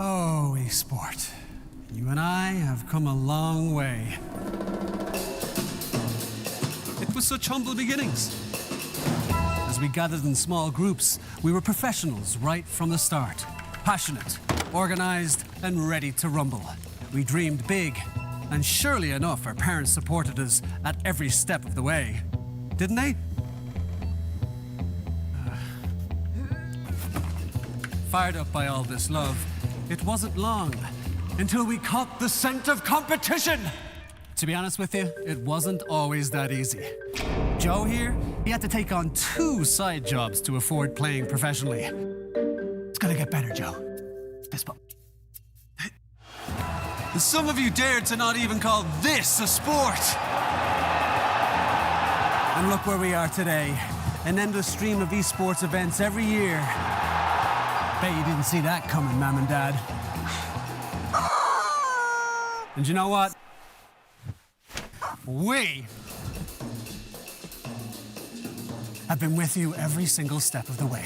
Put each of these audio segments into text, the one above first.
Oh, e-sport. You and I have come a long way. It was such humble beginnings. As we gathered in small groups, we were professionals right from the start. Passionate, organized, and ready to rumble. We dreamed big, and surely enough, our parents supported us at every step of the way. Didn't they? Fired up by all this love, it wasn't long until we caught the scent of competition. To be honest with you, it wasn't always that easy. Joe here, he had to take on 2 side jobs to afford playing professionally. It's gonna get better, Joe. Fist bump. Some of you dared to not even call this a sport. And look where we are today. An endless stream of esports events every year. Bet you didn't see that coming, Mom and Dad. And you know what? We have been with you every single step of the way.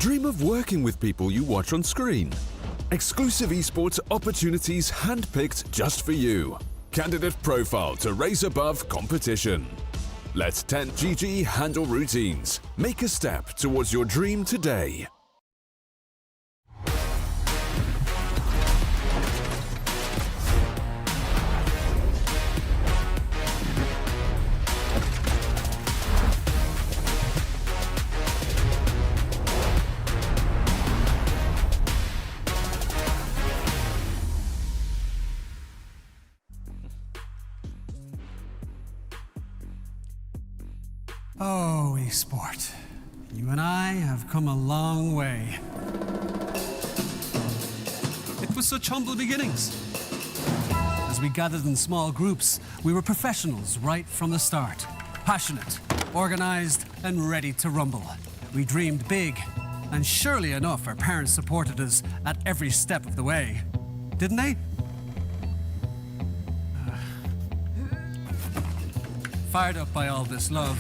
Dream of working with people you watch on screen. Exclusive esports opportunities handpicked just for you. Candidate profile to raise above competition. Let 10GG handle routines. Make a step towards your dream today. Oh, esport. You and I have come a long way. It was such humble beginnings. As we gathered in small groups, we were professionals right from the start. Passionate, organized, and ready to rumble. We dreamed big, and surely enough, our parents supported us at every step of the way. Didn't they? Fired up by all this love,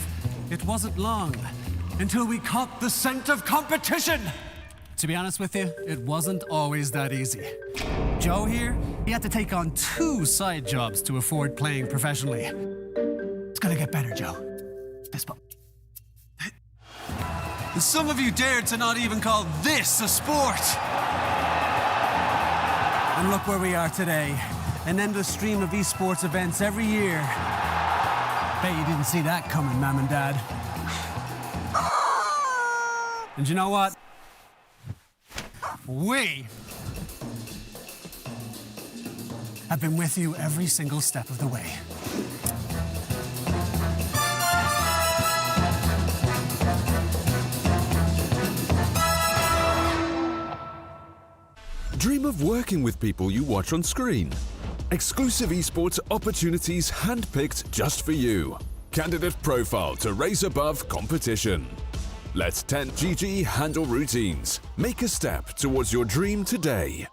it wasn't long until we caught the scent of competition. To be honest with you, it wasn't always that easy. Joe here, he had to take on 2 side jobs to afford playing professionally. It's gonna get better, Joe. Some of you dared to not even call this a sport. And look where we are today. An endless stream of esports events every year. Bet you didn't see that coming, Mom and Dad. And you know what? We have been with you every single step of the way. Dream of working with people you watch on screen. Exclusive esports opportunities handpicked just for you. Candidate profile to raise above competition. Let 10GG handle routines. Make a step towards your dream today.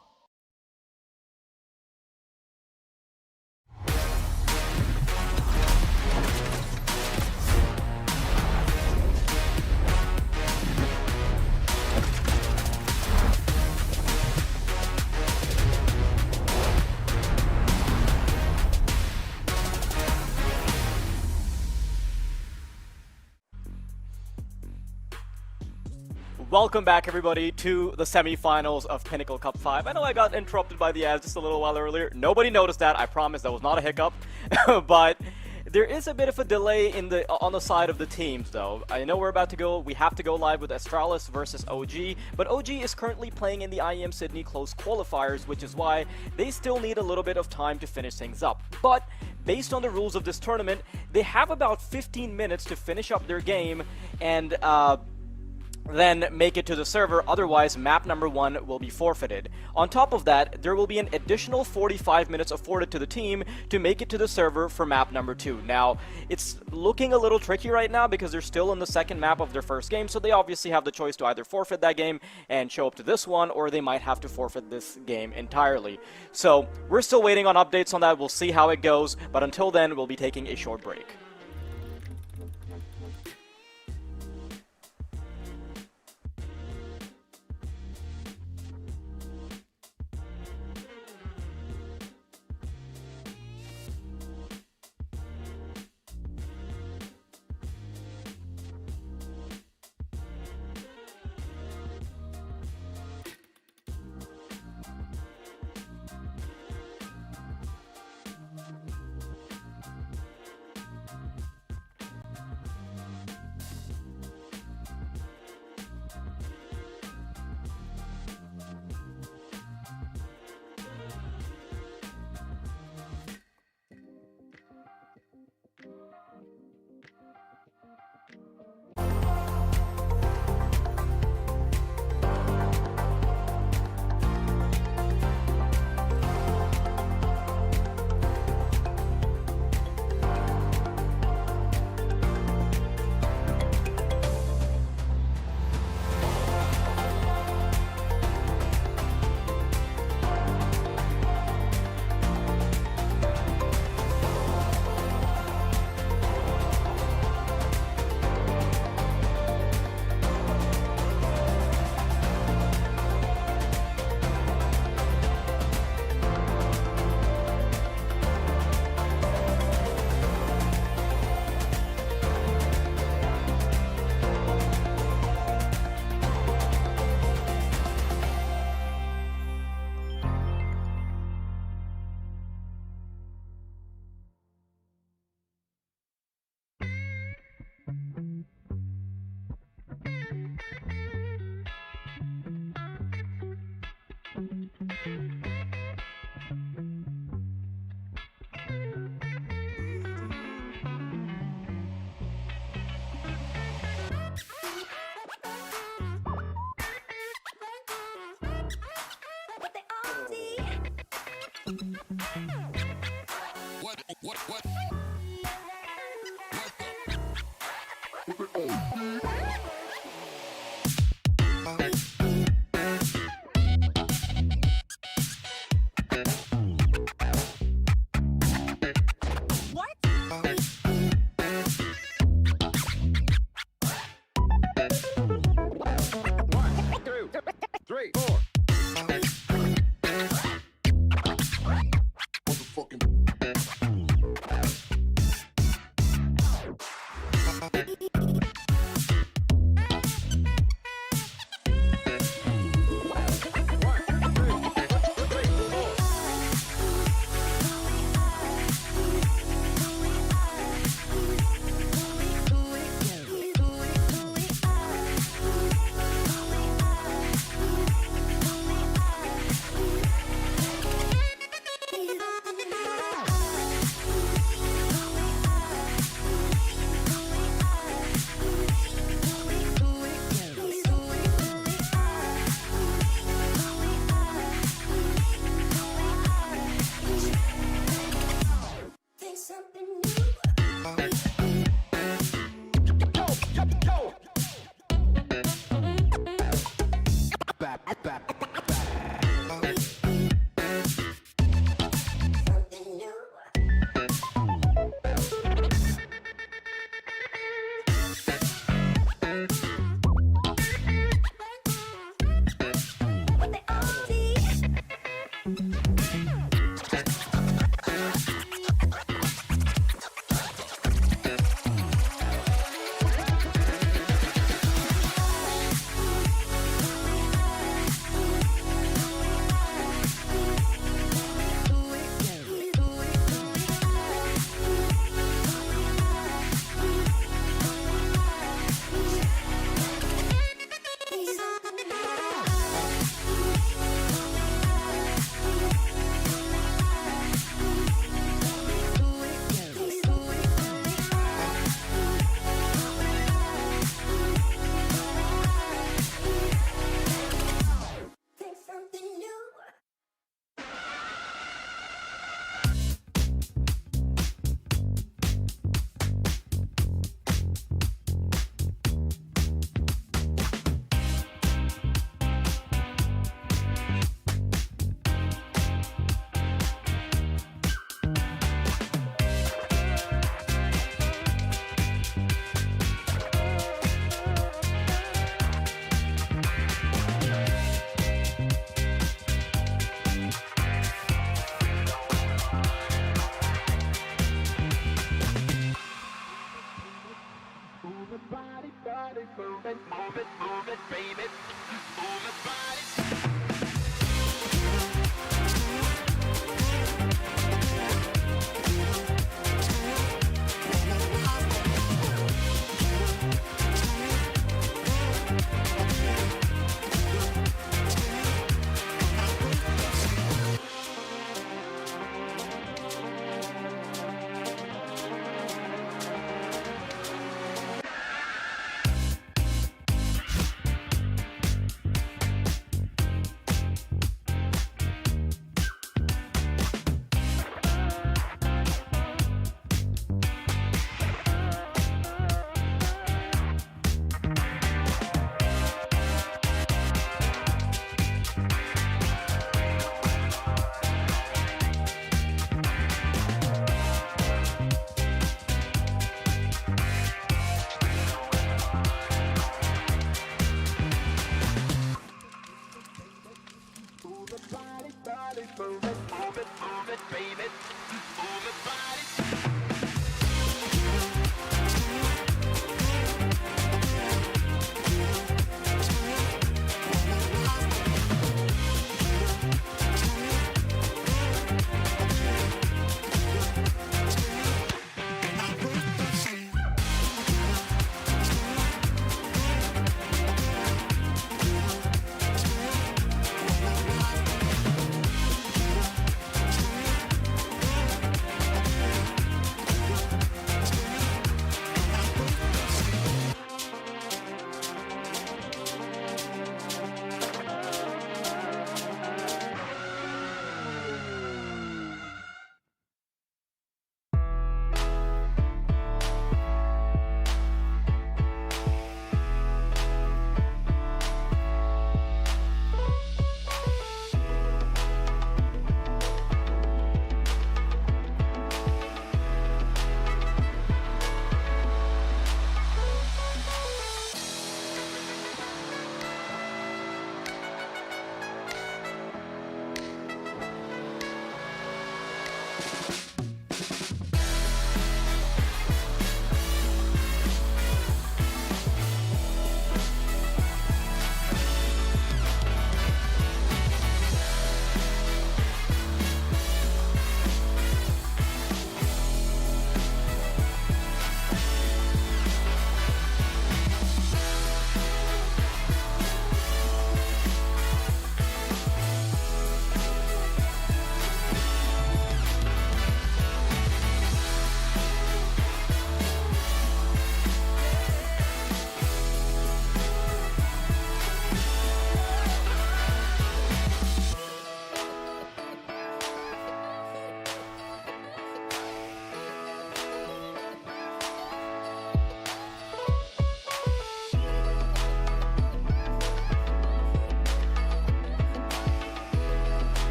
Welcome back, everybody, to the semifinals of Pinnacle Cup 5. I know I got interrupted by the ads just a little while earlier. Nobody noticed that. I promise that was not a hiccup. But there is a bit of a delay on the side of the teams, though. I know we're about to go. We have to go live with Astralis versus OG. But OG is currently playing in the IEM Sydney close qualifiers, which is why they still need a little bit of time to finish things up. But based on the rules of this tournament, they have about 15 minutes to finish up their game and then make it to the server, otherwise map number 1 will be forfeited. On top of that, there will be an additional 45 minutes afforded to the team to make it to the server for map number 2. Now, it's looking a little tricky right now because they're still in the second map of their first game, so they obviously have the choice to either forfeit that game and show up to this one, or they might have to forfeit this game entirely. So, we're still waiting on updates on that. We'll see how it goes, but until then, we'll be taking a short break.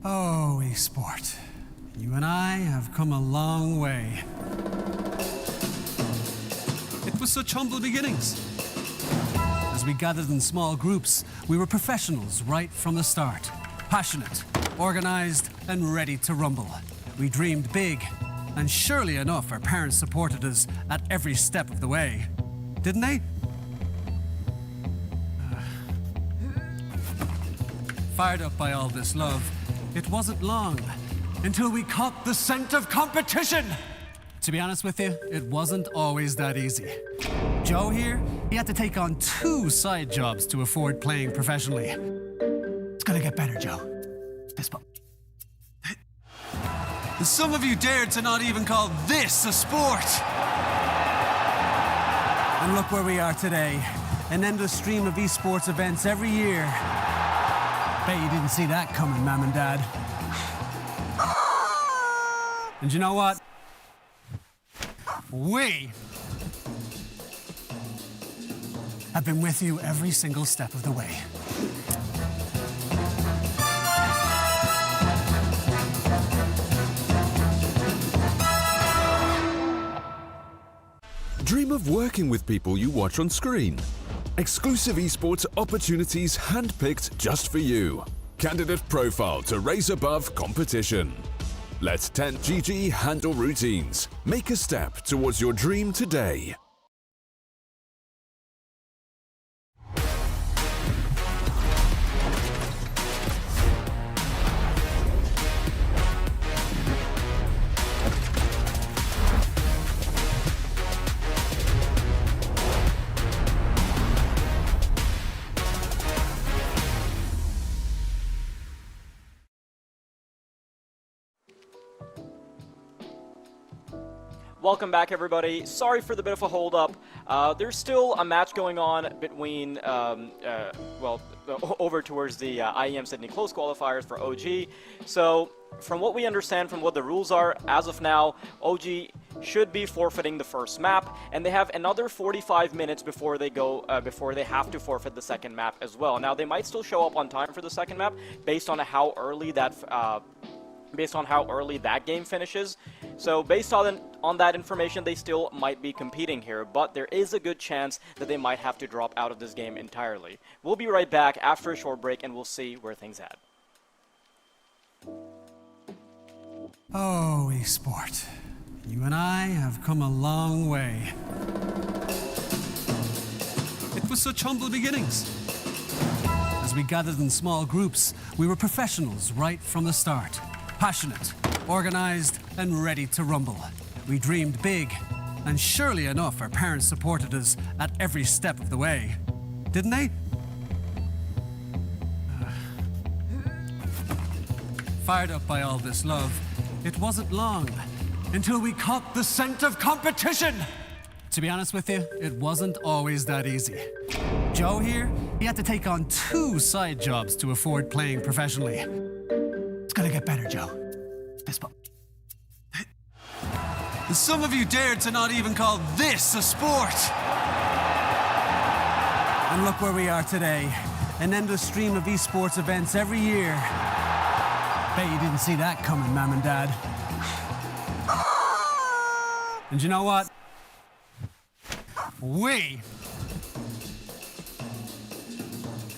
Oh, esport. You and I have come a long way. It was such humble beginnings. As we gathered in small groups, we were professionals right from the start. Passionate, organized, and ready to rumble. We dreamed big, and surely enough, our parents supported us at every step of the way. Didn't they? Fired up by all this love, it wasn't long until we caught the scent of competition. To be honest with you, it wasn't always that easy. Joe here, he had to take on 2 side jobs to afford playing professionally. It's gonna get better, Joe. Some of you dared to not even call this a sport. And look where we are today. An endless stream of esports events every year. Bet you didn't see that coming, Mom and Dad. And you know what? We have been with you every single step of the way. Dream of working with people you watch on screen. Exclusive esports opportunities handpicked just for you. Candidate profile to raise above competition. Let 10GG handle routines. Make a step towards your dream today. Welcome back, everybody. Sorry for the bit of a hold-up. There's still a match going on between, over towards the IEM Sydney close qualifiers for OG. So, from what we understand from what the rules are, as of now, OG should be forfeiting the first map, and they have another 45 minutes before they go, before they have to forfeit the second map as well. Now, they might still show up on time for the second map, based on how early that game finishes. So based on that information, they still might be competing here, but there is a good chance that they might have to drop out of this game entirely. We'll be right back after a short break, and we'll see where things head. Oh, esport. You and I have come a long way. It was such humble beginnings. As we gathered in small groups, we were professionals right from the start. Passionate, organized, and ready to rumble. We dreamed big, and surely enough, our parents supported us at every step of the way. Didn't they? Fired up by all this love, it wasn't long until we caught the scent of competition. To be honest with you, it wasn't always that easy. Joe here, he had to take on 2 side jobs to afford playing professionally. It's gonna get better, Joe. Some of you dared to not even call this a sport. And look where we are today. An endless stream of esports events every year. Bet you didn't see that coming, Mom and Dad. And you know what? We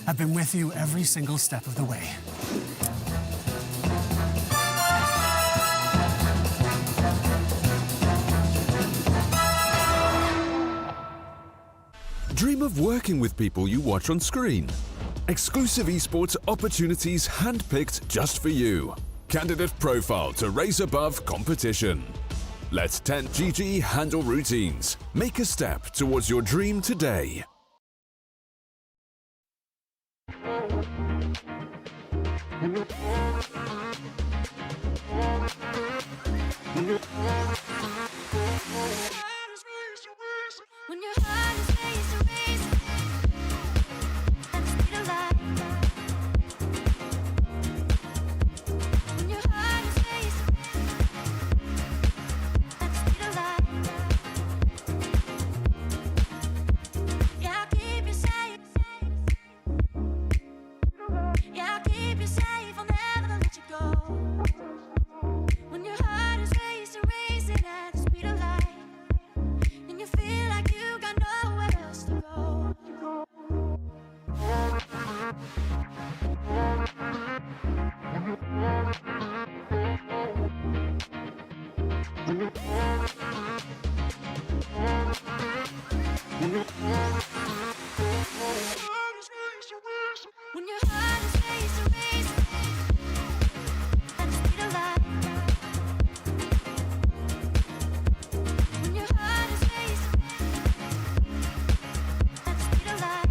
have been with you every single step of the way. Dream of working with people you watch on screen. Exclusive esports opportunities handpicked just for you. Candidate profile to raise above competition. Let 10GG handle routines. Make a step towards your dream today. When your heart is racing, at the speed of light. When your heart is racing, at the speed of light. Yeah, I'll keep you safe. Yeah, I'll keep you safe. I'll never let you go. When your heart is raised to raise at the speed of light. When your heart is raised at the speed of light.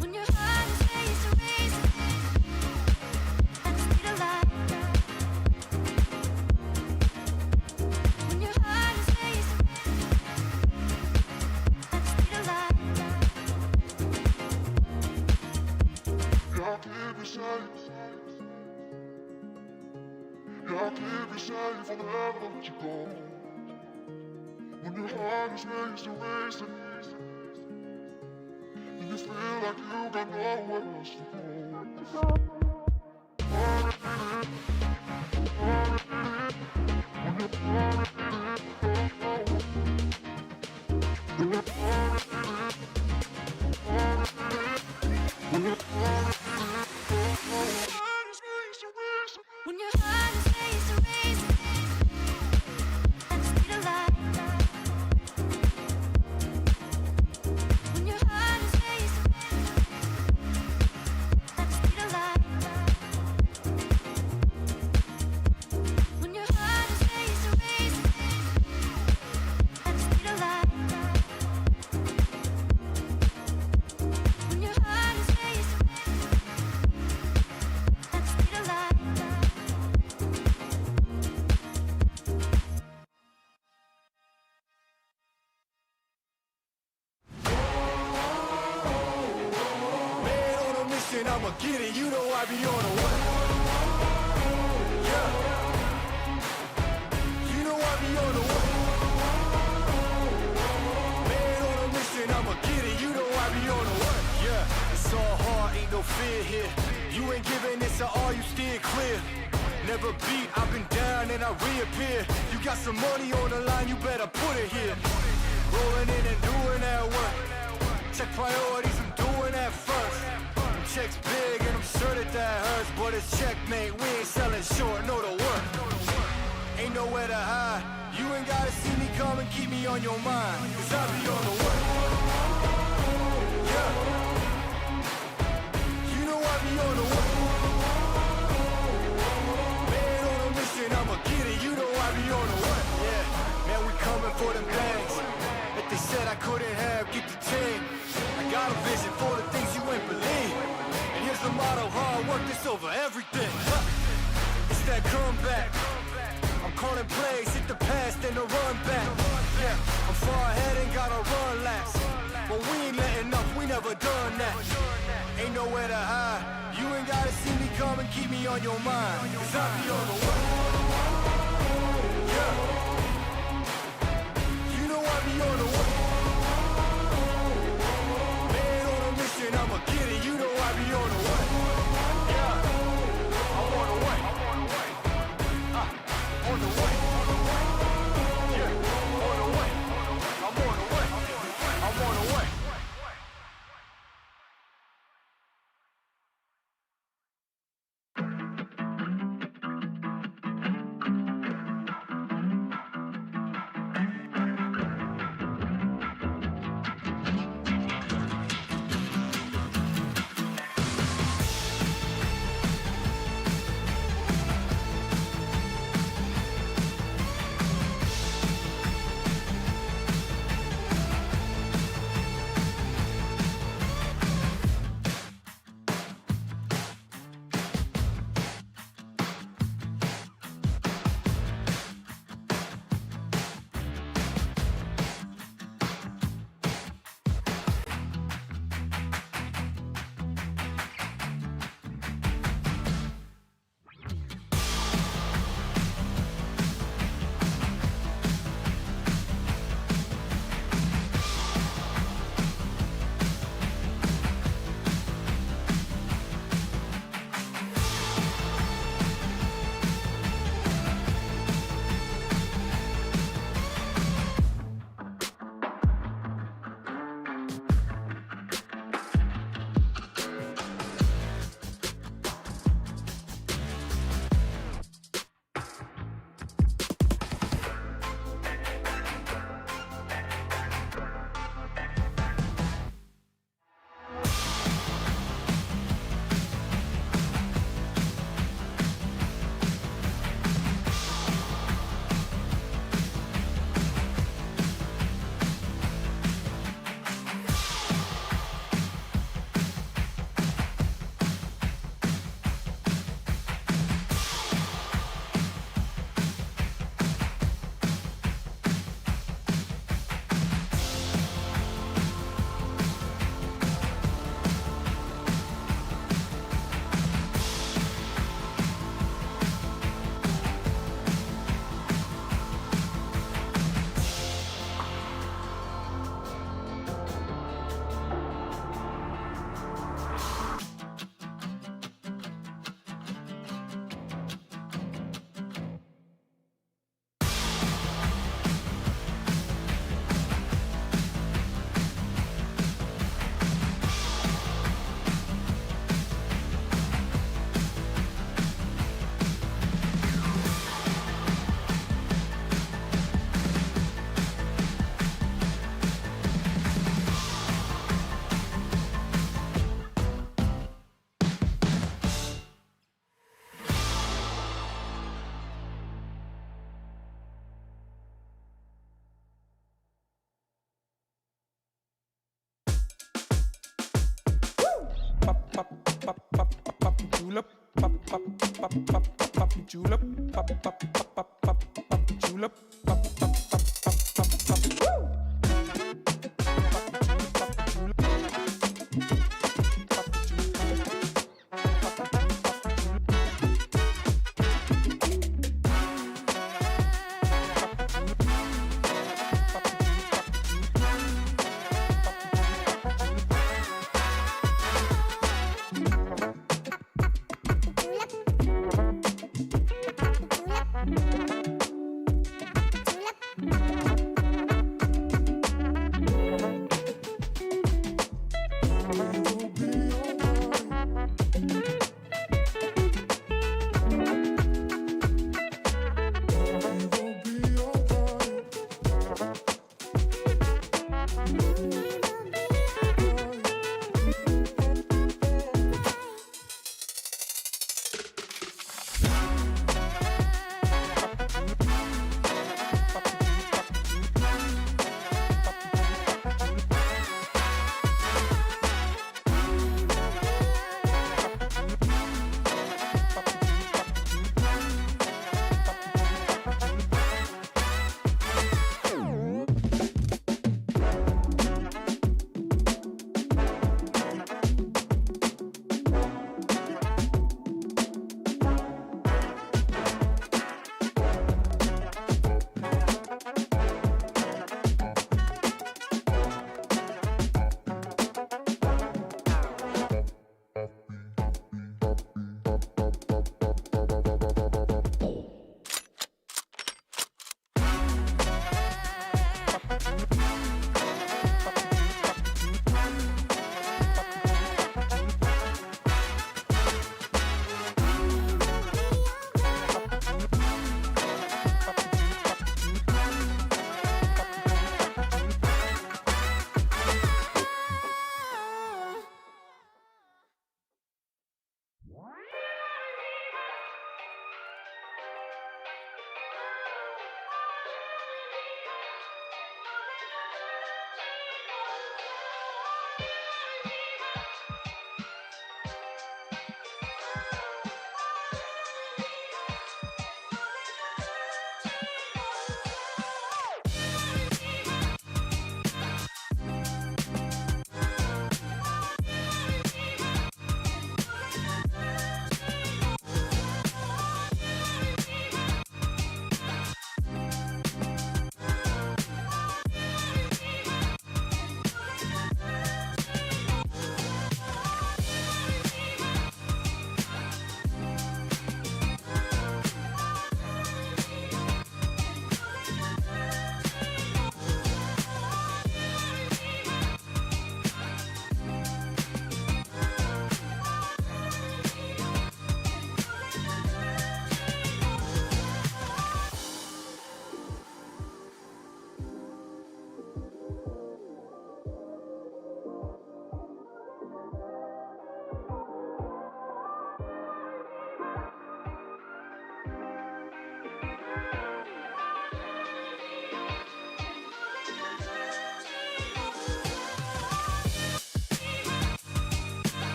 When your heart is raised to raise at the speed of light. When your heart is raised at the speed of light. Jag lever safe. Jag lever safe on wherever you go. When your heart is raised to raise it, and you feel like you got nowhere else to go. When your heart is raised to raise at the speed of light. When your heart is raised at the speed of light. When your heart is raised to raise at the speed of light. When your heart is raised at the speed of light. Man on a mission, I'ma get it. You know I be on a what? Yeah. You know I be on a what? Man on a mission, I'ma get it. You know I be on a what? Yeah. It's all hard, ain't no fear here. You ain't giving this at all, you steer clear. Never beat, I've been down and I reappear. You got some money on the line, you better put it here. Rolling in and doing that work. Check priorities, I'm doing that first. Them checks big and I'm sure that hurts, but it's checkmate. We ain't selling short, know the work. Ain't nowhere to hide. You ain't gotta see me come and keep me on your mind, cause I be on the work. Yeah. You know I be on the work. Man on a mission, I'ma get it. You know I be on the work. Yeah, man, we coming for them things that they said I couldn't have. Get the team. I got a vision for the things you ain't believe. And here's the motto: hard work is over everything. It's that comeback. I'm calling plays, hit the pass, then the run back. Yeah, I'm far ahead and gotta run laps. But we ain't letting up, we never done that. Ain't nowhere to hide. You ain't gotta see me come and keep me on your mind, cause I be on the way. Yeah. You know I be on the way. Man on a mission, I'ma get it. You know I be on the way. Yeah. I'm on the way. On the way. Yeah. On the way. I'm on the way. I'm on the way. pop, pop, pop, pop, pop, julep, pop, pop, pop, pop, pop, pop, julep, pop, pop, pop, pop, pop, pop, woo!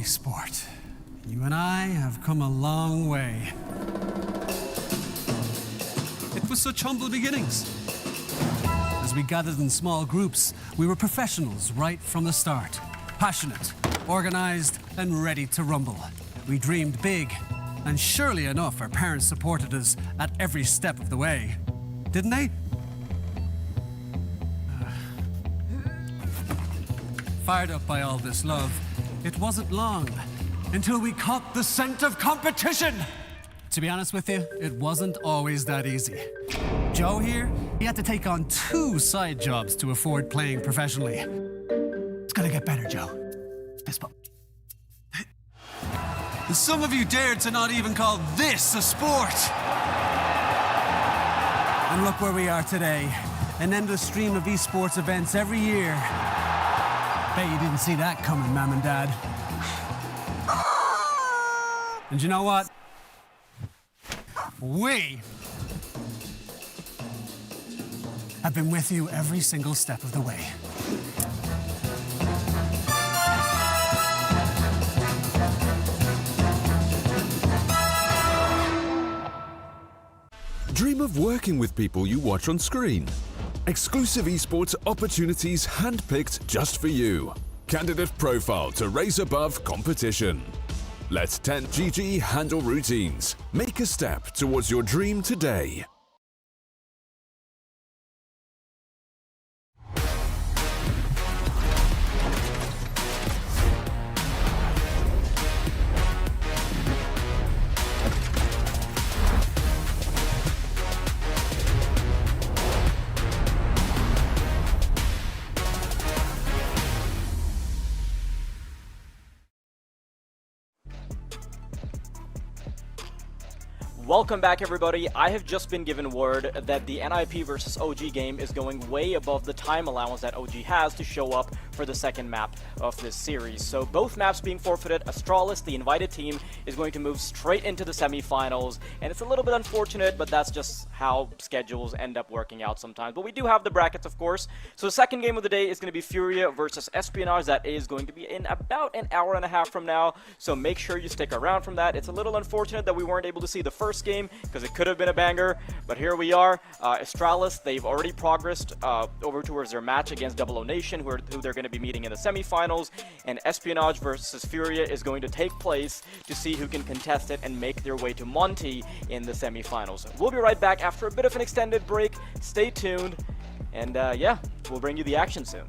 sport. You and I have come a long way. It was such humble beginnings. As we gathered in small groups, we were professionals right from the start. Passionate, organized, and ready to rumble. We dreamed big, and surely enough, our parents supported us at every step of the way. Didn't they? Fired up by all this love, it wasn't long until we caught the scent of competition. To be honest with you, it wasn't always that easy. Joe here, he had to take on 2 side jobs to afford playing professionally. It's gonna get better, Joe. Fist bump. Some of you dared to not even call this a sport. And look where we are today. An endless stream of esports events every year. Bet you didn't see that coming, Mom and Dad. And you know what? We have been with you every single step of the way. Dream of working with people you watch on screen. Exclusive esports opportunities handpicked just for you. Candidate profile to raise above competition. Let 10GG handle routines. Make a step towards your dream today. Welcome back, everybody. I have just been given word that the NIP versus OG game is going way above the time allowance that OG has to show up for the second map of this series. So both maps being forfeited, Astralis, the invited team, is going to move straight into the semifinals, and it's a little bit unfortunate, but that's just how schedules end up working out sometimes. But we do have the brackets, of course. So the second game of the day is going to be Furia versus Espionage. That is going to be in about an hour and a half from now, so make sure you stick around from that. It's a little unfortunate that we weren't able to see the first game because it could have been a banger, but here we are. Astralis, they've already progressed over towards their match against Double O Nation, who they're going to be meeting in the semifinals, and Espionage versus Furia is going to take place to see who can contest it and make their way to Monty in the semifinals. We'll be right back after a bit of an extended break. Stay tuned, and yeah, we'll bring you the action soon.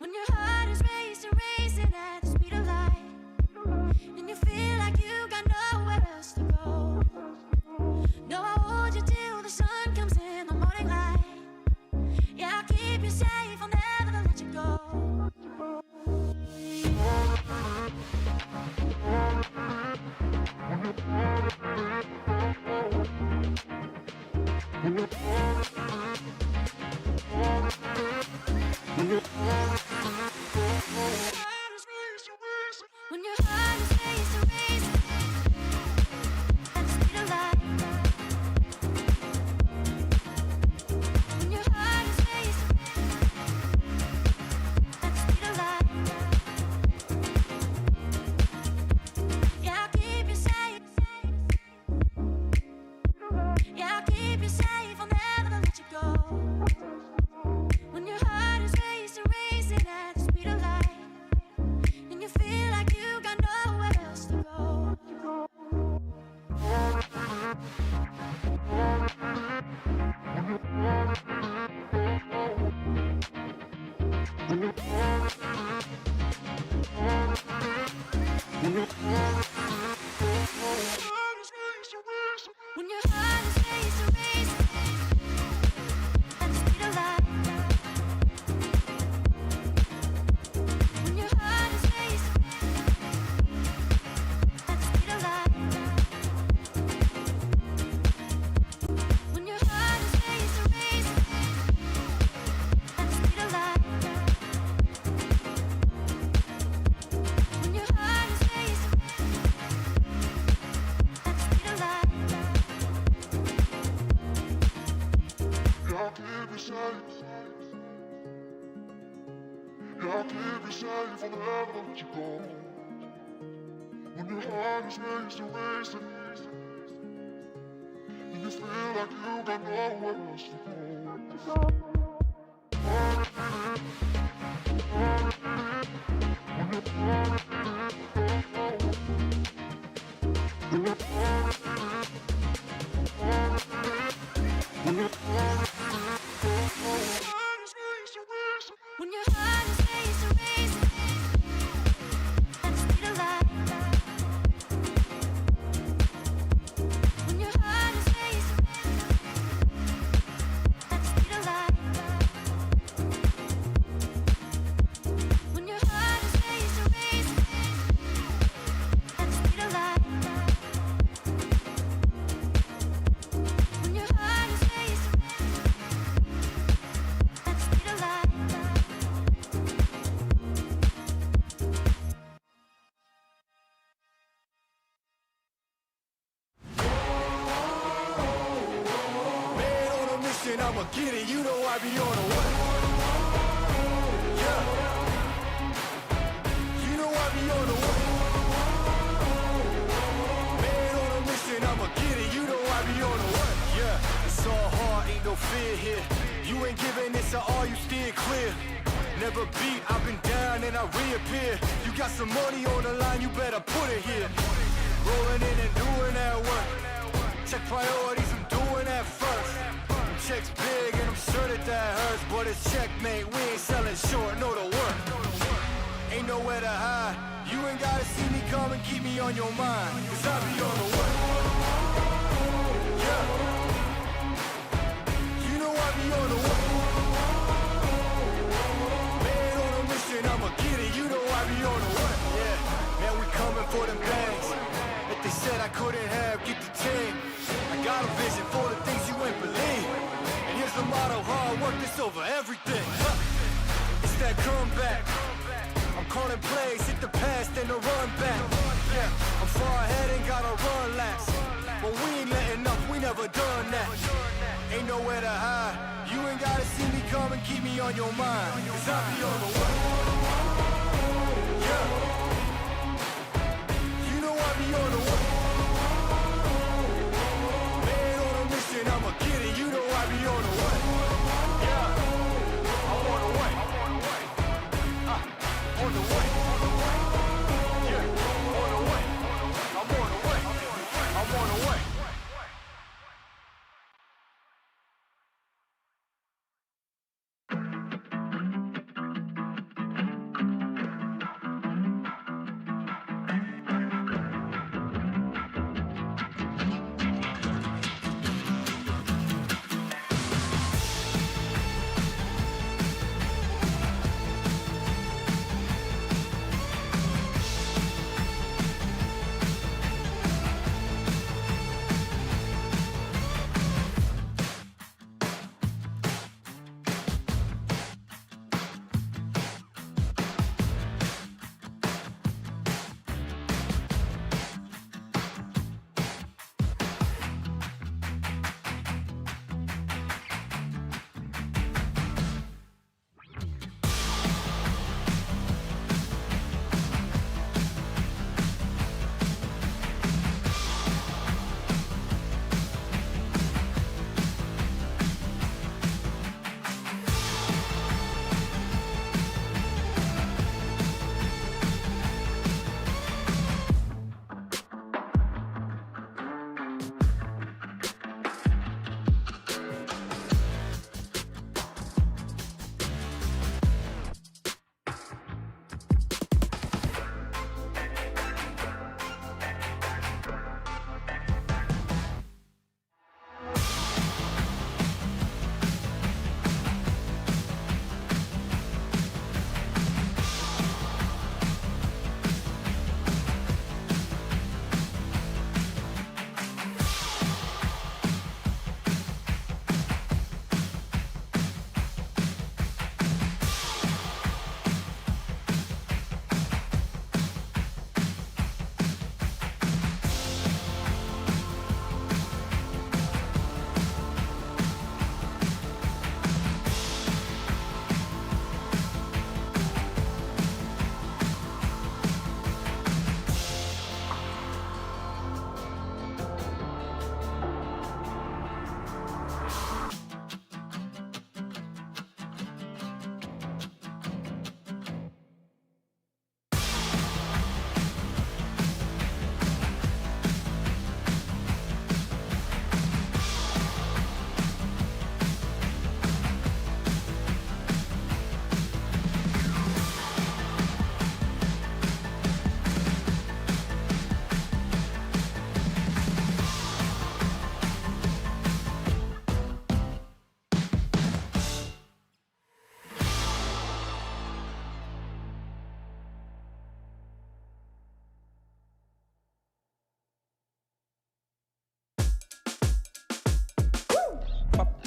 When your heart is racing, racing at the speed of light, and you feel like you got nowhere else to go. No, I'll hold you till the sun comes in the morning light. Yeah, I'll keep you safe, I'll never let you go. When your heart is racing, racing at the speed of light. When your heart is racing at the speed of light. Yeah, I'll keep you safe. Yeah, I'll keep you safe, I'll never let you go. When your heart is racing, racing at the speed of light, and you feel like you got nowhere else to go. When your heart is racing, racing at the speed of light. When your heart is racing at the speed of light. When your heart is racing, racing at the speed of light. When your heart is racing at the speed of light. Yeah, I'll keep you safe. Yeah, I'll keep you safe, I'll never let you go. When your heart is racing, racing, and you feel like you got nowhere else to go. When your heart is racing, racing at the speed of light. When your heart is racing at the speed of light. When your heart is racing, racing at the speed of light. When your heart is racing at the speed of light. Man on a mission, I'ma get it. You know I be on a way. Yeah. You know I be on the way. Man on a mission, I'ma get it. You know I be on the way. Yeah. It's all hard, ain't no fear here. You ain't giving this at all, you steer clear. Never beat, I've been down and I reappear. You got some money on the line, you better put it here. Rolling in and doing that work. Check priorities, I'm doing that first. Checks big and I'm sure that hurts, but it's checkmate. We ain't selling short, know the work. Ain't nowhere to hide. You ain't gotta see me come and keep me on your mind, cause I be on the way. Yeah. You know I be on the way. Man on a mission, I'ma get it. You know I be on the way. Yeah, man, we coming for them bangs that they said I couldn't have. Get the team. I got a vision for the things you ain't believe. And here's the motto: hard work is over everything. It's that comeback. I'm calling plays, hit the pass, then the run back. Yeah, I'm far ahead and gotta run laps. But we ain't letting up, we never done that. Ain't nowhere to hide. You ain't gotta see me come and keep me on your mind, cause I be on the way. Yeah. You know I be on the way. Man on a mission, I'ma get it. You know I be on the way. Yeah. I'm on the way. On the way. Yeah. On the way. I'm on the way. I'm on the way.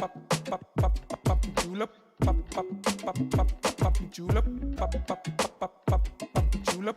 Papi chula, papi chula, papi chula,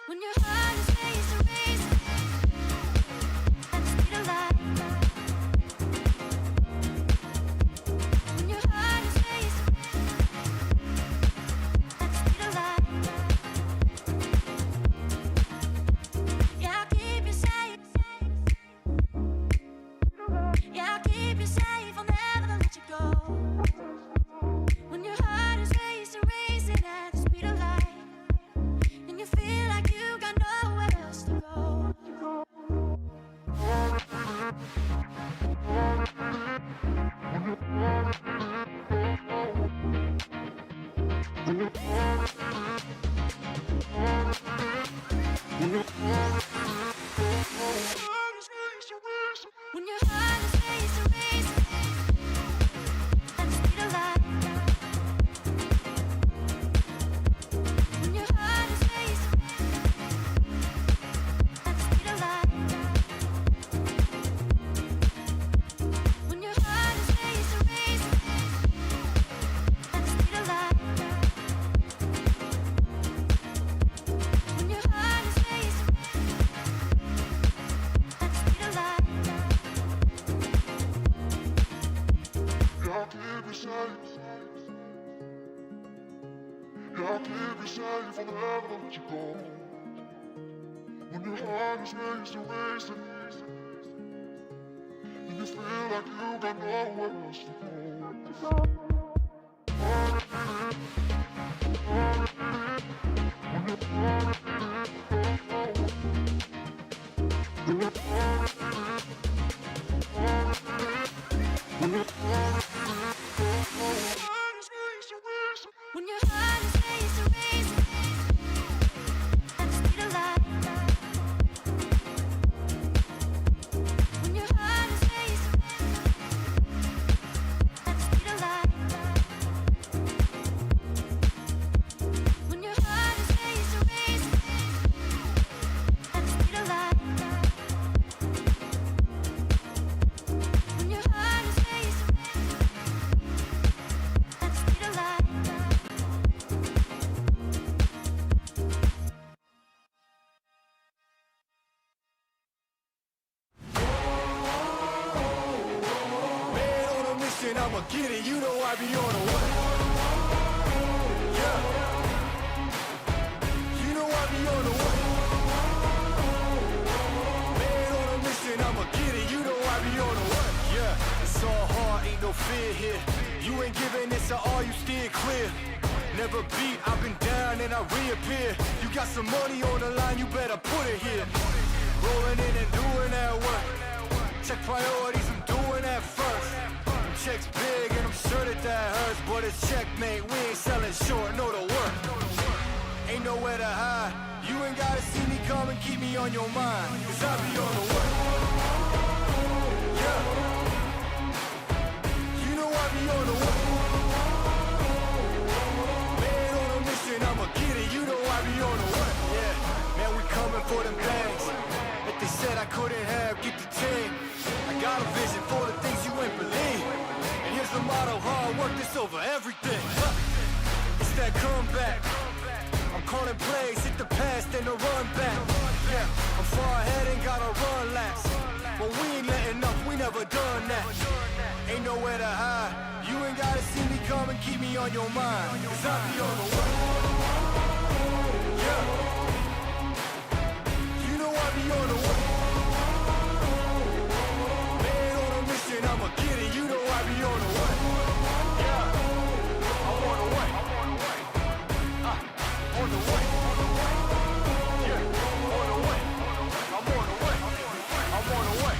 When your heart is racing, racing at the speed of light. When your heart is racing at the speed of light. Yeah, I'll keep you safe. Yeah, I'll keep you safe. I'll never let you go. When your heart is racing, racing at the speed of light. And you feel like you got nowhere else to go. When your heart is racing, racing at the speed of light. When your heart is racing at the speed of light. When your heart is racing, racing at the speed of light. When your heart is racing at the speed of light. Yeah, I'll keep you safe. Yeah, I'll keep you safe. I'll never let you go. When your heart is racing, racing, and you feel like you got nowhere else to go. When your heart is racing, racing at the speed of light. When your heart is racing at the speed of light. When your heart is racing, racing at the speed of light. When your heart is racing at the speed of light. Man on a mission, I'ma get it. You know I be on the way. Yeah. You know I be on the way. Man on a mission, I'ma get it. You know I be on the way. Yeah. It's all hard, ain't no fear here. You ain't giving this at all, you steer clear. Never beat, I've been down and I reappear. You got some money on the line, you better put it here. Rolling in and doing that work. Check priorities, I'm doing that first. Them checks big and I'm sure that hurts. But it's checkmate, we ain't selling short, know the work. Ain't nowhere to hide. You ain't gotta see me come and keep me on your mind. Cause I be on the way. Yeah. You know I be on the way. Man on a mission, I'ma get it. You know I be on the way. Yeah, man, we coming for them bags. If they said I couldn't have, get the team. I got a vision for the things you ain't believe. And here's the motto, hard work, this over everything. It's that comeback. I'm calling plays, hit the pass, then the run back. Yeah, I'm far ahead and gotta run laps. But we ain't letting up, we never done that. Ain't nowhere to hide. You ain't gotta see me come and keep me on your mind. Cause I be on the way. Yeah. You know I be on the way. Man on a mission, I'ma get it. You know I be on the way. Yeah. I'm on the way. On the way. Yeah. On the way. I'm on the way. I'm on the way.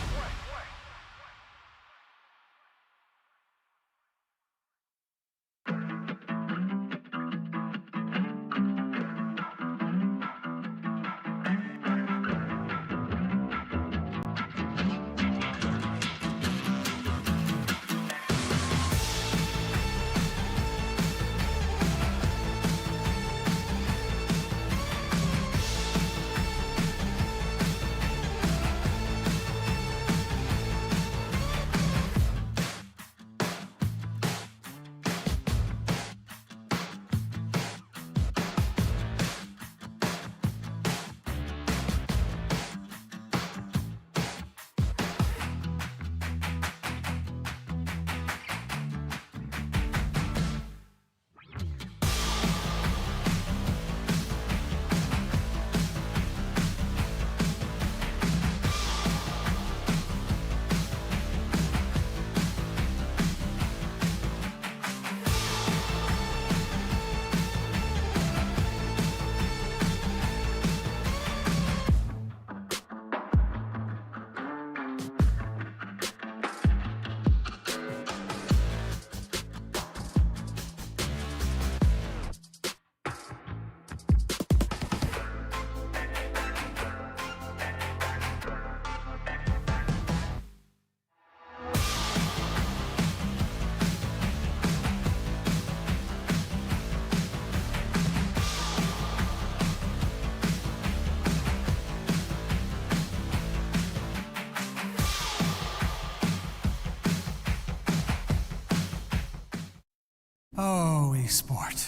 Oh, esport.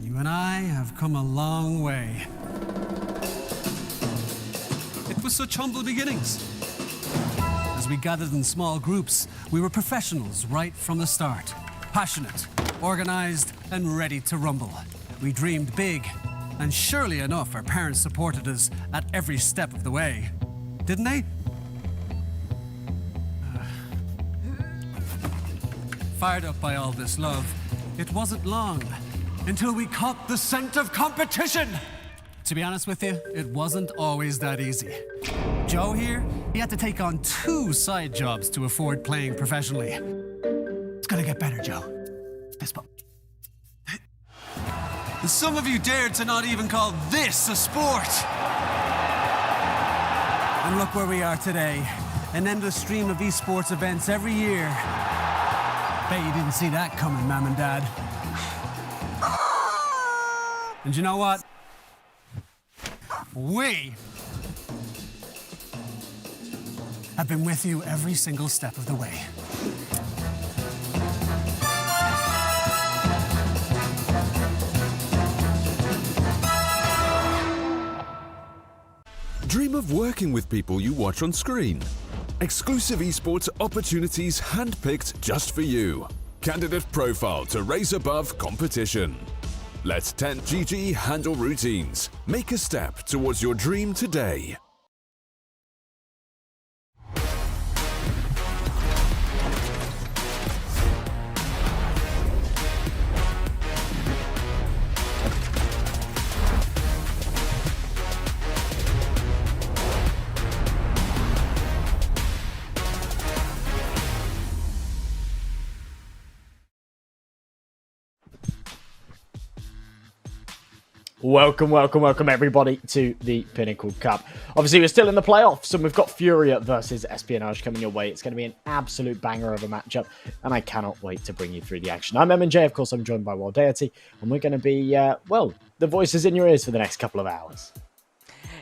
You and I have come a long way. It was such humble beginnings. As we gathered in small groups, we were professionals right from the start. Passionate, organized, and ready to rumble. We dreamed big, and surely enough, our parents supported us at every step of the way. Didn't they? Fired up by all this love, it wasn't long until we caught the scent of competition. To be honest with you, it wasn't always that easy. Joe here, he had to take on 2 side jobs to afford playing professionally. It's gonna get better, Joe. Fist bump. Some of you dared to not even call this a sport. And look where we are today. An endless stream of esports events every year. Bet you didn't see that coming, Mom and Dad. And you know what? We have been with you every single step of the way. Dream of working with people you watch on screen. Exclusive esports opportunities handpicked just for you. Candidate profile to raise above competition. Let 10GG handle routines. Make a step towards your dream today. Welcome everybody to the Pinnacle Cup. Obviously, we're still in the playoffs, and we've got Furia versus Espionage coming your way. It's going to be an absolute banger of a matchup, and I cannot wait to bring you through the action. I'm M&J, of course, I'm joined by Wild Deity, and we're going to be, well, the voices in your ears for the next couple of hours.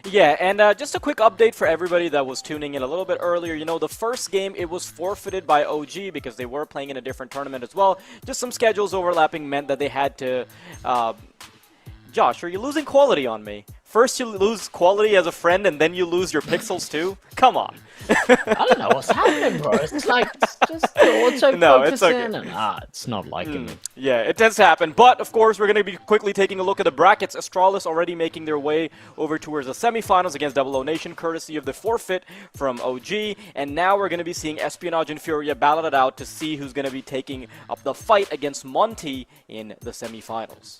Yeah, and just a quick update for everybody that was tuning in a little bit earlier. You know, the first game, it was forfeited by OG because they were playing in a different tournament as well. Just some schedules overlapping meant that they had to... Josh, are you losing quality on me? First you lose quality as a friend, and then you lose your pixels too? Come on. I don't know what's happening, bro. It's like, it's just auto-focusing. No, it's okay. And, it's not liking me. Yeah, it tends to happen. But, of course, we're going to be quickly taking a look at the brackets. Astralis already making their way over towards the semifinals against Double O Nation, courtesy of the forfeit from OG. And now we're going to be seeing Espionage and Furia battle it out to see who's going to be taking up the fight against Monty in the semifinals.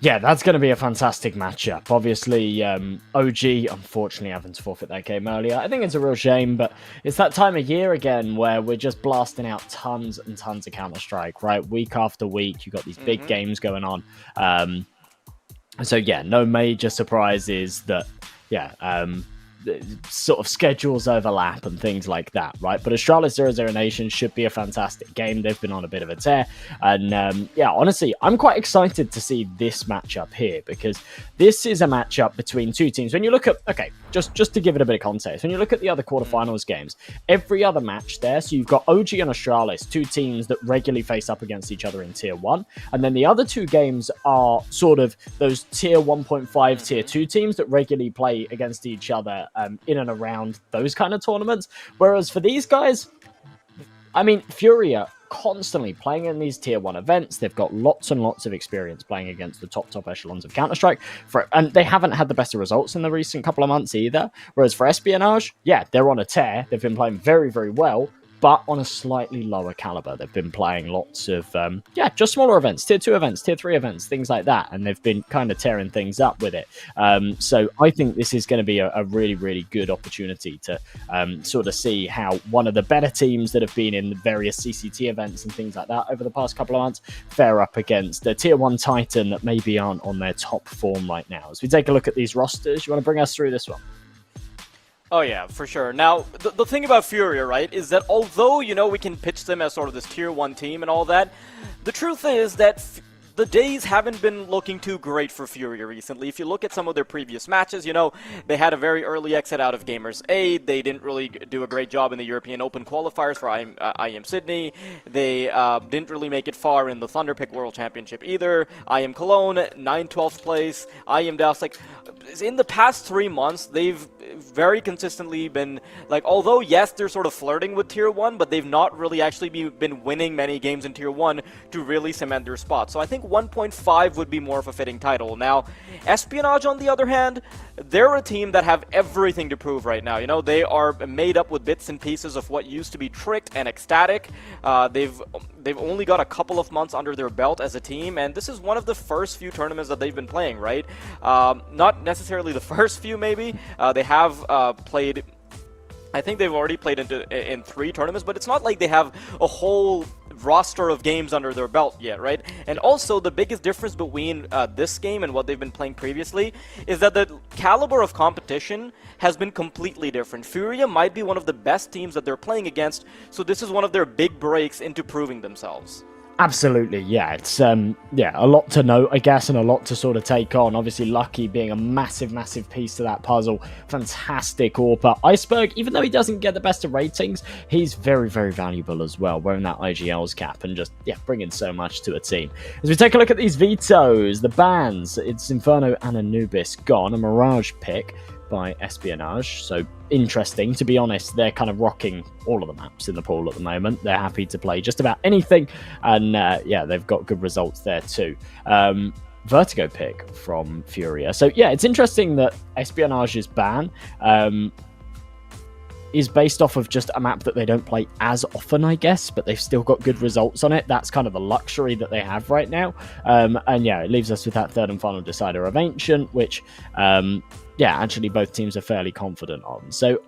Yeah, that's going to be a fantastic matchup. Obviously, OG, unfortunately, having to forfeit that game earlier. I think it's a real shame, but it's that time of year again where we're just blasting out tons and tons of Counter-Strike, right? Week after week, you've got these big games going on. So, yeah, no major surprises that, sort of schedules overlap and things like that, right? But Astralis 00 Nation should be a fantastic game. They've been on a bit of a tear. And yeah, honestly, I'm quite excited to see this matchup here because this is a matchup between 2 teams. When you look at, okay, just to give it a bit of context, when you look at the other quarterfinals games, every other match there, so you've got OG and Astralis, 2 teams that regularly face up against each other in Tier 1. And then the other 2 games are sort of those Tier 1.5, Tier 2 teams that regularly play against each other in and around those kind of tournaments. Whereas for these guys, I mean, Furia constantly playing in these Tier 1 events. They've got lots and lots of experience playing against the top echelons of Counter-Strike. And they haven't had the best of results in the recent couple of months either. Whereas for Espionage, yeah, they're on a tear. They've been playing very, very well, but on a slightly lower caliber. They've been playing lots of, just smaller events, Tier 2 events, Tier 3 events, things like that, and they've been kind of tearing things up with it. So I think this is going to be a really, really good opportunity to sort of see how one of the better teams that have been in the various CCT events and things like that over the past couple of months fare up against the Tier 1 Titan that maybe aren't on their top form right now. As we take a look at these rosters, you want to bring us through this one? Oh yeah, for sure. Now, the thing about Furia, right, is that although, you know, we can pitch them as sort of this Tier 1 team and all that, the truth is that the days haven't been looking too great for Furia recently. If you look at some of their previous matches, you know, they had a very early exit out of Gamers 8. They didn't really do a great job in the European Open qualifiers for IM Sydney. They didn't really make it far in the Thunderpick World Championship either. IM Cologne, 9-12th place. IM Dallas, like, in the past 3 months, they've very consistently been, like, although, yes, they're sort of flirting with Tier 1, but they've not really actually been winning many games in Tier 1 to really cement their spot. So I think 1.5 would be more of a fitting title. Now, Espionage, on the other hand, they're a team that have everything to prove right now. You know, they are made up with bits and pieces of what used to be Tricked and Ecstatic. They've only got a couple of months under their belt as a team, and this is one of the first few tournaments that they've been playing, right? Not necessarily the first few, maybe. They have played... I think they've already played in 3 tournaments, but it's not like they have a whole roster of games under their belt yet, right? And also, the biggest difference between this game and what they've been playing previously is that the caliber of competition has been completely different. Furia might be one of the best teams that they're playing against, so this is one of their big breaks into proving themselves. Absolutely, yeah. It's yeah, a lot to note, I guess, and a lot to sort of take on. Obviously, Lucky being a massive piece to that puzzle. Fantastic AWPer. Iceberg, even though he doesn't get the best of ratings, he's very valuable as well, wearing that IGL's cap and just, yeah, bringing so much to a team. As we take a look at these vetoes, the bans, it's Inferno and Anubis gone, a Mirage pick by Espionage, so interesting. To be honest, they're kind of rocking all of the maps in the pool at the moment. They're happy to play just about anything, and yeah, they've got good results there too. Vertigo pick from Furia. So yeah, it's interesting that Espionage's ban is based off of just a map that they don't play as often, I guess, but they've still got good results on it. That's kind of the luxury that they have right now. And yeah, it leaves us with that third and final decider of Ancient, which yeah, actually both teams are fairly confident on. So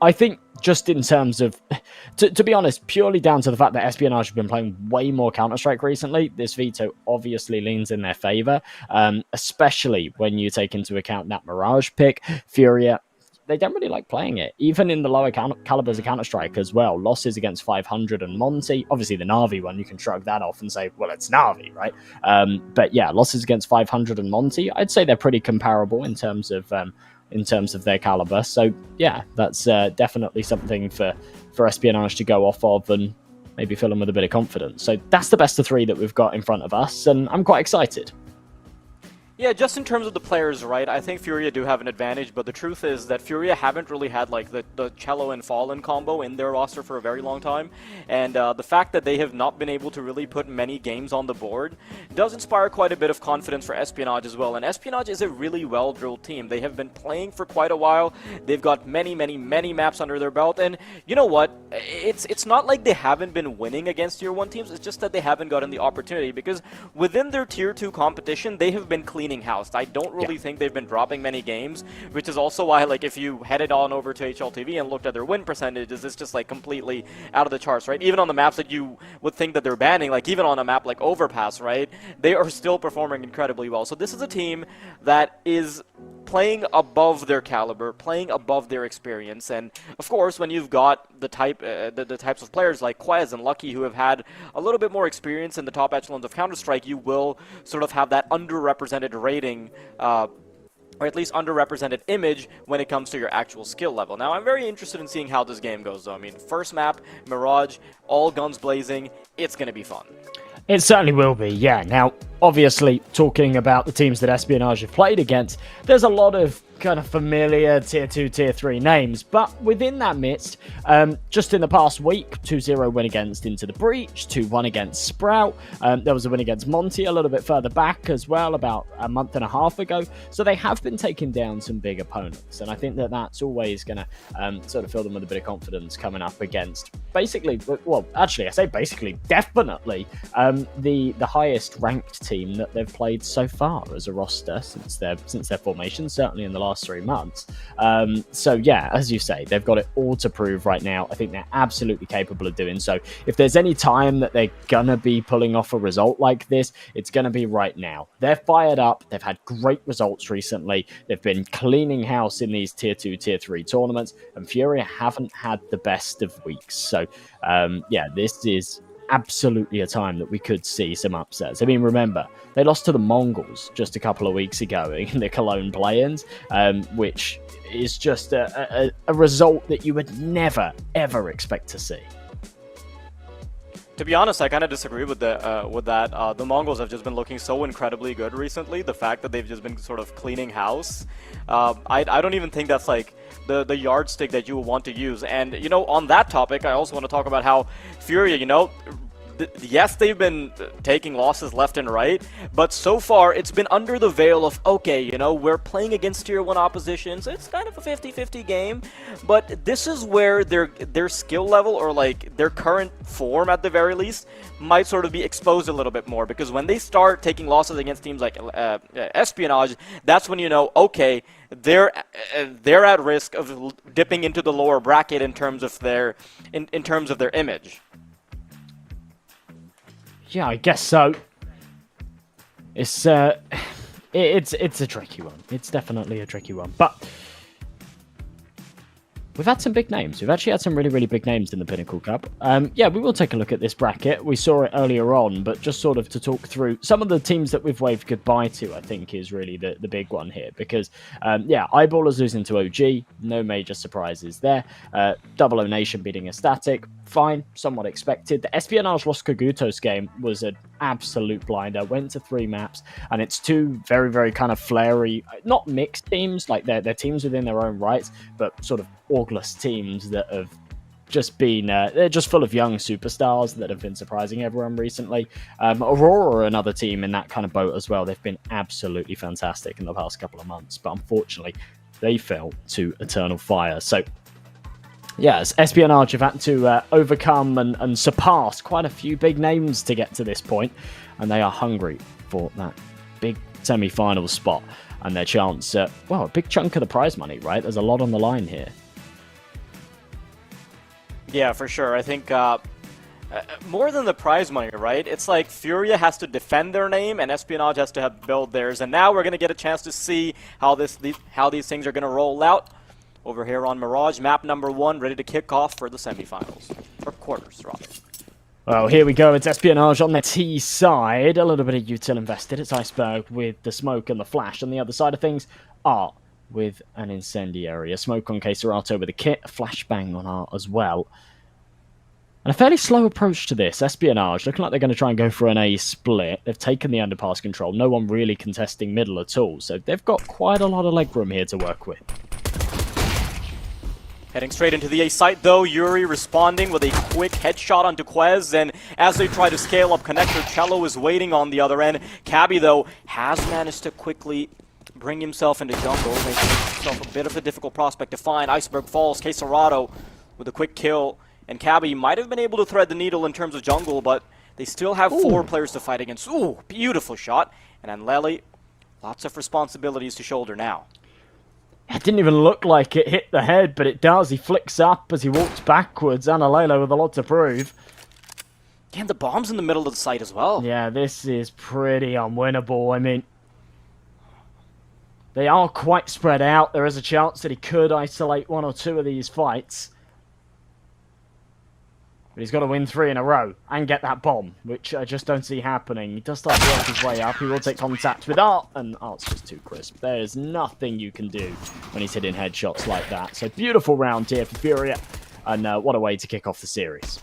I think just in terms of, to be honest, purely down to the fact that Espionage have been playing way more Counter-Strike recently, this veto obviously leans in their favor, especially when you take into account that Mirage pick. Furia, they don't really like playing it, even in the lower calibers of Counter-Strike as well. Losses against 500 and Monty. Obviously, the Na'Vi one, you can shrug that off and say, well, it's Na'Vi, right? But yeah, losses against 500 and Monty, I'd say they're pretty comparable in terms of their caliber. So yeah, that's definitely something for Espionage to go off of and maybe fill them with a bit of confidence. So that's the best of 3 that we've got in front of us, and I'm quite excited. Yeah, just in terms of the players, right, I think Furia do have an advantage, but the truth is that Furia haven't really had, like, the Cello and Fallen combo in their roster for a very long time, and the fact that they have not been able to really put many games on the board does inspire quite a bit of confidence for Espionage as well, and Espionage is a really well-drilled team. They have been playing for quite a while, they've got many maps under their belt, and you know what, it's not like they haven't been winning against Tier 1 teams, it's just that they haven't gotten the opportunity, because within their Tier 2 competition, they have been cleaning house. I don't really think they've been dropping many games, which is also why, like, if you headed on over to HLTV and looked at their win percentages, it's just, like, completely out of the charts, right? Even on the maps that you would think that they're banning, like, even on a map like Overpass, right? They are still performing incredibly well. So this is a team that is playing above their caliber, playing above their experience, and of course, when you've got the types of players like Quez and Lucky who have had a little bit more experience in the top echelons of Counter-Strike, you will sort of have that underrepresented rating, or at least underrepresented image when it comes to your actual skill level. Now, I'm very interested in seeing how this game goes, though. I mean, first map, Mirage, all guns blazing, it's going to be fun. It certainly will be, yeah. Now, obviously, talking about the teams that Espionage have played against, there's a lot of kind of familiar Tier 2, Tier 3 names, but within that midst, just in the past week, 2-0 win against Into the Breach, 2-1 against Sprout, there was a win against Monty a little bit further back as well, about a month and a half ago, so they have been taking down some big opponents, and I think that that's always going to sort of fill them with a bit of confidence coming up against, basically, well, actually, I say basically, definitely, the highest ranked team that they've played so far as a roster since their formation, certainly in the last 3 months. So yeah, as you say, they've got it all to prove right now. I think they're absolutely capable of doing so. If there's any time that they're gonna be pulling off a result like this, it's gonna be right now. They're fired up. They've had great results recently. They've been cleaning house in these Tier 2, Tier 3 tournaments, and Furia haven't had the best of weeks. So yeah, this is absolutely a time that we could see some upsets. I mean, remember, they lost to the Mongols just a couple of weeks ago in the Cologne play-ins, which is just a result that you would never, ever expect to see. To be honest, I kind of disagree with that. The Mongols have just been looking so incredibly good recently. The fact that they've just been sort of cleaning house, I don't even think that's like the yardstick that you would want to use. And, you know, on that topic, I also want to talk about how Furia, you know, yes, they've been taking losses left and right, but so far it's been under the veil of, okay, you know, we're playing against tier 1 opposition, so it's kind of a 50-50 game, but this is where their skill level, or like their current form at the very least, might sort of be exposed a little bit more, because when they start taking losses against teams like Espionage, that's when you know, okay, they're at risk of dipping into the lower bracket in terms of their image. Yeah, I guess so. It's a tricky one. It's definitely a tricky one. But we've had some big names. We've actually had some really, really big names in the Pinnacle Cup. Yeah, we will take a look at this bracket. We saw it earlier on, but just sort of to talk through some of the teams that we've waved goodbye to, I think is really the big one here. Because, yeah, Eyeballers losing to OG. No major surprises there. Double O Nation beating Ecstatic. Fine, somewhat expected. The Espionage Los Cogutos game was an absolute blinder. Went to 3 maps, and it's 2 very, very kind of flary, not mixed teams, like they're teams within their own rights, but sort of orgless teams that have just been, they're just full of young superstars that have been surprising everyone recently. Aurora are another team in that kind of boat as well. They've been absolutely fantastic in the past couple of months, but unfortunately, they fell to Eternal Fire. So, yes, Espionage have had to overcome and surpass quite a few big names to get to this point, and they are hungry for that big semi-final spot and their chance at, well, a big chunk of the prize money, right? There's a lot on the line here. Yeah, for sure. I think more than the prize money, right? It's like Furia has to defend their name and Espionage has to have build theirs, and now we're going to get a chance to see how these things are going to roll out. Over here on Mirage, map number 1, ready to kick off for the semifinals. Or quarters, rather. Well, here we go. It's Espionage on the T side. A little bit of util invested. It's Iceberg with the smoke and the flash. On the other side of things, Art with an incendiary. A smoke on Keserato with a kit. A flashbang on Art as well. And a fairly slow approach to this. Espionage looking like they're going to try and go for an A split. They've taken the underpass control. No one really contesting middle at all. So they've got quite a lot of legroom here to work with. Heading straight into the A site, though, Yuri responding with a quick headshot onto Quez, and as they try to scale up connector, Cello is waiting on the other end. Cabby, though, has managed to quickly bring himself into jungle, making himself a bit of a difficult prospect to find. Iceberg falls, Keserato with a quick kill, and Cabby might have been able to thread the needle in terms of jungle, but they still have 4 players to fight against. Ooh, beautiful shot. And Anleli, lots of responsibilities to shoulder now. It didn't even look like it hit the head, but it does. He flicks up as he walks backwards. Analelo with a lot to prove. And the bomb's in the middle of the site as well. Yeah, this is pretty unwinnable. I mean, they are quite spread out. There is a chance that he could isolate 1 or 2 of these fights. But he's got to win 3 in a row and get that bomb, which I just don't see happening. He does start to work his way up. He will take contact with Art, and Art's just too crisp. There is nothing you can do when he's hitting headshots like that. So beautiful round here for Furia, and what a way to kick off the series.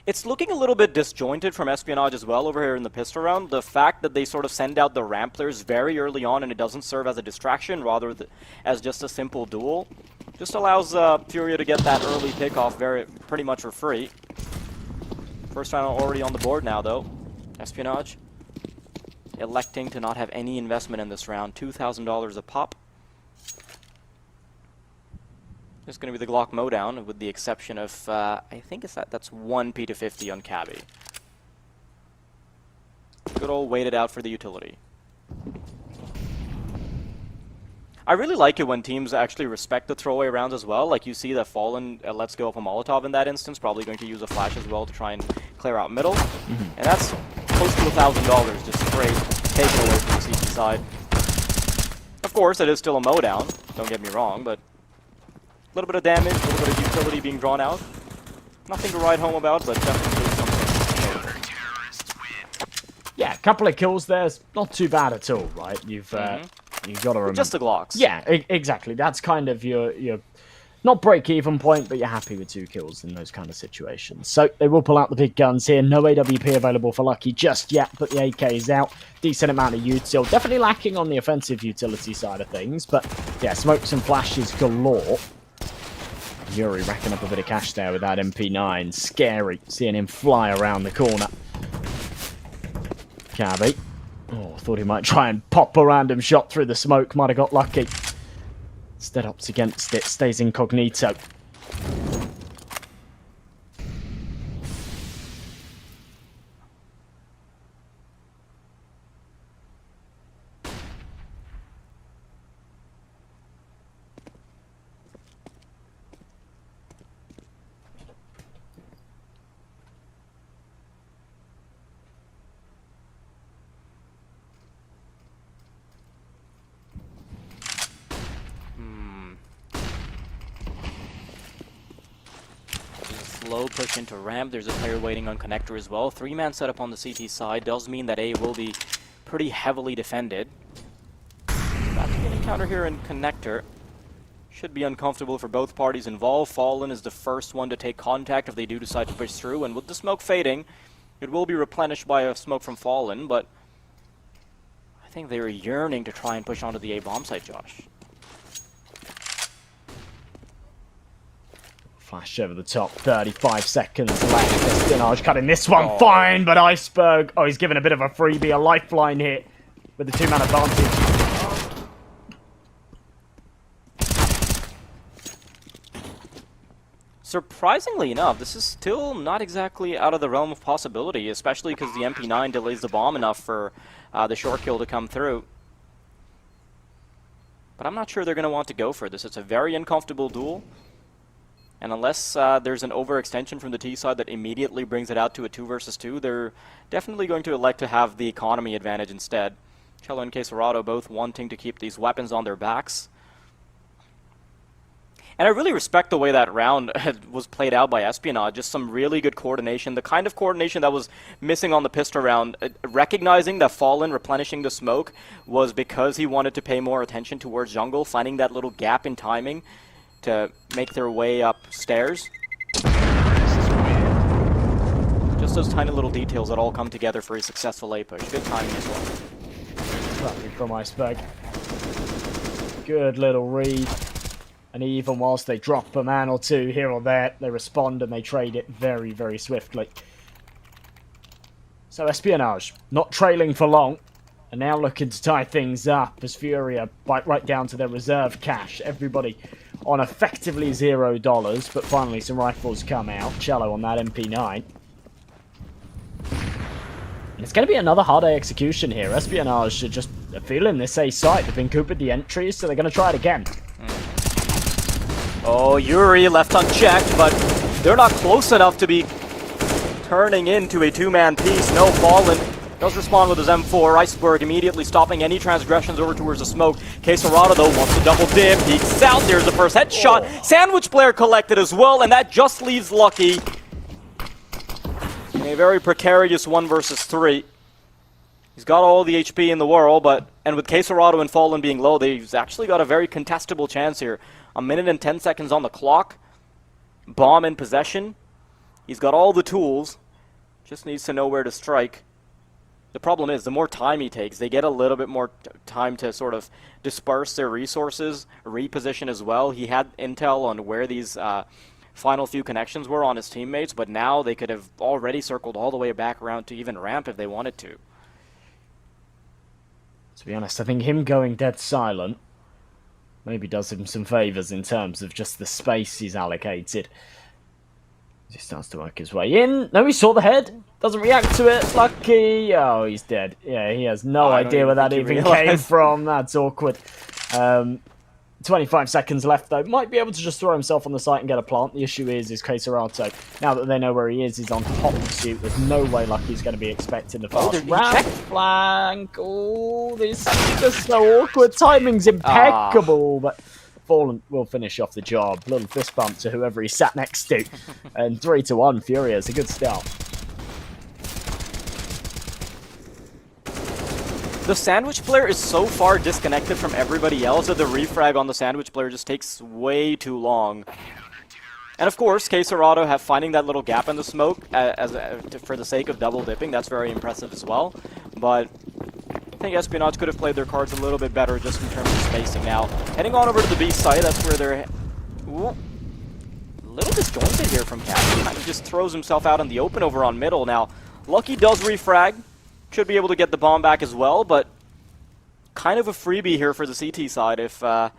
It's looking a little bit disjointed from Espionage as well over here in the pistol round. The fact that they sort of send out the Ramplers very early on and it doesn't serve as a distraction rather as just a simple duel just allows Furia to get that early pickoff pretty much for free. First round already on the board now, though. Espionage electing to not have any investment in this round. $2,000 a pop. It's going to be the Glock Mowdown, with the exception of, I think that's 1 P250 on Cabby. Good old waited out for the utility. I really like it when teams actually respect the throwaway rounds as well. Like you see that Fallen lets go of a Molotov in that instance, probably going to use a flash as well to try and clear out middle. And that's close to $1,000 just straight taken away from the CT side. Of course, it is still a Mowdown, don't get me wrong, but little bit of damage, a little bit of utility being drawn out. Nothing to write home about, but definitely something. Yeah, a couple of kills there. Not too bad at all, right? You've got to remember. Just the Glocks. Yeah, exactly. That's kind of your not break-even point, but you're happy with 2 kills in those kind of situations. So they will pull out the big guns here. No AWP available for Lucky just yet, but the AK is out. Decent amount of util. Definitely lacking on the offensive utility side of things, but yeah, smokes and flashes galore. Yuri racking up a bit of cash there with that MP9. Scary, seeing him fly around the corner. Cabby. Oh, thought he might try and pop a random shot through the smoke. Might have got lucky. Instead opts against it. Stays incognito. Slow push into ramp. There's a player waiting on connector as well. 3-man setup on the CT side does mean that A will be pretty heavily defended. About to get an encounter here in connector. Should be uncomfortable for both parties involved. Fallen is the first one to take contact if they do decide to push through, and with the smoke fading, it will be replenished by a smoke from Fallen, but I think they were yearning to try and push onto the A bomb site, Josh. Flash over the top, 35 seconds left. Espionage cutting this one fine, but Iceberg, he's given a bit of a freebie, a lifeline hit with the 2-man advantage. Surprisingly enough, this is still not exactly out of the realm of possibility, especially because the MP9 delays the bomb enough for the short kill to come through. But I'm not sure they're going to want to go for this. It's a very uncomfortable duel. And unless there's an overextension from the T side that immediately brings it out to a 2 versus 2, they're definitely going to elect to have the economy advantage instead. Cello and Quesorado both wanting to keep these weapons on their backs. And I really respect the way that round was played out by Espionage. Just some really good coordination. The kind of coordination that was missing on the pistol round. Recognizing that Fallen replenishing the smoke was because he wanted to pay more attention towards jungle, finding that little gap in timing to make their way upstairs. Just those tiny little details that all come together for a successful A push. Good timing as well. Lovely from Iceberg. Good little read. And even whilst they drop a man or two here or there, they respond and they trade it very, very swiftly. So Espionage, not trailing for long, and now looking to tie things up as Furia bite right down to their reserve cash. Everybody on effectively $0, but finally some rifles come out. Cello on that MP9. And it's going to be another hard A execution here. Espionage are just feeling this A site. They've been coopered the entries, so they're going to try it again. Oh, Yuri left unchecked, but they're not close enough to be turning into a 2-man piece. No, Fallen does respond with his M4. Iceberg immediately stopping any transgressions over towards the smoke. Quesorado, though, wants to double dip. Peeks out. There's the first headshot. Oh. Sandwich player collected as well, and that just leaves Lucky in a very precarious 1 versus 3. He's got all the HP in the world, and with Quesorado and Fallen being low, they've actually got a very contestable chance here. 1 minute and 10 seconds on the clock. Bomb in possession. He's got all the tools. Just needs to know where to strike. The problem is, the more time he takes, they get a little bit more time to sort of disperse their resources, reposition as well. He had intel on where these final few connections were on his teammates, but now they could have already circled all the way back around to even ramp if they wanted to. To be honest, I think him going dead silent maybe does him some favours in terms of just the space he's allocated. He starts to work his way in. No, he saw the head. Doesn't react to it. Lucky. Oh, he's dead. Yeah, he has no idea where that even came from. That's awkward. 25 seconds left, though. Might be able to just throw himself on the site and get a plant. The issue is Quesorado. Now that they know where he is, he's on top pursuit. There's no way Lucky's going to be expecting the fast round flank. Oh, this is just so awkward. Timing's impeccable, but Fallen will finish off the job. Little fist bump to whoever he sat next to. And 3-1, Furia is a good start. The sandwich player is so far disconnected from everybody else that the refrag on the sandwich player just takes way too long. And of course, K-Serato have finding that little gap in the smoke for the sake of double dipping. That's very impressive as well. But I think Espionage could have played their cards a little bit better just in terms of spacing. Now, heading on over to the B site, that's where they're... Ooh, a little disjointed here from Cat. He kind of just throws himself out in the open over on middle. Now, Lucky does refrag. Should be able to get the bomb back as well, but kind of a freebie here for the CT side if that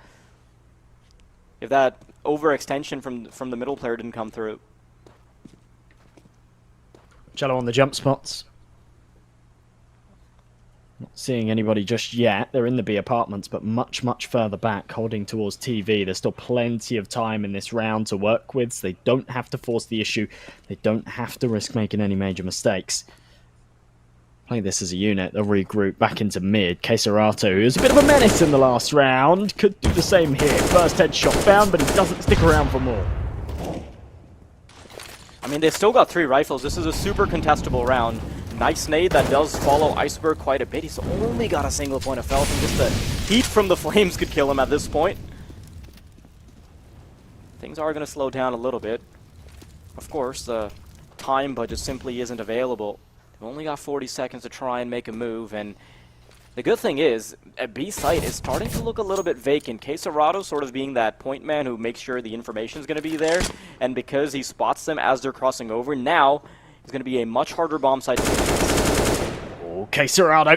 overextension from the middle player didn't come through. Cello on the jump spots. Not seeing anybody just yet. They're in the B apartments, but much, much further back, holding towards TV. There's still plenty of time in this round to work with, so they don't have to force the issue. They don't have to risk making any major mistakes. Play this as a unit, they'll regroup back into mid. K-Serato, who's a bit of a menace in the last round, could do the same here. First headshot found, but he doesn't stick around for more. I mean, they've still got 3 rifles. This is a super contestable round. Nice nade that does follow Iceberg quite a bit. He's only got a single point of health, and just the heat from the flames could kill him at this point. Things are going to slow down a little bit. Of course, the time budget simply isn't available. They've only got 40 seconds to try and make a move, and the good thing is, a B site is starting to look a little bit vacant. K-Serato sort of being that point man who makes sure the information is going to be there, and because he spots them as they're crossing over, now it's going to be a much harder bomb site to defend. Oh, K-Serato.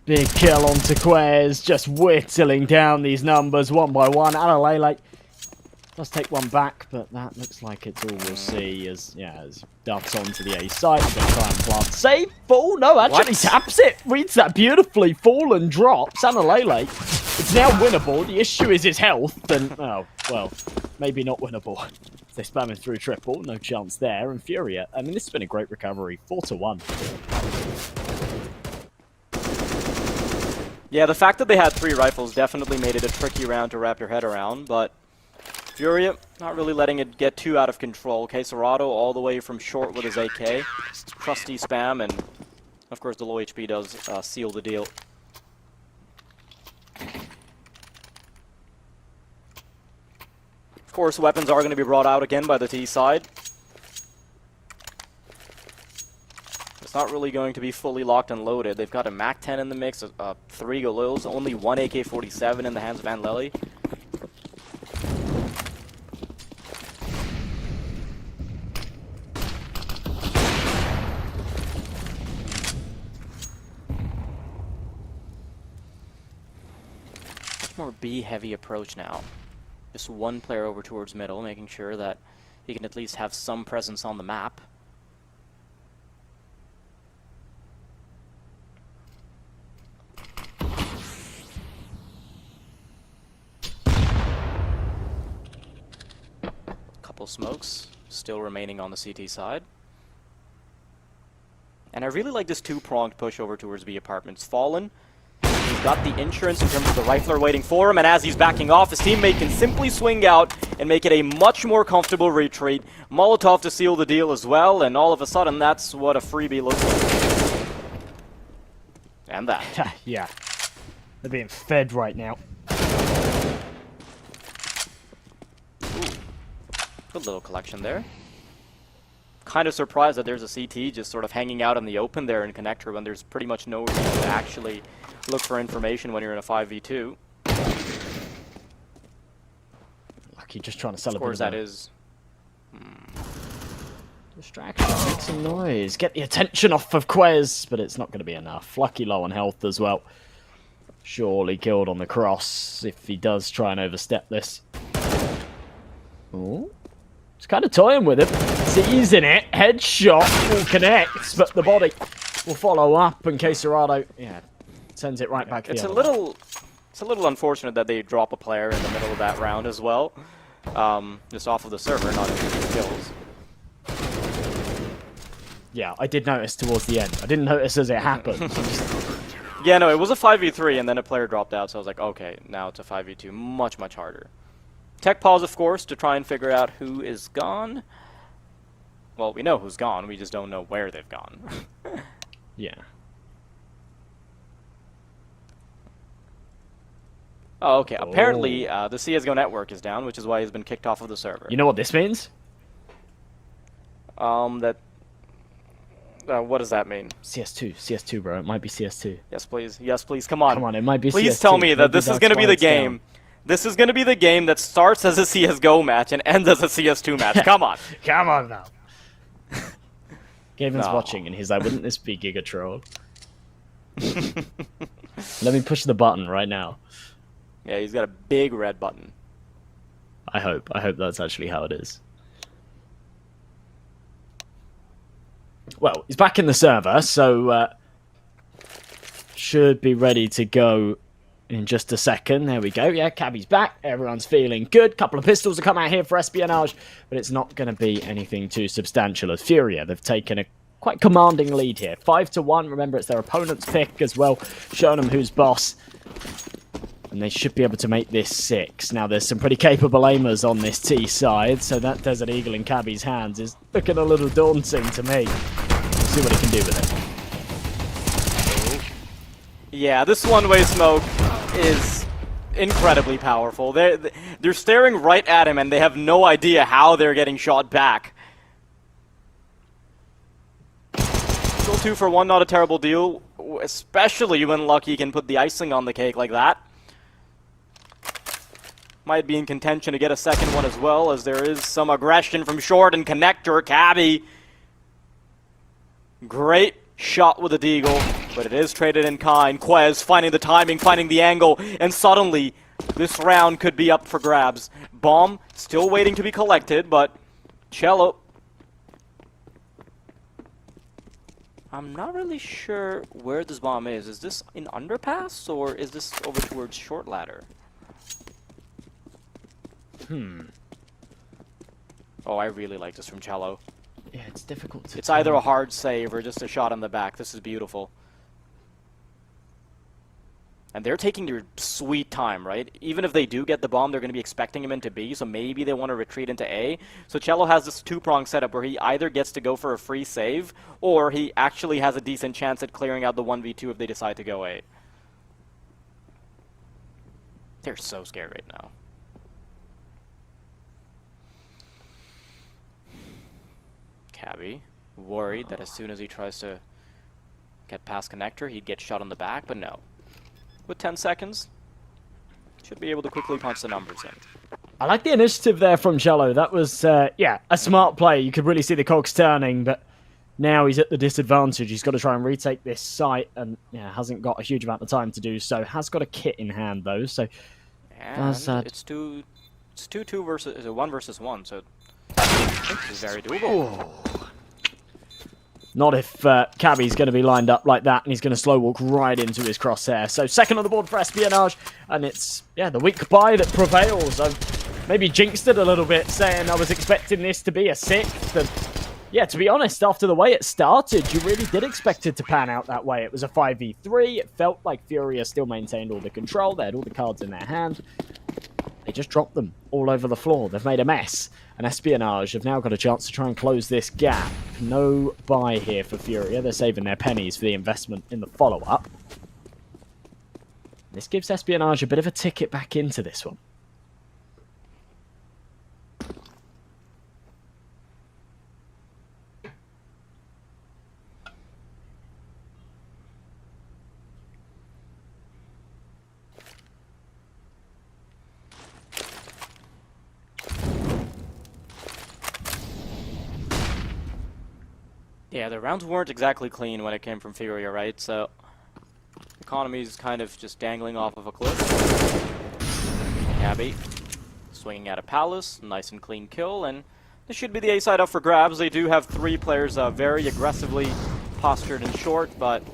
Big kill onto Quez, just whittling down these numbers one by one. Alalele does take one back, but that looks like it's all we'll see as ducks onto the A site. He's going to try and plant. Save, fall, no, actually taps it. Reads that beautifully. Fall and drops. Alalele, it's now winnable. The issue is his health, and, oh, well, maybe not winnable. They spam him through triple, no chance there. And Furia, I mean, this has been a great recovery. 4-1. Yeah, the fact that they had 3 rifles definitely made it a tricky round to wrap your head around, but Furia not really letting it get too out of control. K-Serato all the way from short with his AK. Trusty spam, and of course the low HP does seal the deal. Of course, weapons are going to be brought out again by the T side. It's not really going to be fully locked and loaded. They've got a MAC-10 in the mix, 3 Galils, only 1 AK-47 in the hands of Anleli. More B-heavy approach now. Just one player over towards middle, making sure that he can at least have some presence on the map. Couple smokes still remaining on the CT side. And I really like this 2-pronged push over towards B apartments. Fallen. He's got the insurance in terms of the rifler waiting for him, and as he's backing off, his teammate can simply swing out and make it a much more comfortable retreat. Molotov to seal the deal as well, and all of a sudden, that's what a freebie looks like. And that. Yeah. They're being fed right now. Ooh. Good little collection there. Kind of surprised that there's a CT just sort of hanging out in the open there in connector when there's pretty much no reason to actually look for information when you're in a 5v2. Lucky just trying to celebrate. Of course, that is... Distraction, make some noise. Get the attention off of Quez, but it's not going to be enough. Lucky low on health as well. Surely killed on the cross if he does try and overstep this. Oh. It's kind of toying with him. Seizing it. Headshot will connect, but the body will follow up. And K-Serato, sends it right back to the other way. It's a little unfortunate that they drop a player in the middle of that round as well. Just off of the server, not in kills. Yeah, I did notice towards the end. I didn't notice as it happened. Yeah, no, it was a 5v3, and then a player dropped out, so I was like, okay, now it's a 5v2. Much, much harder. Tech pause, of course, to try and figure out who is gone. Well, we know who's gone, we just don't know where they've gone. Yeah. Oh, okay. Apparently, the CSGO network is down, which is why he's been kicked off of the server. You know what this means? What does that mean? CS2, bro. It might be CS2. Yes, please. Yes, please. Come on. Come on, it might be CS2. Please tell me that Maybe this is that's going to be why the it's down. game. This is going to be the game that starts as a CSGO match and ends as a CS2 match. Come on. Come on now. Gavin's No. watching and he's like, wouldn't this be Giga Troll? Let me push the button right now. Yeah, he's got a big red button. I hope that's actually how it is. Well, he's back in the server, so should be ready to go in just a second. There we go. Yeah, Cabby's back. Everyone's feeling good. Couple of pistols have come out here for espionage, but it's not going to be anything too substantial. As Furia, they've taken a quite commanding lead here. 5-1. Remember, it's their opponent's pick as well, showing them who's boss. And they should be able to make this 6. Now, there's some pretty capable aimers on this T side, so that Desert Eagle in Cabby's hands is looking a little daunting to me. Let's see what he can do with it. Yeah, this one-way smoke is incredibly powerful. They're staring right at him, and they have no idea how they're getting shot back. Still 2 for 1, not a terrible deal, especially when Lucky can put the icing on the cake like that. Might be in contention to get a second one as well, as there is some aggression from short and connector. Cabby. Great shot with the deagle, but it is traded in kind. Quez finding the timing, finding the angle, and suddenly this round could be up for grabs. Bomb still waiting to be collected, but Cello. I'm not really sure where this bomb is. Is this in underpass, or is this over towards short ladder? Oh, I really like this from Cello. Yeah, it's difficult to It's either a hard save or just a shot on the back. This is beautiful. And they're taking their sweet time, right? Even if they do get the bomb, they're going to be expecting him into B, so maybe they want to retreat into A. So Cello has this two-prong setup where he either gets to go for a free save, or he actually has a decent chance at clearing out the 1v2 if they decide to go A. They're so scared right now. Cabby, worried that as soon as he tries to get past connector, he'd get shot on the back, but no. With 10 seconds, should be able to quickly punch the numbers in. I like the initiative there from Cello. That was, yeah, a smart play. You could really see the cogs turning, but now he's at the disadvantage. He's got to try and retake this site, and yeah, hasn't got a huge amount of time to do so. Has got a kit in hand, though, so... And it's 2-2 versus... 1 versus 1, so... It's very doable. Not if Cabby's going to be lined up like that, and he's going to slow walk right into his crosshair. So second on the board for espionage, and it's, yeah, the weak buy that prevails. I've maybe jinxed it a little bit, saying I was expecting this to be a 6th. And yeah, to be honest, after the way it started, you really did expect it to pan out that way. It was a 5v3. It felt like Furia still maintained all the control. They had all the cards in their hand. They just dropped them all over the floor. They've made a mess. And Espionage have now got a chance to try and close this gap. No buy here for Furia. They're saving their pennies for the investment in the follow-up. This gives Espionage a bit of a ticket back into this one. Yeah, the rounds weren't exactly clean when it came from Furia, right? So, economy's kind of just dangling off of a cliff. Cabby swinging at a palace, nice and clean kill, and this should be the A side up for grabs. They do have 3 players very aggressively postured and short, but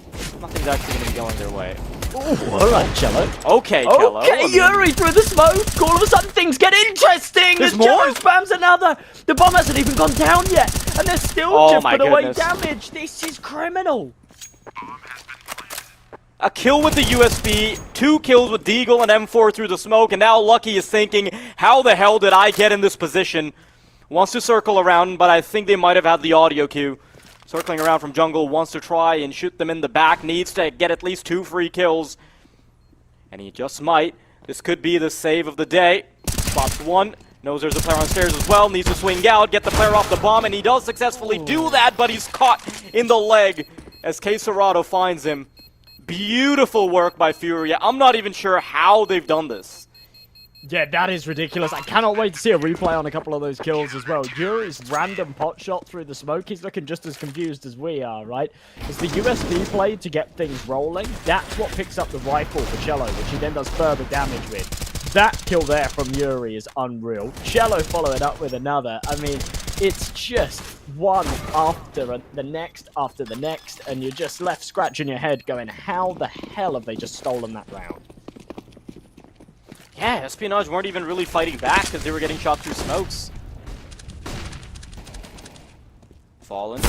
nothing's actually going to be going their way. Oh, all right, Cello. Okay, Cello. Okay, Yuri through the smoke. All of a sudden, things get interesting. There's as Cello more? spams another. The bomb hasn't even gone down yet, and they're still Oh chipping my away goodness. damage. This is criminal. A kill with the USB, 2 kills with Deagle and M4 through the smoke, and now Lucky is thinking, how the hell did I get in this position? Wants to circle around, but I think they might have had the audio cue. Circling around from jungle, wants to try and shoot them in the back, needs to get at least 2 free kills. And he just might. This could be the save of the day. Spots one, knows there's a player on stairs as well, needs to swing out, get the player off the bomb, and he does successfully do that, but he's caught in the leg as K Serrato finds him. Beautiful work by Furia. I'm not even sure how they've done this. Yeah, that is ridiculous. I cannot wait to see a replay on a couple of those kills as well. Yuri's random pot shot through the smoke, he's looking just as confused as we are, right? It's the USB play to get things rolling. That's what picks up the rifle for Cello, which he then does further damage with. That kill there from Yuri is unreal. Cello following up with another. I mean, it's just one after the next, and you're just left scratching your head going, how the hell have they just stolen that round? Yeah, Espionage weren't even really fighting back because they were getting shot through smokes. Fallen. I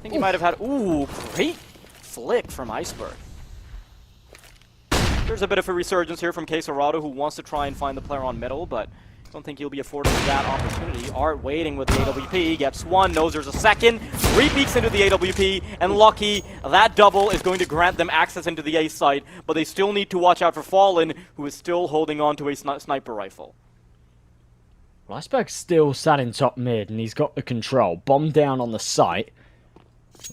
think he might have had... Ooh, great flick from Iceberg. There's a bit of a resurgence here from K Serrato, who wants to try and find the player on middle, but I don't think he'll be afforded that opportunity. Art waiting with the AWP, gets one, knows there's a second, re-peeks into the AWP, and Lucky, that double is going to grant them access into the A site, but they still need to watch out for Fallen, who is still holding on to a sniper rifle. Well, Iceberg's still sat in top mid, and he's got the control. Bomb down on the site.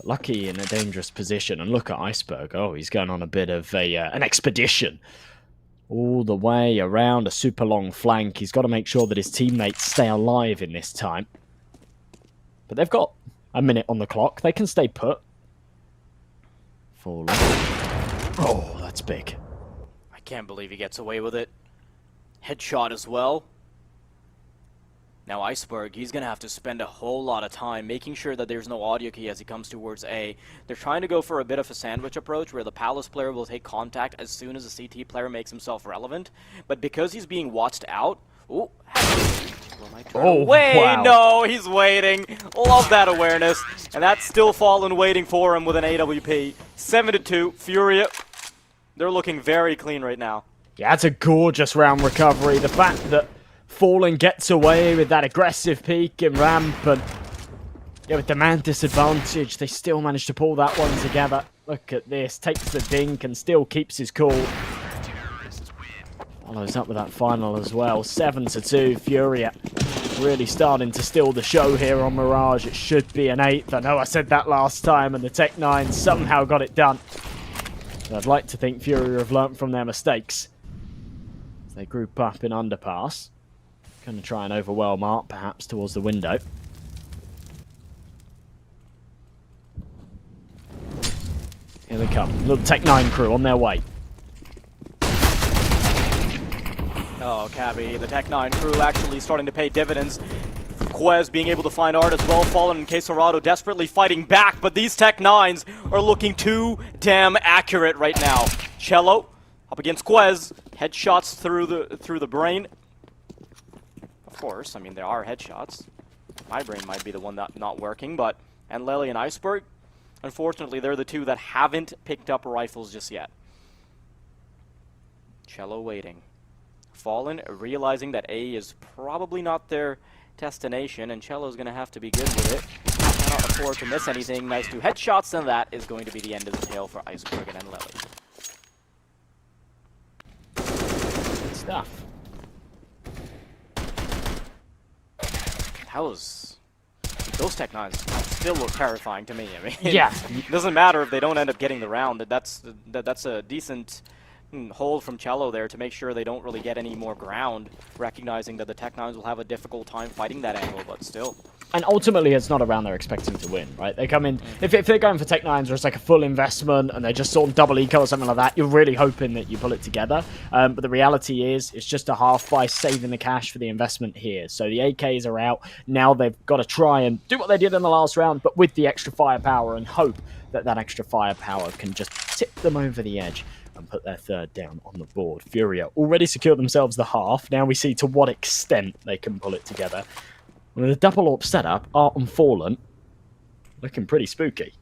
Lucky in a dangerous position, and look at Iceberg. Oh, he's going on a bit of an expedition. All the way around a super long flank. He's got to make sure that his teammates stay alive in this time. But they've got a minute on the clock. They can stay put. Fallen. Oh, that's big. I can't believe he gets away with it. Headshot as well. Now Iceberg, he's going to have to spend a whole lot of time making sure that there's no audio key as he comes towards A. They're trying to go for a bit of a sandwich approach where the Palace player will take contact as soon as the CT player makes himself relevant. But because he's being watched out... Ooh, away! Wow. No, he's waiting. Love that awareness. And that's still Fallen waiting for him with an AWP. 7-2, Furia. They're looking very clean right now. Yeah, that's a gorgeous round recovery. The fact that Fallen gets away with that aggressive peek and ramp, and yeah, with the man disadvantage, they still manage to pull that one together. Look at this, takes the dink and still keeps his cool. Follows up with that final as well. 7-2, Furia really starting to steal the show here on Mirage. It should be an 8th. I know I said that last time, and the Tech-9 somehow got it done. But I'd like to think Furia have learnt from their mistakes. They group up in underpass. Going to try and overwhelm Art, perhaps, towards the window. Here they come. Little Tech-9 crew on their way. Oh, Cabby, the Tech-9 crew actually starting to pay dividends. Quez being able to find Art as well. Fallen and K Serrato desperately fighting back, but these Tech-9s are looking too damn accurate right now. Cello up against Quez. Headshots through the brain. Of course, I mean, there are headshots. My brain might be the one that not working, but... And Lely and Iceberg, unfortunately, they're the two that haven't picked up rifles just yet. Cello waiting. Fallen, realizing that A is probably not their destination, and Cello's going to have to be good with it. Cannot afford to miss anything. Nice 2 headshots, and that is going to be the end of the tale for Iceberg and Lely. Good stuff. Those Tech-9s still look terrifying to me. I mean, Yeah. It doesn't matter if they don't end up getting the round. That's a decent hold from Cello there to make sure they don't really get any more ground, recognizing that the Tech-9s will have a difficult time fighting that angle, but still. And ultimately, it's not a round they're expecting to win, right? They come in, if they're going for Tech-9s, or it's like a full investment, and they're just sort of double eco or something like that, you're really hoping that you pull it together. But the reality is, it's just a half by saving the cash for the investment here. So the AKs are out. Now they've got to try and do what they did in the last round, but with the extra firepower, and hope that that extra firepower can just tip them over the edge and put their third down on the board. Furia already secured themselves the half. Now we see to what extent they can pull it together. With a double AWP setup, Art and Fallen looking pretty spooky.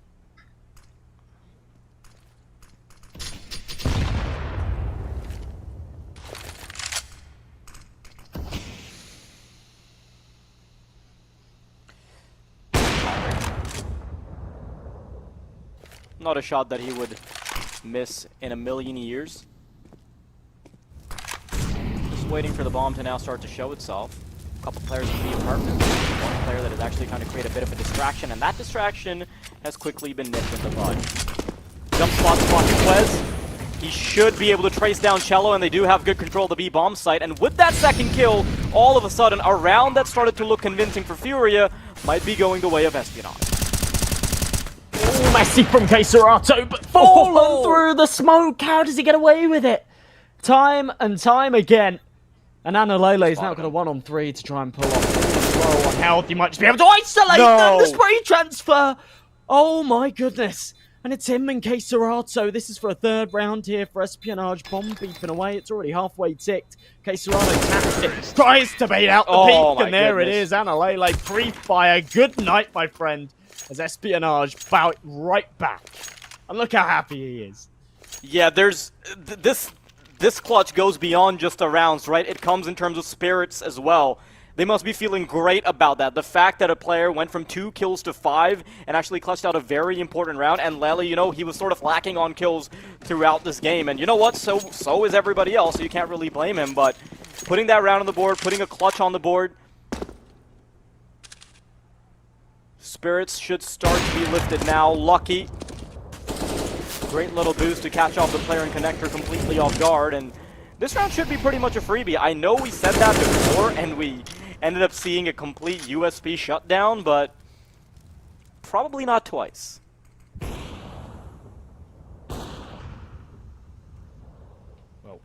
Not a shot that he would miss in a million years. Just waiting for the bomb to now start to show itself. A couple players in the apartment. One player that is actually trying to create a bit of a distraction, and that distraction has quickly been nipped in the bud. Jump spot to Quez. He should be able to trace down Cello, and they do have good control of the B-bomb site. And with that second kill, all of a sudden, a round that started to look convincing for Furia might be going the way of Espionage. Oh, messy from Keserato, but fallen through the smoke. How does he get away with it? Time and time again. And Analele's now got a 1-on-3 to try and pull off low on health. He might just be able to isolate them. The spray transfer. Oh my goodness. And it's him and Keserato. This is for a third round here for Espionage. Bomb beeping away. It's already halfway ticked. Keserato taps it. Tries to bait out the peak. And there it is. Analele pre-fire. Good night, my friend. As Espionage bow it right back. And look how happy he is. Yeah, there's... This clutch goes beyond just the rounds, right? It comes in terms of spirits as well. They must be feeling great about that. The fact that a player went from 2 kills to 5 and actually clutched out a very important round. And Lely, you know, he was sort of lacking on kills throughout this game. And you know what? So is everybody else, so you can't really blame him. But putting that round on the board, putting a clutch on the board, spirits should start to be lifted now. Lucky. Great little boost to catch off the player and connector completely off guard. And this round should be pretty much a freebie. I know we said that before, and we ended up seeing a complete USP shutdown, but probably not twice. Well,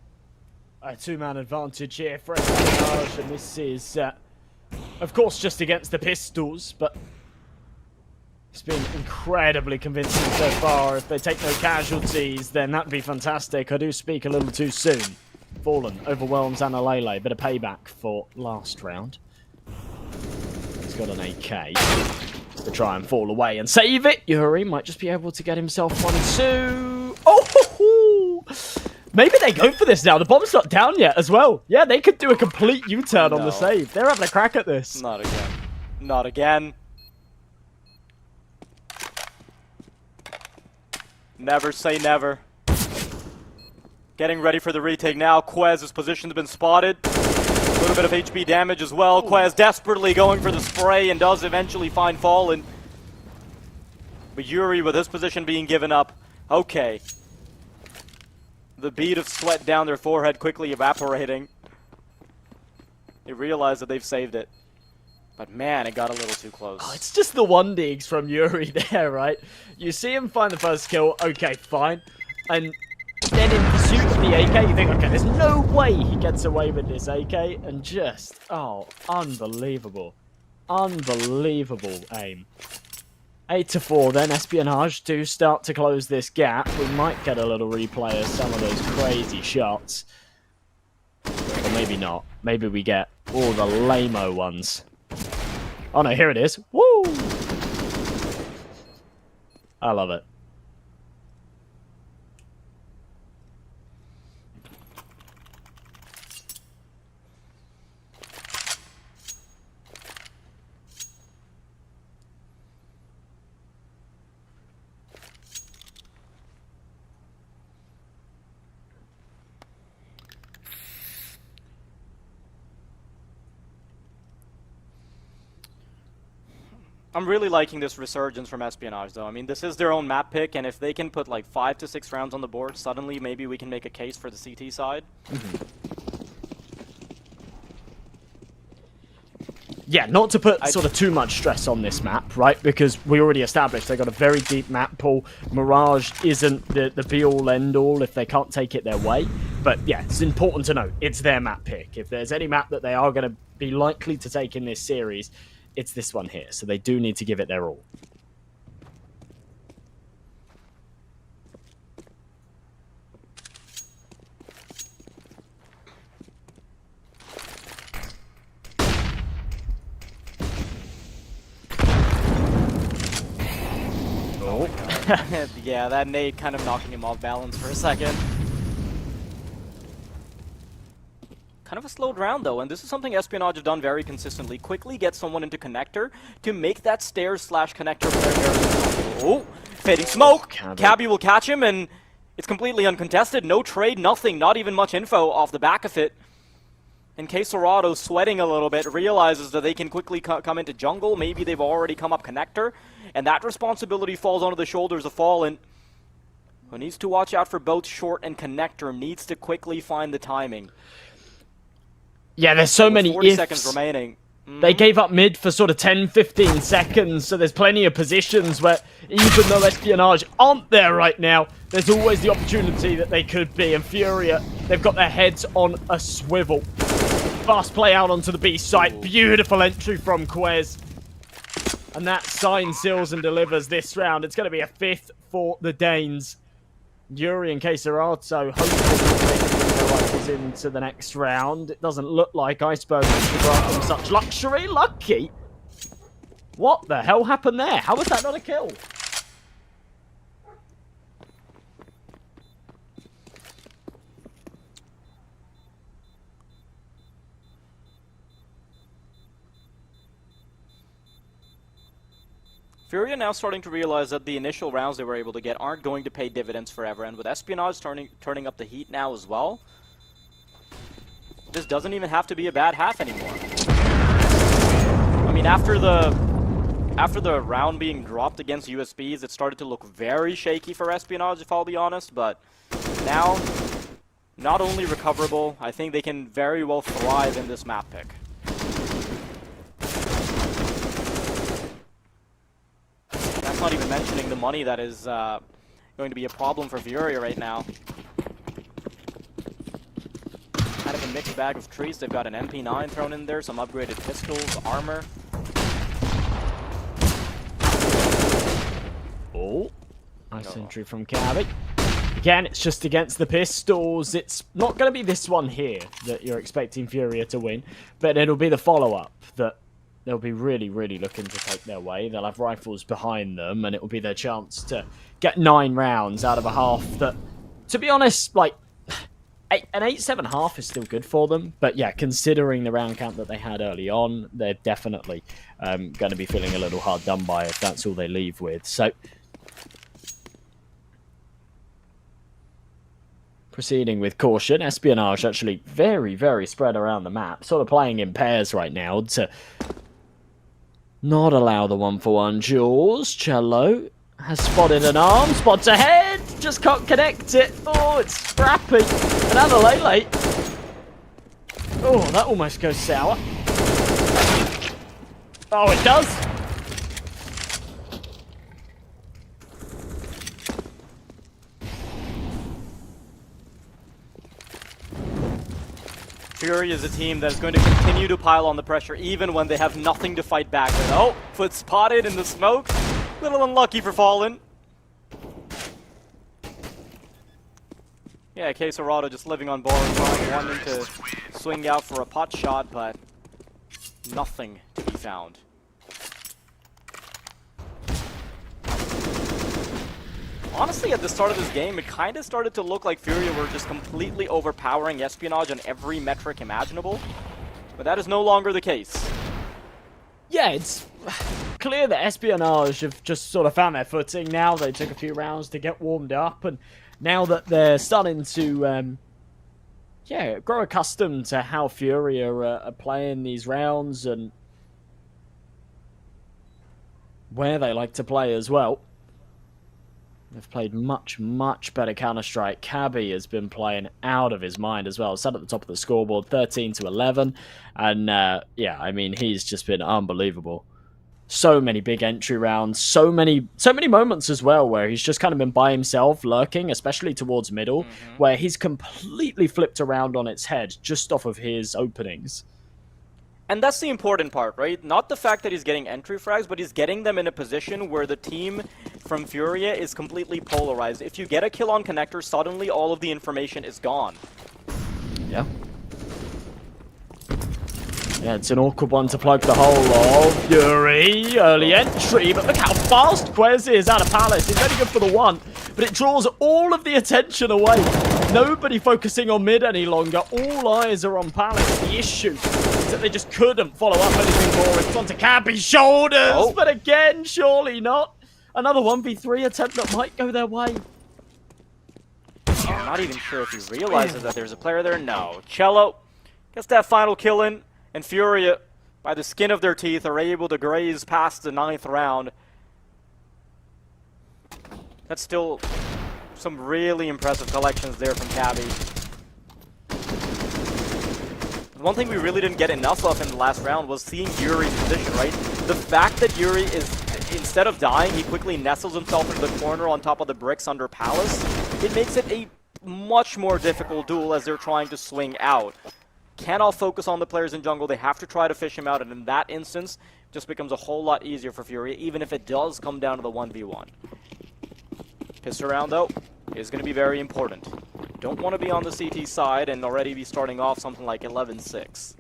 a 2-man advantage here for Espionage, and this is, of course, just against the pistols, but it's been incredibly convincing so far. If they take no casualties, then that'd be fantastic. I do speak a little too soon. Fallen overwhelms Analele. Bit of payback for last round. He's got an AK to try and fall away and save it. Yuri might just be able to get himself 1-2. Oh! Maybe they go for this now. The bomb's not down yet as well. Yeah, they could do a complete U-turn on the save. They're having a crack at this. Not again. Not again. Never say never. Getting ready for the retake now. Quez's position's been spotted. A little bit of HP damage as well. Quez desperately going for the spray and does eventually find Fallen. But Yuri with his position being given up. Okay. The bead of sweat down their forehead quickly evaporating. They realize that they've saved it. But man, it got a little too close. Oh, it's just the 1-digs from Yuri there, right? You see him find the first kill, okay, fine. And then in pursuit of the AK, you think, okay, there's no way he gets away with this AK. And just, oh, unbelievable. Unbelievable aim. 8-4, then Espionage do start to close this gap. We might get a little replay of some of those crazy shots. Or maybe not. Maybe we get all the lame-o ones. Oh no, here it is. Woo! I love it. I'm really liking this resurgence from Espionage, though. I mean, this is their own map pick, and if they can put like 5 to 6 rounds on the board, suddenly maybe we can make a case for the CT side. Yeah, not to put sort of too much stress on this map, right? Because we already established they got a very deep map pool. Mirage isn't the be-all, end-all if they can't take it their way. But yeah, it's important to note, it's their map pick. If there's any map that they are going to be likely to take in this series, it's this one here. So they do need to give it their all. Yeah, that nade kind of knocking him off balance for a second. Kind of a slowed round though, and this is something Espionage have done very consistently. Quickly get someone into connector to make that stairs/connector player very comfortable. Oh, Fading smoke. Cabby. Cabby will catch him, and it's completely uncontested. No trade, nothing, not even much info off the back of it. And Quesorado, sweating a little bit, realizes that they can quickly come into jungle. Maybe they've already come up connector, and that responsibility falls onto the shoulders of Fallen, who needs to watch out for both short and connector, needs to quickly find the timing. Yeah, there's so With many 40 ifs. seconds remaining. They gave up mid for sort of 10-15 seconds, so there's plenty of positions where even though Espionage aren't there right now, there's always the opportunity that they could be. And Furia, they've got their heads on a swivel. Fast play out onto the B site. Beautiful entry from Quez. And that sign seals and delivers this round. It's going to be a 5th for the Danes. Yuri and Queserato hopefully into the next round. It doesn't look like Iceberg wants to grant them such luxury. Lucky? What the hell happened there? How was that not a kill? Furia now starting to realize that the initial rounds they were able to get aren't going to pay dividends forever, and with Espionage turning up the heat now as well, this doesn't even have to be a bad half anymore. I mean, after the round being dropped against USBs, it started to look very shaky for Espionage, if I'll be honest, but now, not only recoverable, I think they can very well thrive in this map pick. That's not even mentioning the money that is going to be a problem for Furia right now. Kind of a mixed bag of trees. They've got an MP9 thrown in there, some upgraded pistols, armor. Oh, nice entry from Cabby. Again, it's just against the pistols. It's not going to be this one here that you're expecting Furia to win, but it'll be the follow-up that they'll be really, really looking to take their way. They'll have rifles behind them, and it will be their chance to get 9 rounds out of a half that, to be honest, like, an 8-7 half is still good for them. But yeah, considering the round count that they had early on, they're definitely going to be feeling a little hard done by if that's all they leave with. So, proceeding with caution, Espionage actually very, very spread around the map, sort of playing in pairs right now to not allow the 1-for-1 duels. Cello has spotted an arm, spots ahead, just can't connect it. Oh, it's scrappy. And Alalele. Oh, that almost goes sour. Oh, it does. Fury is a team that is going to continue to pile on the pressure even when they have nothing to fight back with. Oh, foot spotted in the smoke. Little unlucky for Fallen. Yeah, Quesorado just living on borrowed time, wanting to swing out for a pot shot, but nothing to be found. Honestly, at the start of this game, it kind of started to look like Furia were just completely overpowering Espionage on every metric imaginable, but that is no longer the case. Yeah, it's clear that Espionage have just sort of found their footing now. They took a few rounds to get warmed up, and now that they're starting to, grow accustomed to how Furia are playing these rounds and where they like to play as well. They've played much, much better Counter-Strike. Cabby has been playing out of his mind as well. Sat at the top of the scoreboard, 13-11. And, yeah, I mean, he's just been unbelievable. So many big entry rounds. So many moments as well where he's just kind of been by himself, lurking, especially towards middle, where he's completely flipped around on its head just off of his openings. And that's the important part, right? Not the fact that he's getting entry frags, but he's getting them in a position where the team from Furia is completely polarized. If you get a kill on connector, suddenly all of the information is gone. Yeah. Yeah, it's an awkward one to plug the hole of. Yuri, early entry, but look how fast Quez is out of Palace. He's only good for the one, but it draws all of the attention away. Nobody focusing on mid any longer. All eyes are on Palace. The issue is that they just couldn't follow up anything more. It's onto Cabby's shoulders, but again, surely not. Another 1v3 attempt that might go their way. I'm not even sure if he realizes that there's a player there. No. Cello gets that final kill in, and Furia, by the skin of their teeth, are able to graze past the 9th round. That's still some really impressive collections there from Cabby. One thing we really didn't get enough of in the last round was seeing Yuri's position, right? The fact that Yuri is, instead of dying, he quickly nestles himself into the corner on top of the bricks under Palace. It makes it a much more difficult duel as they're trying to swing out. Cannot focus on the players in jungle. They have to try to fish him out, and in that instance, it just becomes a whole lot easier for Furia, even if it does come down to the 1v1. Piss around, though, is going to be very important. Don't want to be on the CT side and already be starting off something like 11-6.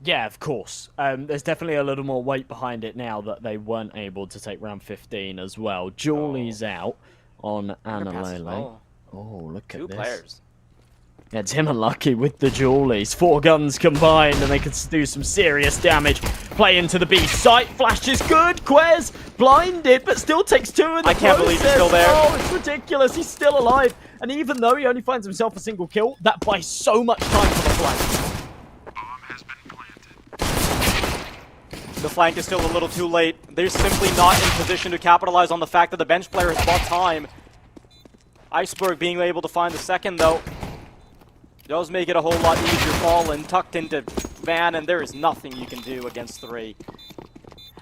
Yeah, of course. There's definitely a little more weight behind it now that they weren't able to take round 15 as well. Julie's out on Analele. Oh, look at this. 2 players. Yeah, it's him and Lucky with the Julies. 4 guns combined, and they can do some serious damage. Play into the B site. Flash is good. Quez blinded, but still takes 2 in the I can't believe he's still there. Oh, it's ridiculous. He's still alive. And even though he only finds himself a single kill, that buys so much time for the flank. The flank is still a little too late. They're simply not in position to capitalize on the fact that the bench player has bought time. Iceberg being able to find the second, though, does make it a whole lot easier. Fallen tucked into Van, and there is nothing you can do against 3.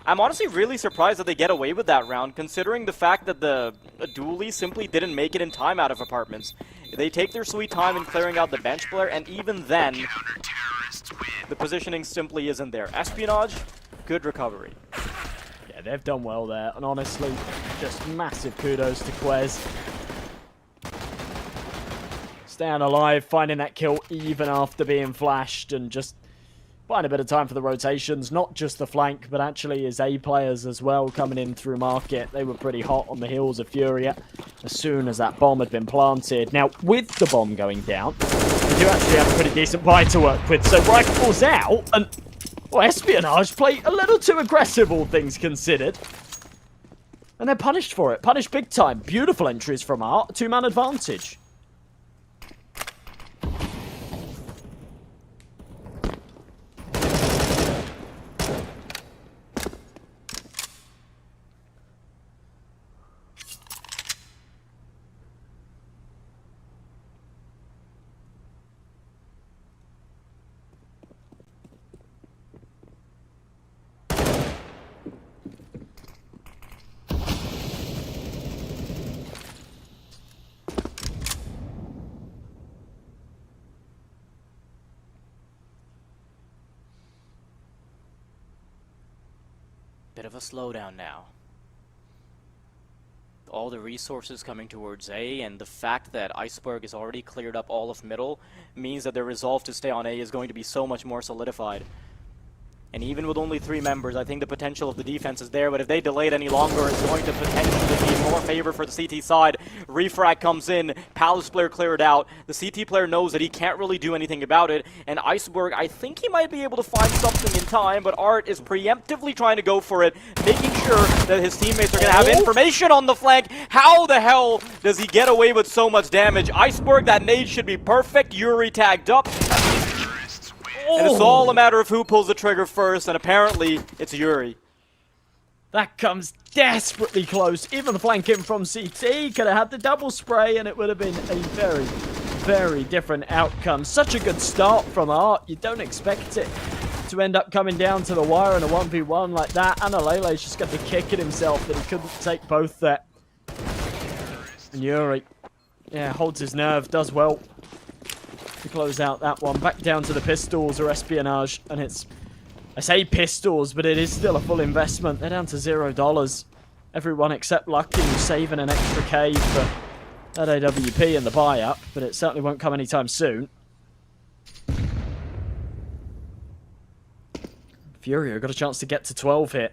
I'm honestly really surprised that they get away with that round, considering the fact that the dually simply didn't make it in time out of apartments. They take their sweet time in clearing out the bench player, and even then, the positioning simply isn't there. Espionage, good recovery. Yeah, they've done well there, and honestly, just massive kudos to Quez. Staying alive, finding that kill even after being flashed, and just buying a bit of time for the rotations. Not just the flank, but actually his A players as well coming in through market. They were pretty hot on the heels of Furia as soon as that bomb had been planted. Now, with the bomb going down, they do actually have a pretty decent buy to work with. So Rifle's out, and well, Espionage play a little too aggressive, all things considered. And they're punished for it. Punished big time. Beautiful entries from Art. 2-man advantage. Bit of a slowdown now. All the resources coming towards A, and the fact that Iceberg has already cleared up all of middle means that their resolve to stay on A is going to be so much more solidified. And even with only 3 members, I think the potential of the defense is there, but if they delay it any longer, it's going to potentially be more favor for the CT side. Refract comes in, Palace player cleared out, the CT player knows that he can't really do anything about it, and Iceberg, I think he might be able to find something in time, but Art is preemptively trying to go for it, making sure that his teammates are going to have information on the flank. How the hell does he get away with so much damage? Iceberg, that nade should be perfect. Yuri tagged up. And it's all a matter of who pulls the trigger first, and apparently it's Yuri. That comes desperately close. Even the flank in from CT could have had the double spray, and it would have been a very, very different outcome. Such a good start from Art. You don't expect it to end up coming down to the wire in a 1v1 like that. Analele's just got to kick at himself that he couldn't take both there. And Yuri, yeah, holds his nerve, does well to close out that one. Back down to the pistols or Espionage, and it's, I say pistols, but it is still a full investment. They're down to $0. Everyone except Lucky who's saving an extra K for that AWP and the buy-up, but it certainly won't come anytime soon. Furia got a chance to get to 12 here.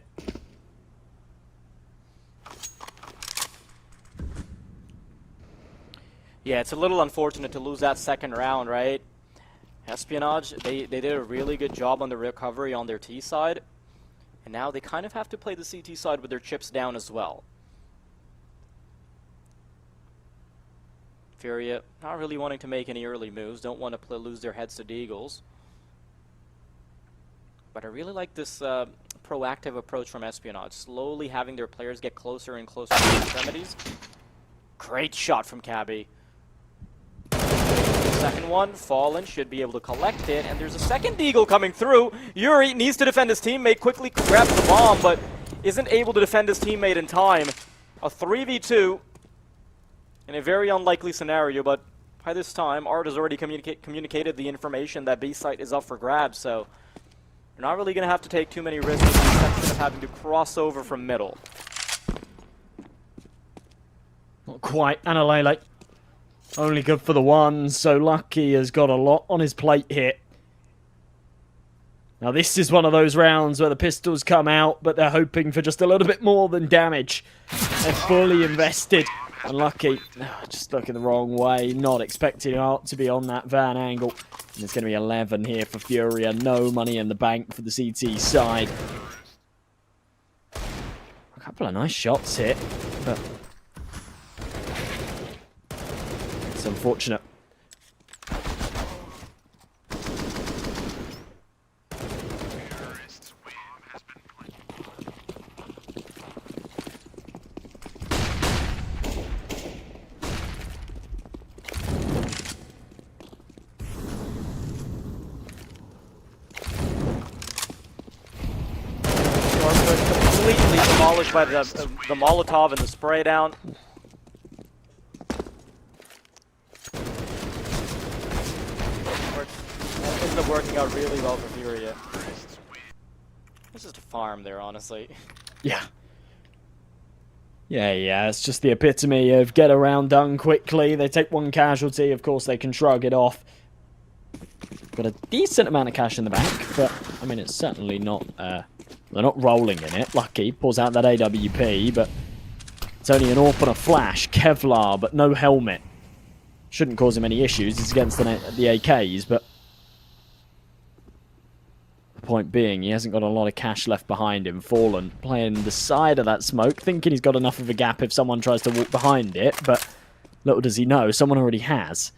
Yeah, it's a little unfortunate to lose that second round, right? Espionage, they did a really good job on the recovery on their T side. And now they kind of have to play the CT side with their chips down as well. Furia not really wanting to make any early moves, don't want to lose their heads to Deagles. But I really like this proactive approach from Espionage, slowly having their players get closer and closer to the extremities. Great shot from Cabby. Second one, Fallen should be able to collect it, and there's a second Deagle coming through. Yuri needs to defend his teammate, quickly grabs the bomb, but isn't able to defend his teammate in time. A 3v2 in a very unlikely scenario, but by this time, Art has already communicated the information that B site is up for grabs, so you're not really going to have to take too many risks with the exception of having to cross over from middle. Not quite. Analele. Only good for the one, so Lucky has got a lot on his plate here. Now this is one of those rounds where the pistols come out, but they're hoping for just a little bit more than damage. They're fully invested. And Lucky, just looking the wrong way, not expecting Art to be on that van angle. And it's going to be 11 here for Furia. No money in the bank for the CT side. A couple of nice shots here, but it's unfortunate. Completely demolished by the Molotov and the spray down. Ends up working out really well for Furia. It's just a farm there, honestly. Yeah. Yeah, it's just the epitome of get around done quickly. They take one casualty, of course they can shrug it off. Got a decent amount of cash in the bank, but I mean it's certainly not they're not rolling in it. Lucky pulls out that AWP, but it's only an AWP and a flash. Kevlar, but no helmet. Shouldn't cause him any issues. He's against the AKs, but the point being, he hasn't got a lot of cash left behind him. Fallen playing the side of that smoke, thinking he's got enough of a gap if someone tries to walk behind it, but little does he know, someone already has.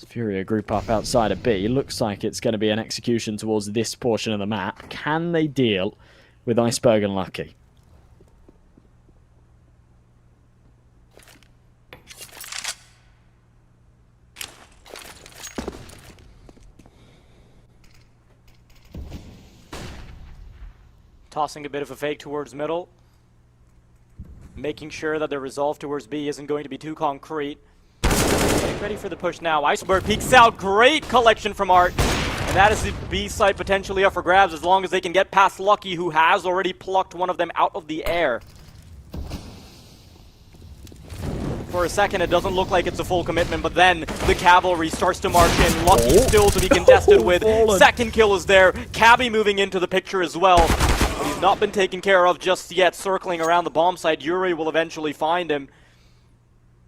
Furia group up outside of B. Looks like it's going to be an execution towards this portion of the map. Can they deal with Iceberg and Lucky? Tossing a bit of a fake towards middle. Making sure that the resolve towards B isn't going to be too concrete. Getting ready for the push now. Iceberg peeks out. Great collection from Art. And that is the B side potentially up for grabs as long as they can get past Lucky, who has already plucked one of them out of the air. For a second, it doesn't look like it's a full commitment, but then the cavalry starts to march in. Lucky still to be contested with. Second kill is there. Cabby moving into the picture as well. But he's not been taken care of just yet. Circling around the bomb site, Yuri will eventually find him.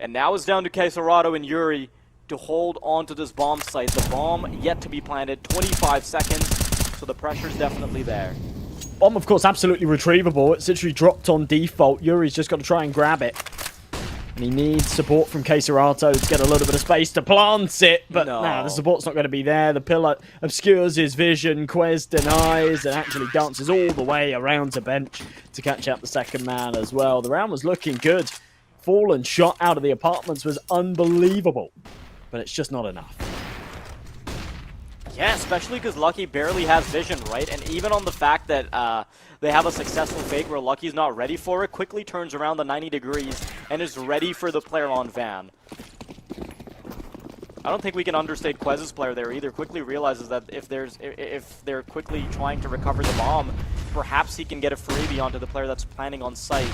And now it's down to Quesarado and Yuri to hold on to this bomb site. The bomb yet to be planted, 25 seconds, so the pressure's definitely there. Bomb, of course, absolutely retrievable. It's literally dropped on default. Yuri's just got to try and grab it. And he needs support from Quesarato to get a little bit of space to plant it. But no, the support's not going to be there. The pillar obscures his vision. Quez denies and actually dances all the way around to bench to catch out the second man as well. The round was looking good. Fallen shot out of the apartments was unbelievable, but it's just not enough. Yeah, especially because Lucky barely has vision, right? And even on the fact that they have a successful fake where Lucky's not ready for it, quickly turns around the 90 degrees and is ready for the player on van. I don't think we can understate Quez's player there either. Quickly realizes that if they're quickly trying to recover the bomb, perhaps he can get a freebie onto the player that's planning on site.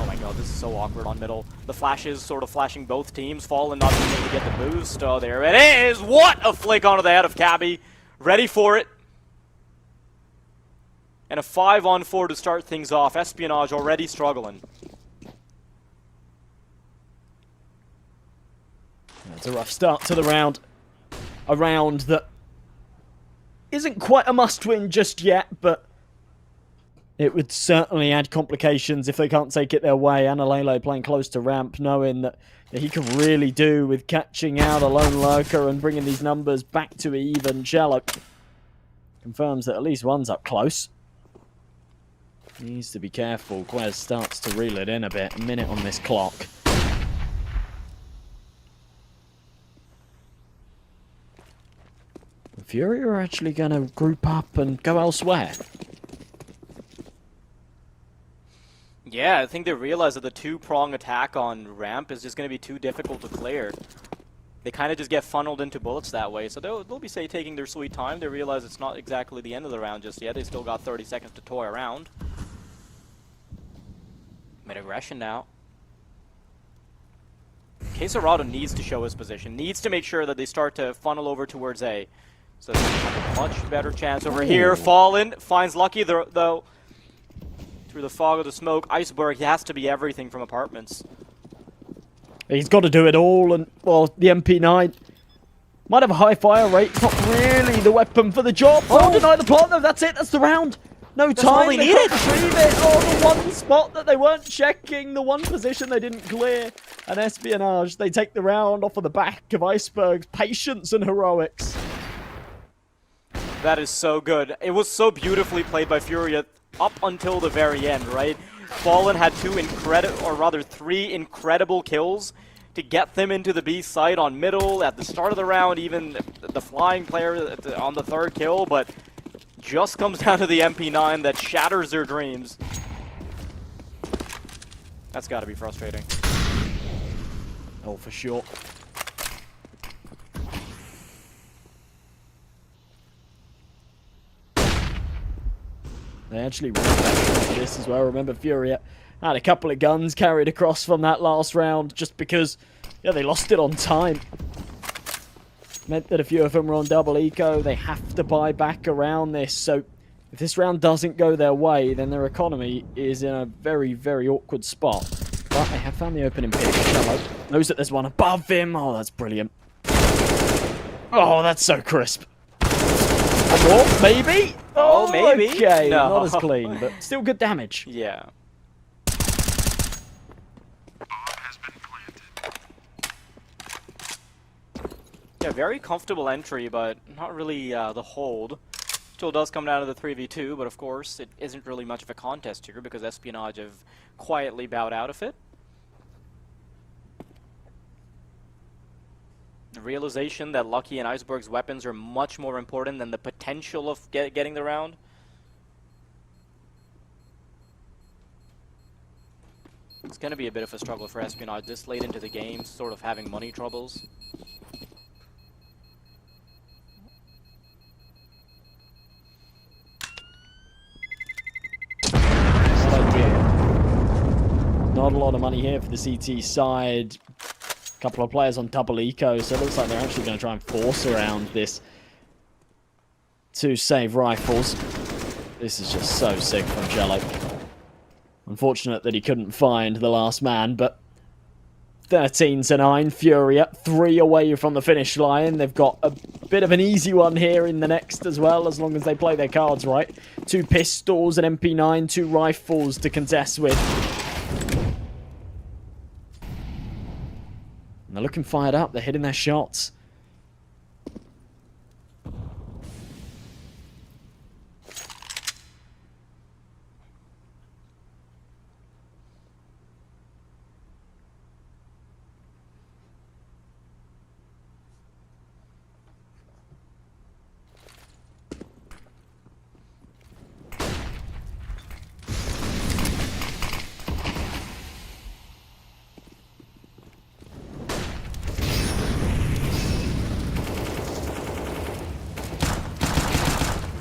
Oh my god, this is so awkward on middle. The flashes sort of flashing both teams. Fallen not being able to get the boost. Oh, there it is! What a flick onto the head of Cabby. Ready for it. And a 5-on-4 to start things off. Espionage already struggling. It's a rough start to the round. A round that isn't quite a must-win just yet, but It would certainly add complications if they can't take it their way. Analele playing close to ramp, knowing that he can really do with catching out a lone lurker and bringing these numbers back to even. Jello confirms that at least one's up close. Needs to be careful. Quez starts to reel it in a bit. A minute on this clock. Fury are actually going to group up and go elsewhere. Yeah, I think they realize that the two-prong attack on ramp is just going to be too difficult to clear. They kind of just get funneled into bullets that way, so they'll be, say, taking their sweet time. They realize it's not exactly the end of the round just yet. They still got 30 seconds to toy around. Mid-aggression now. Quesarado needs to show his position, needs to make sure that they start to funnel over towards A. So they have a much better chance over here. Fallen finds Lucky, though. Through the fog of the smoke, Iceberg, he has to be everything from apartments. He's got to do it all, and, well, the MP9 might have a high fire rate, not really the weapon for the job. Oh, deny the plant, though, that's it, that's the round. No That's time, all they they needed. can't retrieve it. Oh, the one spot that they weren't checking, the one position they didn't clear. And Espionage, they take the round off of the back of Iceberg's patience and heroics. That is so good. It was so beautifully played by Furia up until the very end, right? Fallen had three incredible kills to get them into the B site on middle at the start of the round, even the flying player on the third kill, but just comes down to the MP9 that shatters their dreams. That's got to be frustrating. Oh, for sure. They actually ran back to this as well. Remember, Furia had a couple of guns carried across from that last round just because, yeah, they lost it on time. Meant that a few of them were on double eco. They have to buy back around this. So if this round doesn't go their way, then their economy is in a very, very awkward spot. But they have found the opening pick. Cello knows that there's one above him. Oh, that's brilliant. Oh, that's so crisp. More, maybe? Oh, maybe. Okay, No. not as clean, but still good damage. Yeah. Yeah, very comfortable entry, but not really the hold. Still does come down to the 3v2, but of course it isn't really much of a contest here because Espionage have quietly bowed out of it. The realization that Lucky and Iceberg's weapons are much more important than the potential of getting the round. It's going to be a bit of a struggle for Espionage this late into the game, sort of having money troubles. Not a lot of money here for the CT side. A couple of players on double eco, so it looks like they're actually going to try and force around this to save rifles. This is just so sick from Jello. Unfortunate that he couldn't find the last man, but 13-9, Furia, 3 away from the finish line. They've got a bit of an easy one here in the next as well, as long as they play their cards right. 2 pistols, an MP9, 2 rifles to contest with. And they're looking fired up, they're hitting their shots.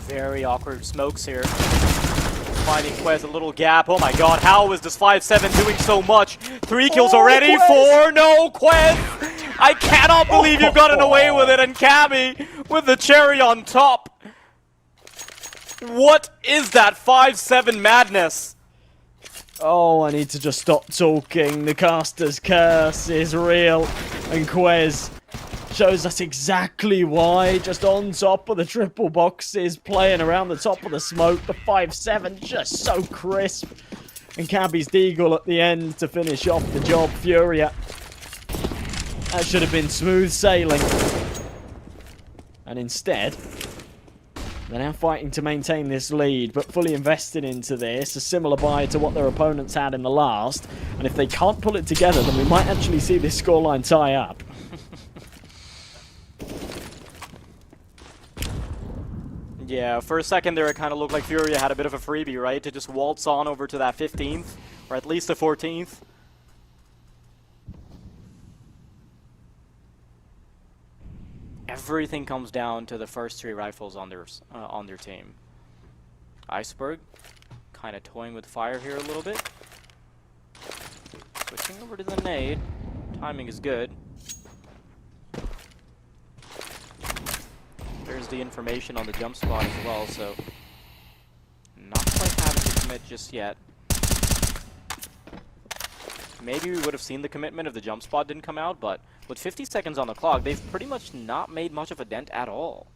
Very awkward smokes here. Finding Quez a little gap. Oh my god, how is this 5-7 doing so much? 3 kills already, Quez! 4, no, Quez! I cannot believe you've gotten away with it, and Cammy with the cherry on top. What is that 5-7 madness? Oh, I need to just stop talking. The caster's curse is real. And Quez shows us exactly why. Just on top of the triple boxes, playing around the top of the smoke. The 5-7 just so crisp. And Cabby's Deagle at the end to finish off the job. Furia. That should have been smooth sailing. And instead, they're now fighting to maintain this lead, but fully invested into this. A similar buy to what their opponents had in the last. And if they can't pull it together, then we might actually see this scoreline tie up. Yeah, for a second there it kind of looked like Furia had a bit of a freebie, right? To just waltz on over to that 15th, or at least the 14th. Everything comes down to the first 3 rifles on their team. Iceberg, kind of toying with fire here a little bit. Switching over to the nade. Timing is good. There's the information on the jump spot as well, so not quite having to commit just yet. Maybe we would have seen the commitment if the jump spot didn't come out, but with 50 seconds on the clock, they've pretty much not made much of a dent at all.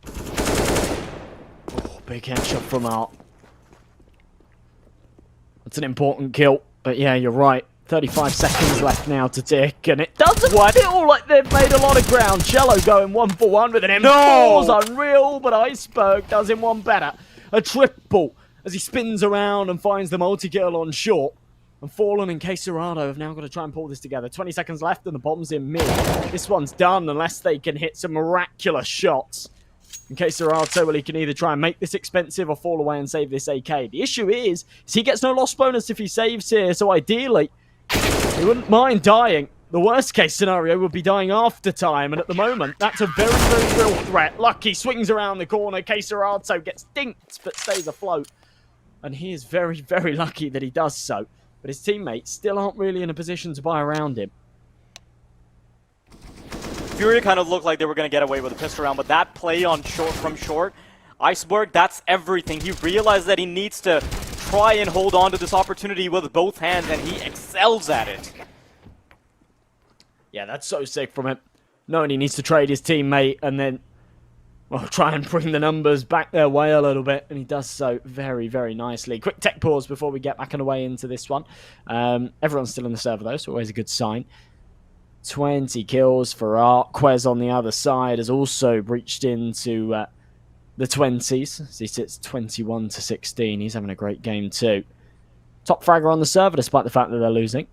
Oh, big headshot from Art. That's an important kill, but yeah, you're right. 35 seconds left now to tick, and it doesn't feel like they've made a lot of ground. Cello going 1 for 1 with an M4's unreal, but Iceberg does him one better. A triple as he spins around and finds the multi-kill on short. And Fallen and Queserado have now got to try and pull this together. 20 seconds left and the bomb's in mid. This one's done unless they can hit some miraculous shots. And Queserado, well, he can either try and make this expensive or fall away and save this AK. The issue is he gets no loss bonus if he saves here, so ideally, he wouldn't mind dying. The worst case scenario would be dying after time, and at the moment, that's a very, very real threat. Lucky swings around the corner. Queserado gets dinked, but stays afloat. And he is very, very lucky that he does so. But his teammates still aren't really in a position to buy around him. Furia kind of looked like they were going to get away with a pistol round, but that play on short, Iceberg, that's everything. He realized that he needs to try and hold on to this opportunity with both hands, and he excels at it. Yeah, that's so sick from him. Knowing he needs to trade his teammate and then, well, try and bring the numbers back their way a little bit, and he does so very, very nicely. Quick tech pause before we get back and away into this one. Everyone's still in the server, though, so always a good sign. 20 kills for Art. Quez on the other side has also breached into the 20s. As he sits 21 to 16. He's having a great game, too. Top fragger on the server, despite the fact that they're losing.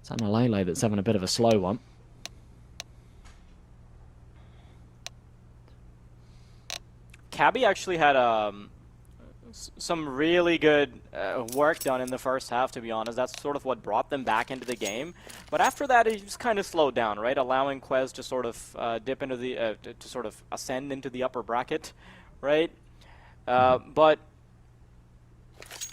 It's Analele that's having a bit of a slow one. Cabby actually had some really good work done in the first half, to be honest. That's sort of what brought them back into the game. But after that, it just kind of slowed down, right? Allowing Quez to sort of dip into the, to sort of ascend into the upper bracket, right? But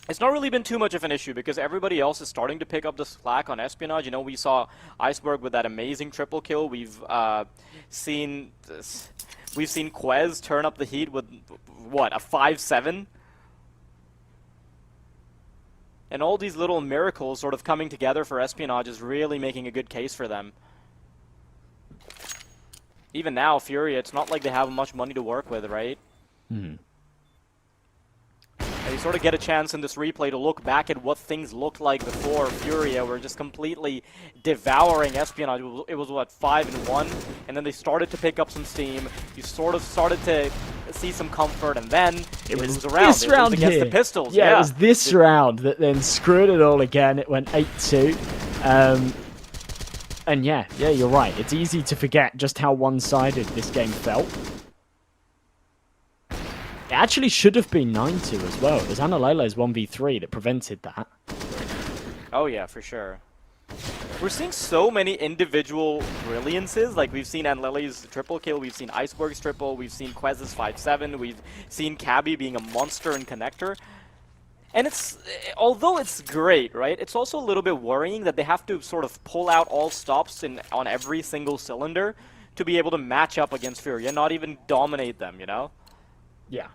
it's not really been too much of an issue because everybody else is starting to pick up the slack on Espionage. You know, we saw Iceberg with that amazing triple kill. We've seen Quez turn up the heat with, what, a 5-7? And all these little miracles sort of coming together for Espionage is really making a good case for them. Even now, Furia, it's not like they have much money to work with, right? And you sort of get a chance in this replay to look back at what things looked like before Furia were just completely devouring Espionage. It was what, 5-1? And then they started to pick up some steam. You sort of started to see some comfort, and then it was around. This round against here. the Pistols. Yeah, it was this round that then screwed it all again. It went 8-2. And yeah, you're right. It's easy to forget just how one-sided this game felt. It actually should have been 9-2 as well. It was Analele's 1v3 that prevented that. Oh yeah, for sure. We're seeing so many individual brilliances. Like, we've seen Anlele's triple kill, we've seen Iceberg's triple, we've seen Quez's 5-7, we've seen Cabby being a monster in connector. And it's, although it's great, right, it's also a little bit worrying that they have to sort of pull out all stops on every single cylinder to be able to match up against Furia, not even dominate them, you know? Yeah.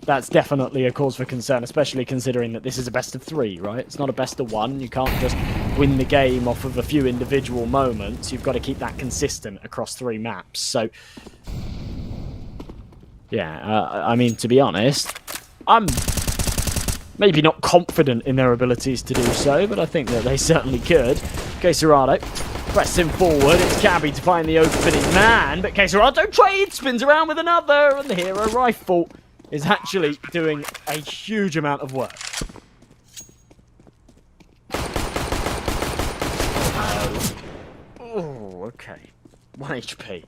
that's definitely a cause for concern, especially considering that this is a best of 3, right? It's not a best of 1. You can't just win the game off of a few individual moments. You've got to keep that consistent across 3 maps. So, yeah, I mean, to be honest, I'm maybe not confident in their abilities to do so, but I think that they certainly could. Queserado pressing forward. It's Cabby to find the opening man, but Queserado trades, spins around with another, and the hero rifle is actually doing a huge amount of work. Oh, okay. 1 HP.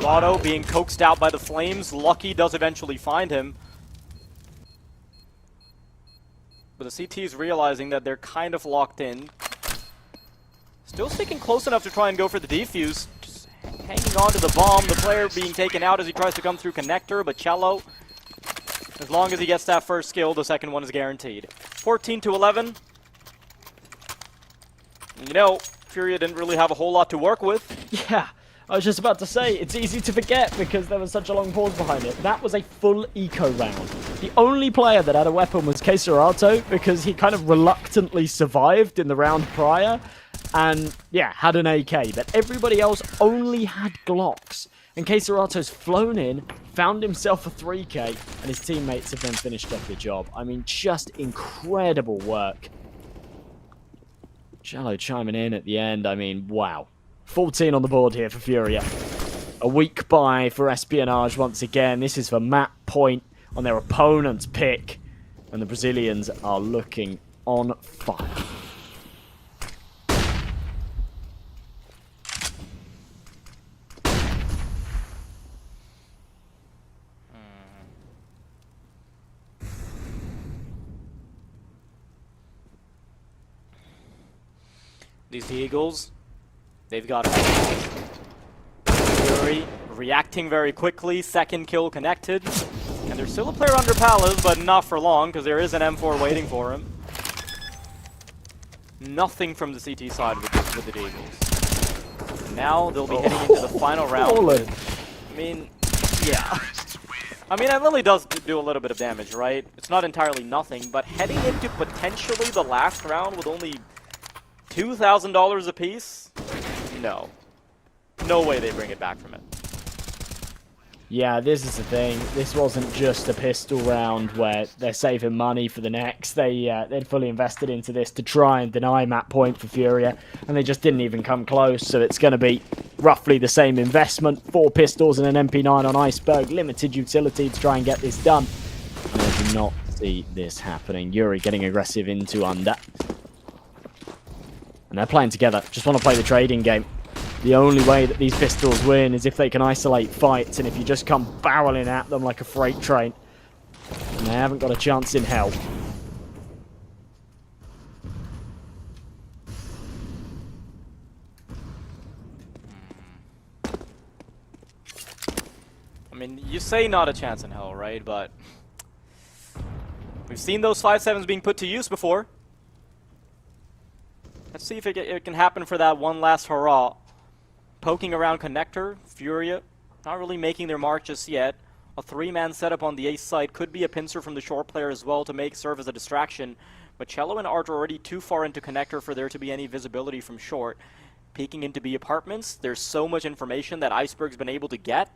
Lotto being coaxed out by the flames. Lucky does eventually find him. But the CT is realizing that they're kind of locked in. Still sticking close enough to try and go for the defuse. Just hanging on to the bomb. The player being taken out as he tries to come through connector. But Cello, as long as he gets that first kill, the second one is guaranteed. 14-11. You know, Furia didn't really have a whole lot to work with. Yeah, I was just about to say, it's easy to forget because there was such a long pause behind it. That was a full eco round. The only player that had a weapon was Queserato because he kind of reluctantly survived in the round prior and, yeah, had an AK. But everybody else only had Glocks. And Queserato's flown in, found himself a 3K, and his teammates have then finished off the job. I mean, just incredible work. Cello chiming in at the end. I mean, wow. 14 on the board here for Furia. A weak buy for Espionage once again. This is for map point on their opponent's pick. And the Brazilians are looking on fire. These Eagles, they've got Fury reacting very quickly. Second kill connected. And there's still a player under Palace, but not for long, because there is an M4 waiting for him. Nothing from the CT side with the Eagles. And now they'll be heading into the final round. I mean, yeah. I mean, it really does do a little bit of damage, right? It's not entirely nothing, but heading into potentially the last round with only $2,000 apiece? No. No way they bring it back from it. Yeah, this is the thing. This wasn't just a pistol round where they're saving money for the next. They'd fully invested into this to try and deny map point for Furia, and they just didn't even come close. So it's going to be roughly the same investment. 4 pistols and an MP9 on Iceberg. Limited utility to try and get this done. And I do not see this happening. Yuri getting aggressive into under. And they're playing together. Just want to play the trading game. The only way that these pistols win is if they can isolate fights, and if you just come barreling at them like a freight train. And they haven't got a chance in hell. I mean, you say not a chance in hell, right? But we've seen those 5.7s being put to use before. Let's see if it can happen for that one last hurrah. Poking around connector, Furia, not really making their mark just yet. A 3-man setup on the ace side could be a pincer from the short player as well to serve as a distraction. But Cello and Art are already too far into connector for there to be any visibility from short. Peeking into B apartments, there's so much information that Iceberg's been able to get.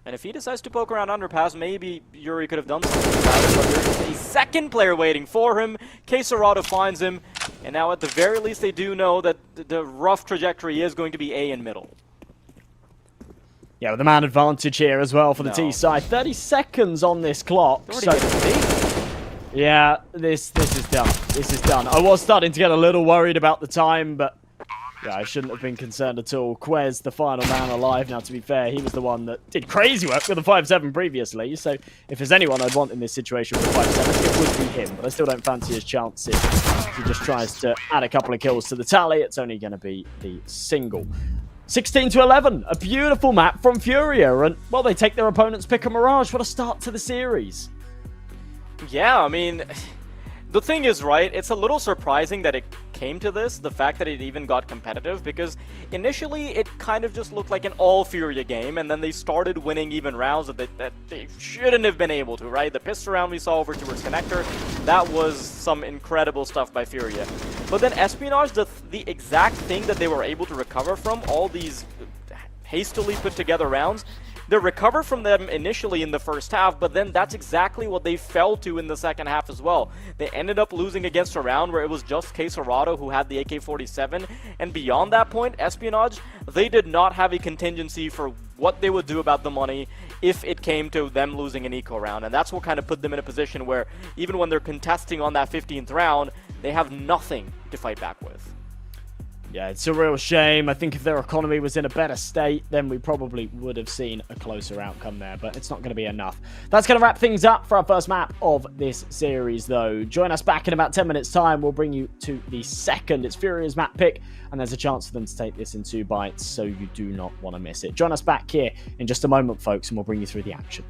And if he decides to poke around underpass, maybe Yuri could have done something about it, but there's a second player waiting for him. Queserado finds him, and now at the very least they do know that the rough trajectory is going to be A in middle. Yeah, with the man advantage here as well for the T side. 30 seconds on this clock. So, yeah, this is done. This is done. I was starting to get a little worried about the time, but yeah, I shouldn't have been concerned at all. Quez, the final man alive. Now, to be fair, he was the one that did crazy work with the 5.7 previously. So, if there's anyone I'd want in this situation with the 5.7, it would be him. But I still don't fancy his chances. If he just tries to add a couple of kills to the tally, it's only going to be the single. 16-11, a beautiful map from Furia. And, well, they take their opponent's pick a Mirage. What a start to the series. Yeah, I mean, The thing is, right, it's a little surprising that it came to this, the fact that it even got competitive, because initially it kind of just looked like an all Furia game, and then they started winning even rounds that they shouldn't have been able to, right? The pistol round we saw over towards Connector, that was some incredible stuff by Furia. But then Espionage, the exact thing that they were able to recover from, all these hastily put together rounds, they recovered from them initially in the first half, but then that's exactly what they fell to in the second half as well. They ended up losing against a round where it was just Quesorado who had the AK-47, and beyond that point, Espionage, they did not have a contingency for what they would do about the money if it came to them losing an eco round, and that's what kind of put them in a position where even when they're contesting on that 15th round, they have nothing to fight back with. Yeah, it's a real shame. I think if their economy was in a better state, then we probably would have seen a closer outcome there, but it's not going to be enough. That's going to wrap things up for our first map of this series, though. Join us back in about 10 minutes' time. We'll bring you to the second. It's Furia's map pick, and there's a chance for them to take this in 2 bites, so you do not want to miss it. Join us back here in just a moment, folks, and we'll bring you through the action.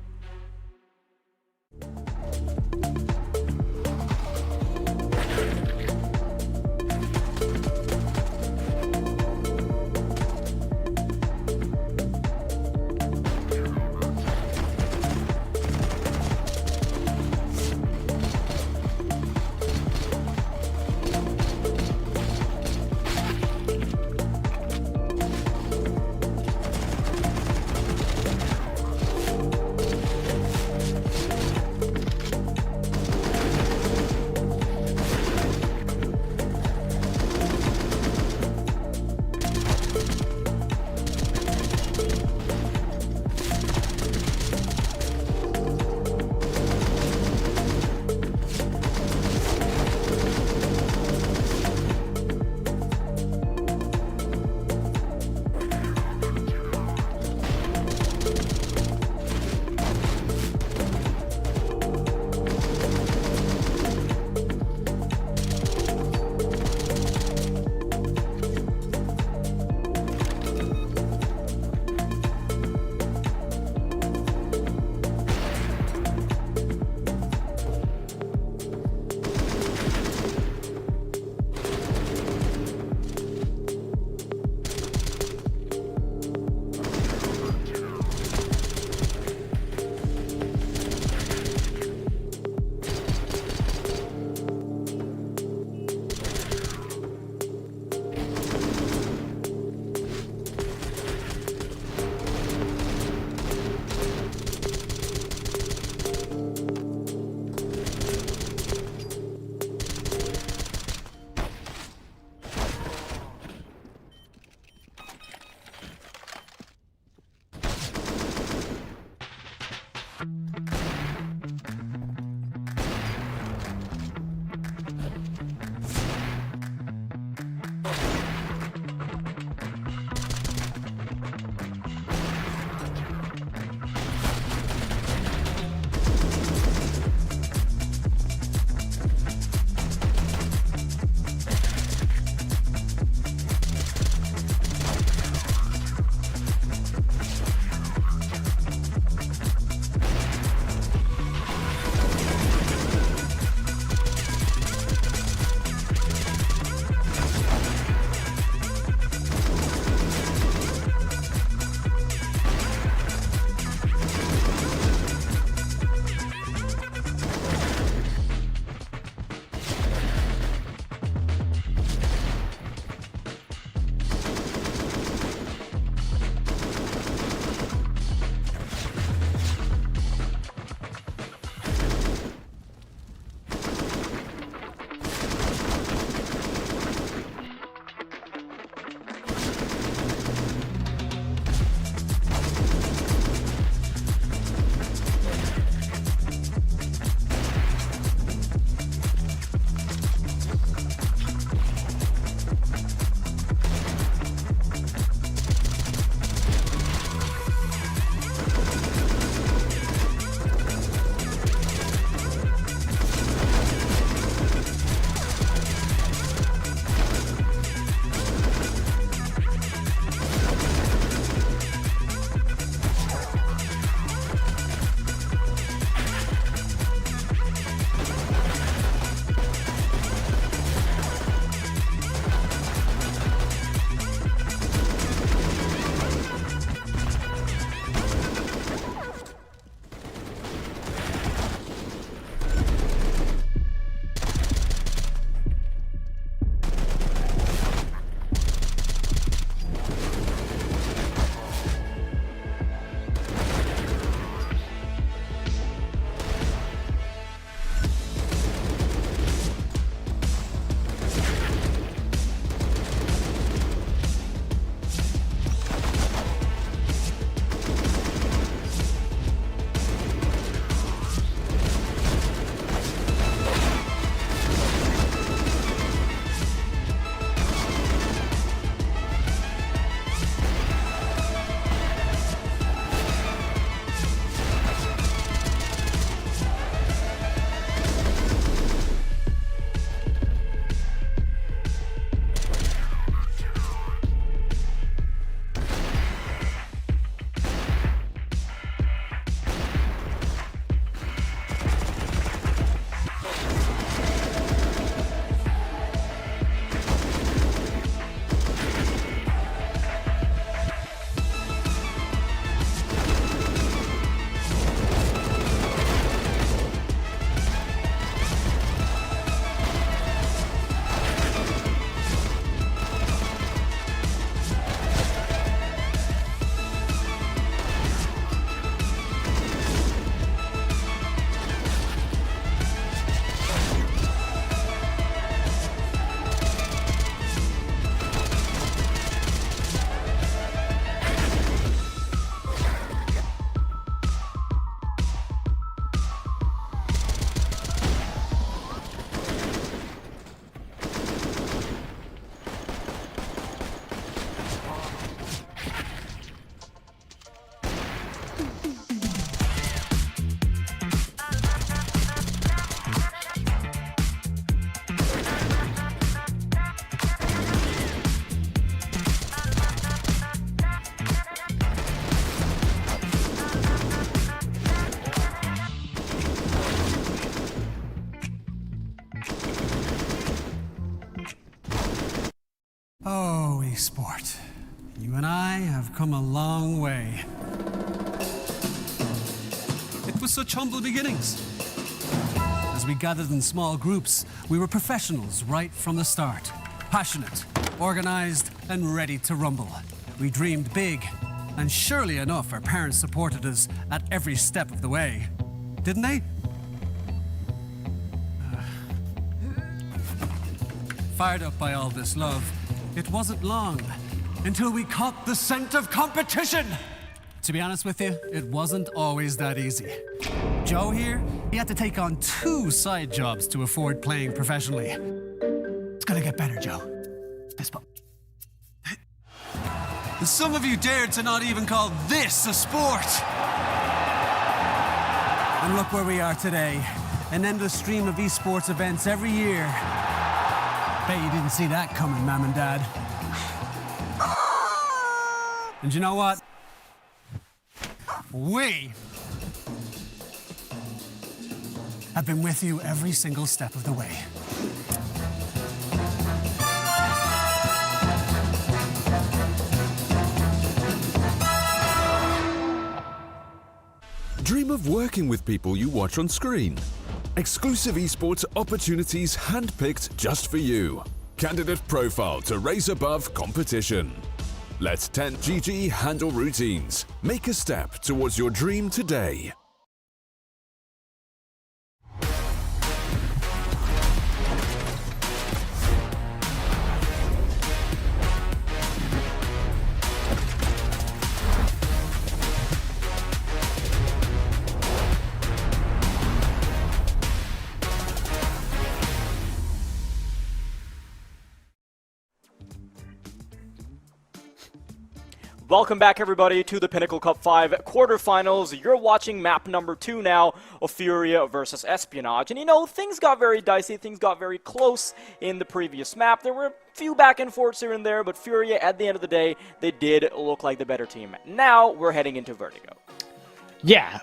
esport. You and I have come a long way. It was such humble beginnings. As we gathered in small groups, we were professionals right from the start. Passionate, organized, and ready to rumble. We dreamed big, and surely enough, our parents supported us at every step of the way. Didn't they? Fired up by all this love, it wasn't long until we caught the scent of competition. To be honest with you, it wasn't always that easy. Joe here, he had to take on 2 side jobs to afford playing professionally. It's gonna get better, Joe. Fist bump. Some of you dared to not even call this a sport. And look where we are today. An endless stream of esports events every year. Bet you didn't see that coming, Mom and Dad. And you know what? We have been with you every single step of the way. Dream of working with people you watch on screen. Exclusive esports opportunities handpicked just for you. Candidate profile to raise above competition. Let 10GG handle routines. Make a step towards your dream today. Welcome back, everybody, to the Pinnacle Cup 5 quarterfinals. You're watching map number 2 now of Furia versus Espionage. And you know, things got very dicey, things got very close in the previous map. There were a few back and forths here and there, but Furia, at the end of the day, they did look like the better team. Now we're heading into Vertigo. Yeah,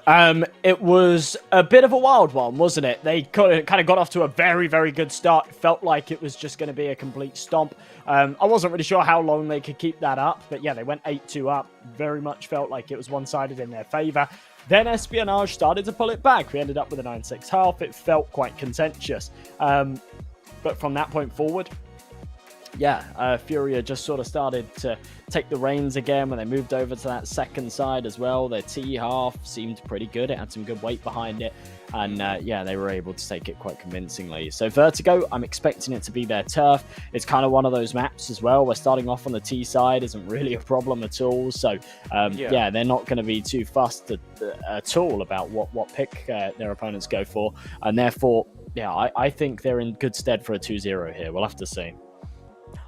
it was a bit of a wild one, wasn't it? They kind of got off to a very, very good start. It felt like it was just going to be a complete stomp. I wasn't really sure how long they could keep that up, but yeah, they went 8-2 up. Very much felt like it was one-sided in their favor. Then Espionage started to pull it back. We ended up with a 9-6 half. It felt quite contentious. But from that point forward, yeah, Furia just sort of started to take the reins again when they moved over to that second side as well. Their T half seemed pretty good. It had some good weight behind it. And yeah, they were able to take it quite convincingly. So Vertigo, I'm expecting it to be their turf. It's kind of one of those maps as well. We're starting off on the T side, isn't really a problem at all. So yeah, they're not going to be too fussed at all about what pick their opponents go for. And therefore, yeah, I think they're in good stead for a 2-0 here. We'll have to see.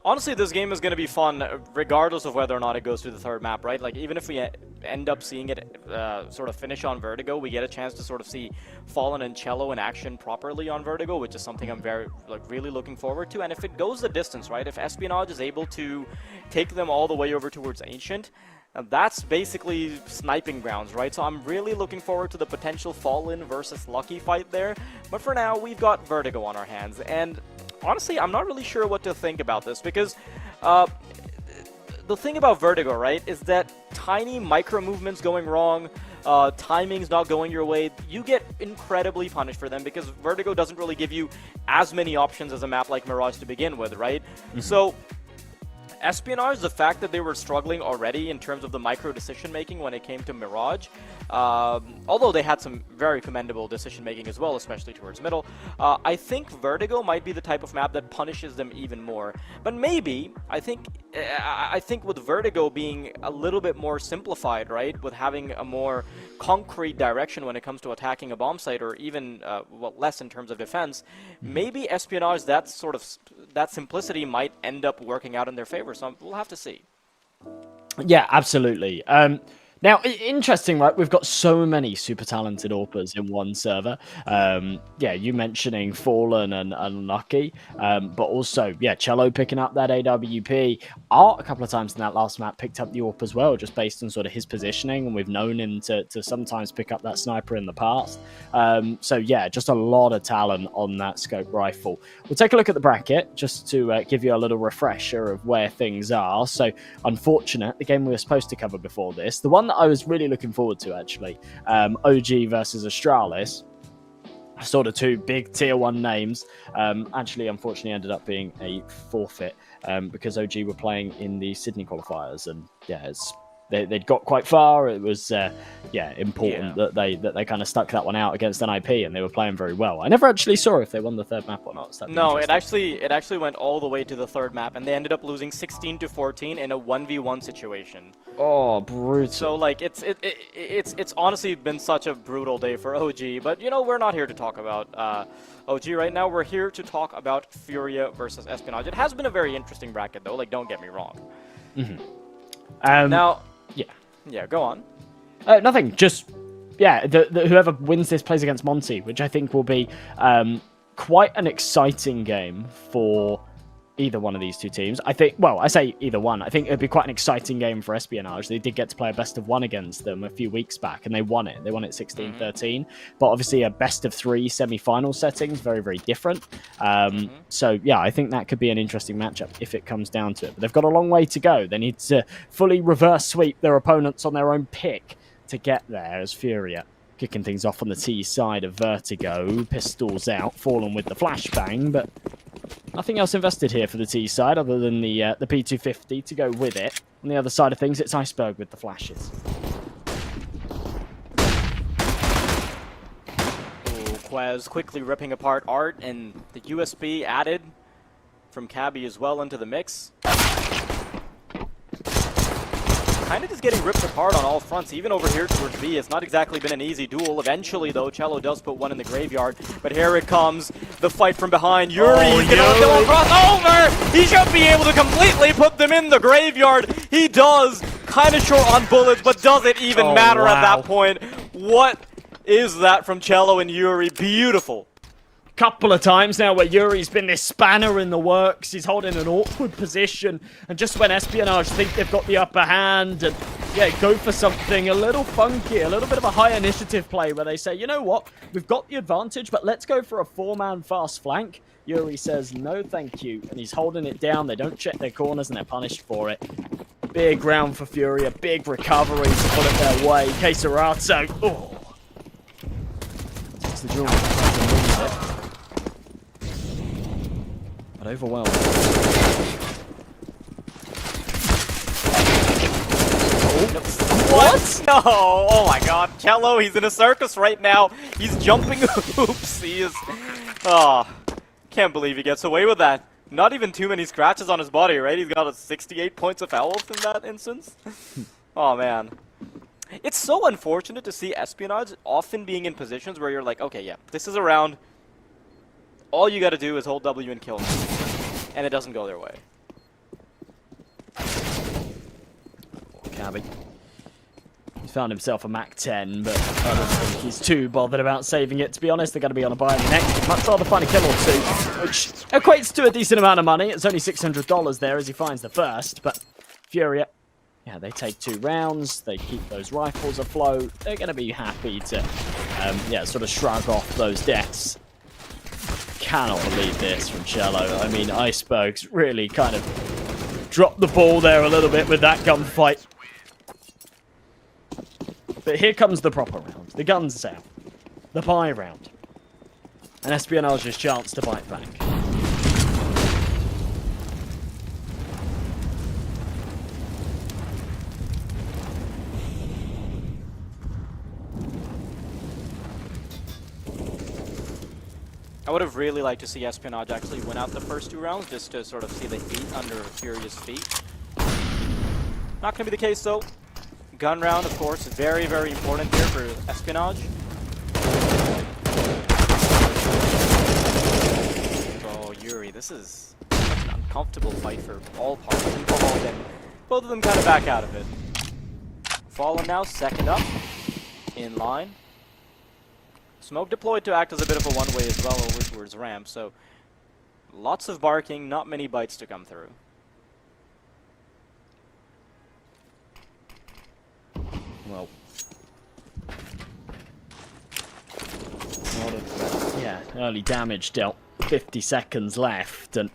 Honestly, this game is going to be fun regardless of whether or not it goes to the third map, right? Like, even if we end up seeing it sort of finish on Vertigo, we get a chance to sort of see Fallen and Cello in action properly on Vertigo, which is something I'm really looking forward to. And if it goes the distance, right, if Espionage is able to take them all the way over towards Ancient, that's basically sniping grounds, right? So I'm really looking forward to the potential Fallen versus Lucky fight there. But for now, we've got Vertigo on our hands, and honestly, I'm not really sure what to think about this, because the thing about Vertigo, right, is that tiny micro movements going wrong, timing's not going your way, you get incredibly punished for them, because Vertigo doesn't really give you as many options as a map like Mirage to begin with, right? Mm-hmm. So Espionage, the fact that they were struggling already in terms of the micro decision-making when it came to Mirage, although they had some very commendable decision-making as well, especially towards middle, I think Vertigo might be the type of map that punishes them even more. But maybe, I think with Vertigo being a little bit more simplified, right, with having a more concrete direction when it comes to attacking a bomb site, or even well, less in terms of defense, maybe Espionage, that simplicity might end up working out in their favor. So we'll have to see. Yeah, absolutely. Now, interesting, right? We've got so many super talented AWPers in one server. Yeah, you mentioning Fallen and Unlucky, but also, yeah, Cello picking up that AWP. Art, a couple of times in that last map, picked up the AWP as well, just based on sort of his positioning, and we've known him to sometimes pick up that sniper in the past. So, yeah, just a lot of talent on that scope rifle. We'll take a look at the bracket, just to give you a little refresher of where things are. So, unfortunate, the game we were supposed to cover before this, the one that I was really looking forward to, actually, OG versus Astralis. Sort of two big tier 1 names. Actually, unfortunately, ended up being a forfeit because OG were playing in the Sydney qualifiers, and yeah, they'd got quite far. It was important that they kind of stuck that one out against NIP, and they were playing very well. I never actually saw if they won the third map or not. So no, it actually went all the way to the third map, and they ended up losing 16-14 in a 1v1 situation. Oh, brutal. So like it's honestly been such a brutal day for OG, but you know, we're not here to talk about OG right now. We're here to talk about Furia versus Espionage. It has been a very interesting bracket though, like don't get me wrong. Now, yeah, go on. Nothing, just yeah, whoever wins this plays against Monty, which I think will be quite an exciting game for either one of these two teams. I think, well, I say either one. I think it'd be quite an exciting game for Espionage. They did get to play a best of 1 against them a few weeks back, and they won it. They won it 16-13. But obviously a best of 3 semi-final settings, very, very different. So, yeah, I think that could be an interesting matchup if it comes down to it. But they've got a long way to go. They need to fully reverse sweep their opponents on their own pick to get there, as Furia kicking things off on the T side of Vertigo. Pistols out, Fallen with the flashbang, but nothing else invested here for the T side other than the P250 to go with it. On the other side of things, it's Iceberg with the flashes. Ooh, Quez quickly ripping apart Art, and the USB added from Cabby as well into the mix. Kind of just getting ripped apart on all fronts, even over here towards B. It's not exactly been an easy duel. Eventually, though, Cello does put one in the graveyard. But here it comes, the fight from behind. Yuri, he's gonna go across over! He should be able to completely put them in the graveyard. He does, kind of short on bullets, but does it even matter at that point? What is that from Cello and Yuri? Beautiful. Couple of times now where Yuri's been this spanner in the works. He's holding an awkward position, and just when Espionage think they've got the upper hand and yeah, go for something a little funky, a little bit of a high initiative play where they say, you know what, we've got the advantage, but let's go for a 4-man fast flank. Yuri says no thank you, and he's holding it down. They don't check their corners and they're punished for it. Big round for Fury, a big recovery to put it their way. Keserato, takes the draw. But overwhelmed. What? No! Oh my god, Cello, he's in a circus right now. He's jumping hoops. He is... Oh, can't believe he gets away with that. Not even too many scratches on his body, right? He's got 68 points of health in that instance. Oh man. It's so unfortunate to see Espionage often being in positions where you're like, okay, yeah, this is a round. All you gotta do is hold W and kill them. And it doesn't go their way. Cabby. He's found himself a Mac 10, but I don't think he's too bothered about saving it. To be honest, they're going to be on a buy next. Much rather find a kill or two, which equates to a decent amount of money. It's only $600 there as he finds the first, but Furia, yeah, they take 2 rounds. They keep those rifles afloat. They're going to be happy to, yeah, sort of shrug off those deaths. Cannot believe this from Cello. I mean, Iceberg's really kind of dropped the ball there a little bit with that gunfight. But here comes the proper round. The gun's out. The buy round. And Espionage's chance to bite back. I would have really liked to see Espionage actually win out the first 2 rounds, just to sort of see the heat under Furia's feet. Not going to be the case, though. Gun round, of course, very, very important here for Espionage. Oh, Yuri, this is such an uncomfortable fight for all parties. Both of them kind of back out of it. Fallen now, second up, in line. Smoke deployed to act as a bit of a one-way as well over towards ramp, so lots of barking, not many bites to come through. Well, a lot of, yeah, early damage dealt. 50 seconds left, and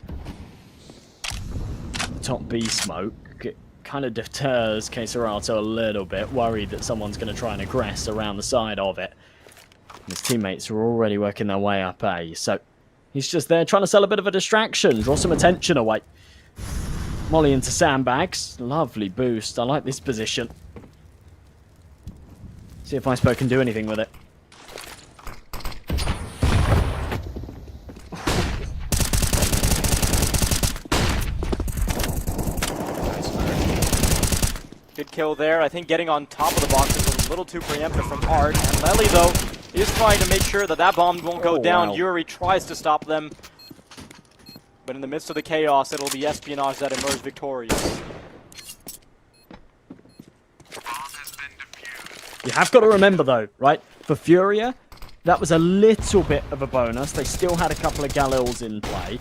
top B smoke, it kind of deters Queserato a little bit, worried that someone's going to try and aggress around the side of it. His teammates are already working their way up A, so he's just there trying to sell a bit of a distraction, draw some attention away. Molly into sandbags, lovely boost, I like this position. See if Iceberg can do anything with it. Good kill there. I think getting on top of the box is a little too preemptive from Art. And Lely, though, is trying to make sure that that bomb won't go down. Wow. Yuri tries to stop them. But in the midst of the chaos, it'll be Espionage that emerge victorious. You have got to remember, though, right? For Furia, that was a little bit of a bonus. They still had a couple of Galils in play.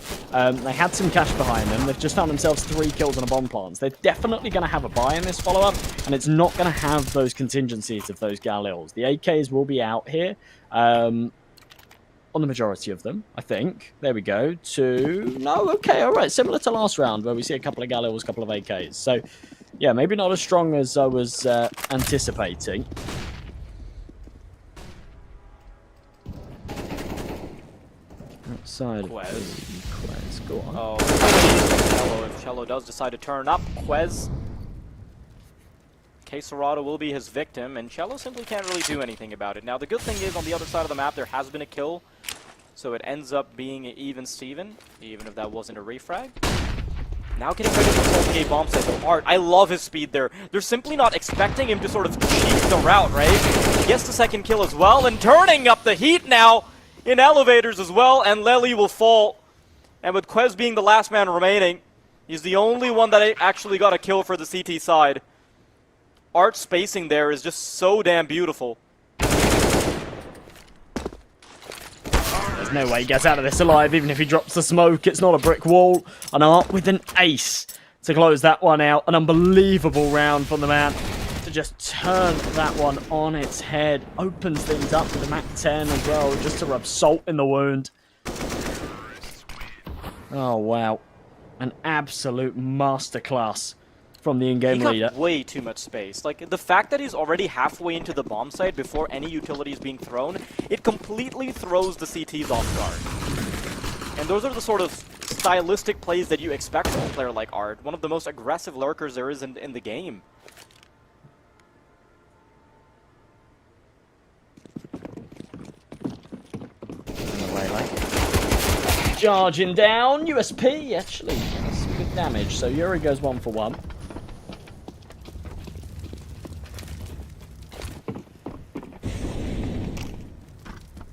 They had some cash behind them. They've just found themselves 3 kills on a bomb plants. They're definitely going to have a buy in this follow-up, and it's not going to have those contingencies of those Galils. The AKs will be out here on the majority of them, I think. There we go. No, okay, all right. Similar to last round, where we see a couple of Galils, a couple of AKs. So, yeah, maybe not as strong as I was anticipating. Outside of Quez, go on. Oh, Cello, if Cello does decide to turn up, Quez. Queserato will be his victim, and Cello simply can't really do anything about it. Now, the good thing is, on the other side of the map, there has been a kill, so it ends up being even Steven, even if that wasn't a refrag. Now getting ready for the Gate bomb site, though. Art, I love his speed there. They're simply not expecting him to sort of cheat the route, right? He gets the second kill as well, and turning up the heat now in elevators as well, and Lely will fall. And with Quez being the last man remaining, he's the only one that actually got a kill for the CT side. Art's spacing there is just so damn beautiful. There's no way he gets out of this alive, even if he drops the smoke. It's not a brick wall. And Art with an ace to close that one out. An unbelievable round from the man to just turn that one on its head. Opens things up with the Mac 10 as well, just to rub salt in the wound. Oh, wow. An absolute masterclass from the in-game leader. He got way too much space. Like, the fact that he's already halfway into the bomb site before any utility is being thrown, it completely throws the CTs off guard. And those are the sort of stylistic plays that you expect from a player like Art. One of the most aggressive lurkers there is in the game. Charging down, USP, actually, that's some good damage. So Yuri goes 1 for 1.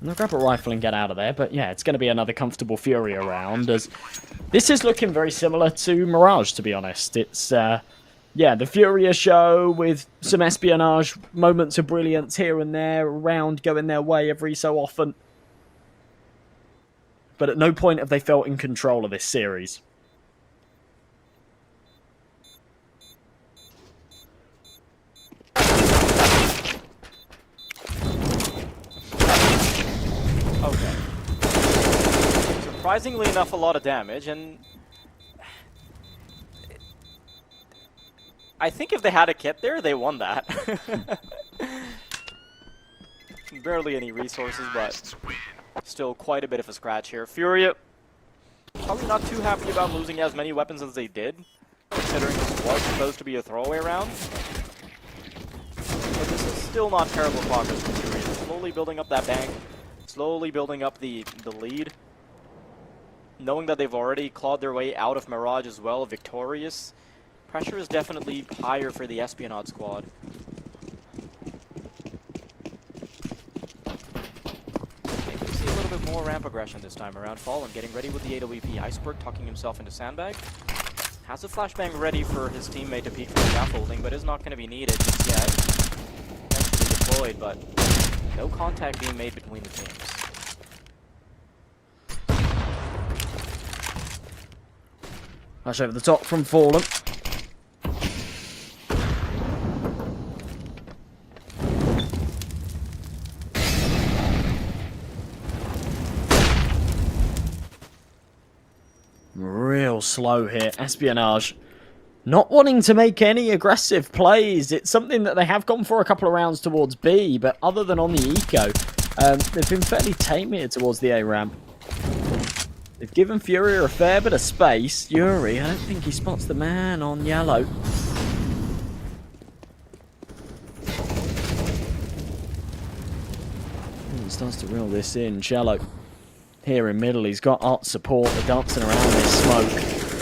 I'll grab a rifle and get out of there, but yeah, it's going to be another comfortable Fury round, as this is looking very similar to Mirage, to be honest. It's, yeah, the Furia show with some espionage, moments of brilliance here and there, a round going their way every so often. But at no point have they felt in control of this series. Okay. Surprisingly enough, a lot of damage, and I think if they had a kit there, they won that. Barely any resources, but still quite a bit of a scratch here. Furia probably not too happy about losing as many weapons as they did, considering this was supposed to be a throwaway round. But this is still not terrible progress for Furia. Slowly building up that bank, slowly building up the lead. Knowing that they've already clawed their way out of Mirage as well, victorious, pressure is definitely higher for the Espionage squad. More ramp aggression this time around. Fallen getting ready with the AWP. Iceberg tucking himself into sandbag. Has a flashbang ready for his teammate to peek for the scaffolding, but is not going to be needed just yet. eventually deployed, but no contact being made between the teams. Flash over the top from Fallen. Real slow here. Espionage not wanting to make any aggressive plays. It's something that they have gone for a couple of rounds towards B, but other than on the eco, they've been fairly tame here towards the A ramp. They've given Fury a fair bit of space. Yuri, I don't think he spots the man on yellow. Starts to reel this in. Shallow here in middle. He's got art support. They're dancing around this smoke.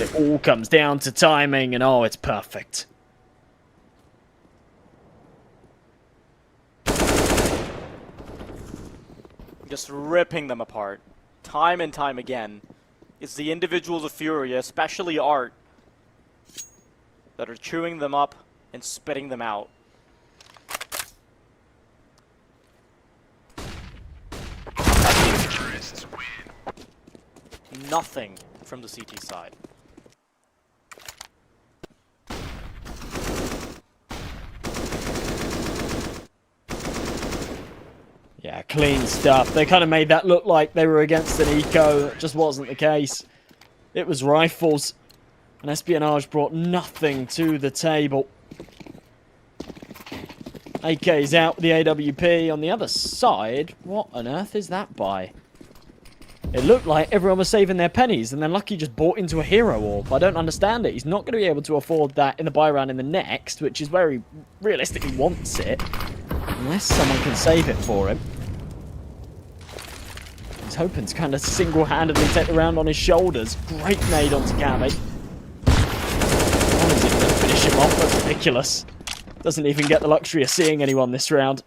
It all comes down to timing, and oh, it's perfect. Just ripping them apart. Time and time again. It's the individuals of Fury, especially Art, that are chewing them up and spitting them out. Nothing from the CT side. Yeah, clean stuff. They kind of made that look like they were against an eco. It just wasn't the case. It was rifles. And Espionage brought nothing to the table. AK's out with the AWP. On the other side, what on earth is that by? It looked like everyone was saving their pennies, and then Lucky just bought into a hero orb. I don't understand it. He's not going to be able to afford that in the buy round in the next, which is where he realistically wants it. Unless someone can save it for him. He's hoping to kind of single-handedly take the round on his shoulders. Great nade onto Cabby. One is even going to finish him off. That's ridiculous. Doesn't even get the luxury of seeing anyone this round.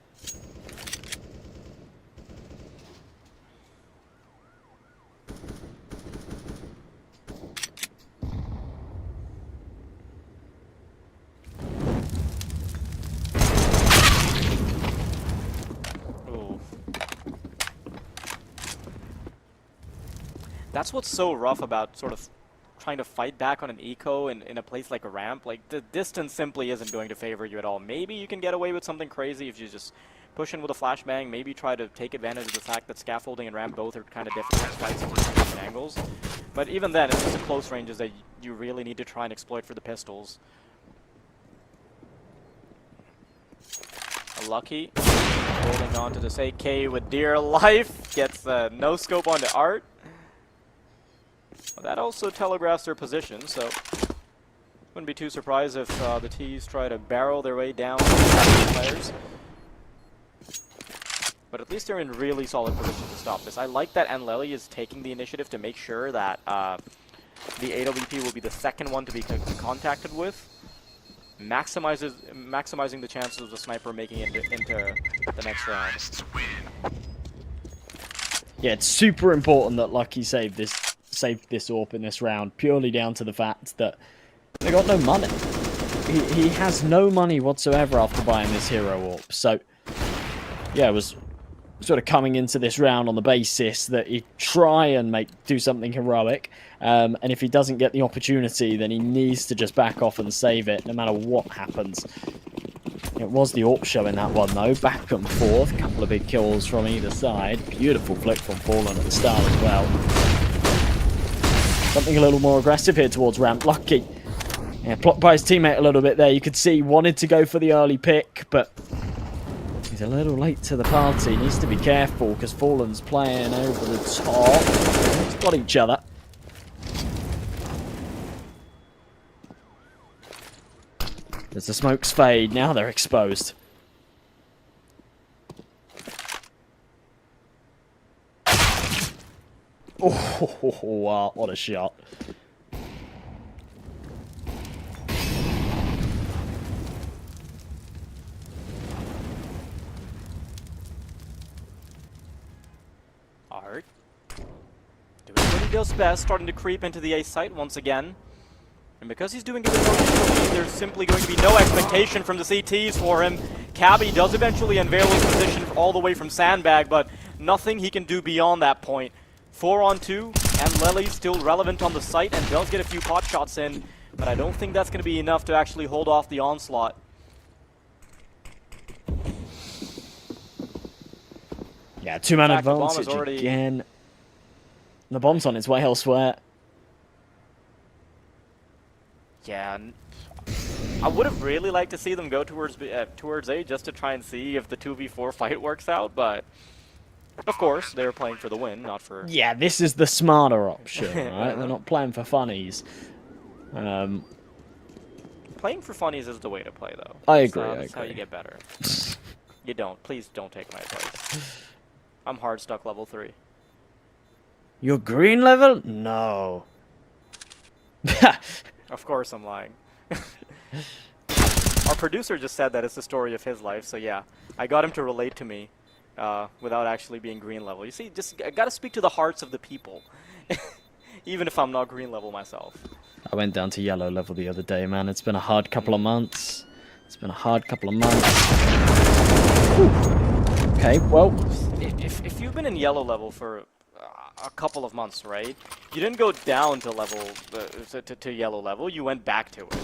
That's what's so rough about sort of trying to fight back on an eco in a place like a ramp. Like, the distance simply isn't going to favor you at all. Maybe you can get away with something crazy if you just push in with a flashbang, maybe try to take advantage of the fact that scaffolding and ramp both are kind of different fights from different angles. But even then, it's just the close ranges that you really need to try and exploit for the pistols. Lucky holding on to this AK with dear life, gets the no-scope onto Art. Well, that also telegraphs their position, so wouldn't be too surprised if the T's try to barrel their way down the players. But at least they're in really solid position to stop this. I like that Anleli is taking the initiative to make sure that the AWP will be the second one to be contacted with, maximizing the chances of the sniper making it into the next round. Yeah, it's super important that Lucky saved this AWP in this round, purely down to the fact that they got no money. He has no money whatsoever after buying this hero AWP. So, yeah, it was sort of coming into this round on the basis that he'd try and do something heroic, and if he doesn't get the opportunity, then he needs to just back off and save it, no matter what happens. It was the AWP show in that one, though. Back and forth, a couple of big kills from either side. Beautiful flick from Fallen at the start as well. Something a little more aggressive here towards ramp. Lucky. Yeah, blocked by his teammate a little bit there. You could see he wanted to go for the early pick, but he's a little late to the party. He needs to be careful because Fallen's playing over the top. They've got each other. As the smokes fade, now they're exposed. Oh, wow, what a shot. Art doing what he does best, starting to creep into the A site once again. And because he's doing it with no utility, there's simply going to be no expectation from the CTs for him. Cabby does eventually unveil his position all the way from Sandbag, but nothing he can do beyond that point. 4-on-2, and Lely's still relevant on the site and does get a few pot shots in, but I don't think that's going to be enough to actually hold off the onslaught. Yeah, two-man In fact, the bomb is advantage already- again. The bomb's on its way elsewhere. Yeah, I would have really liked to see them go towards A just to try and see if the 2v4 fight works out, but of course they were playing for the win, not for. Yeah, this is the smarter option, right? They're not playing for funnies. Playing for funnies is the way to play, though. I agree. That's how you get better. You don't. Please don't take my advice. I'm hard stuck level 3. You're green level? No. Of course I'm lying. Our producer just said that it's the story of his life, so yeah, I got him to relate to me without actually being green level. You see, just I gotta speak to the hearts of the people, even if I'm not green level myself. I went down to yellow level the other day, man. It's been a hard couple of months. Whew. Okay, well. If you've been in yellow level for a couple of months, right? You didn't go down to level to yellow level. You went back to it.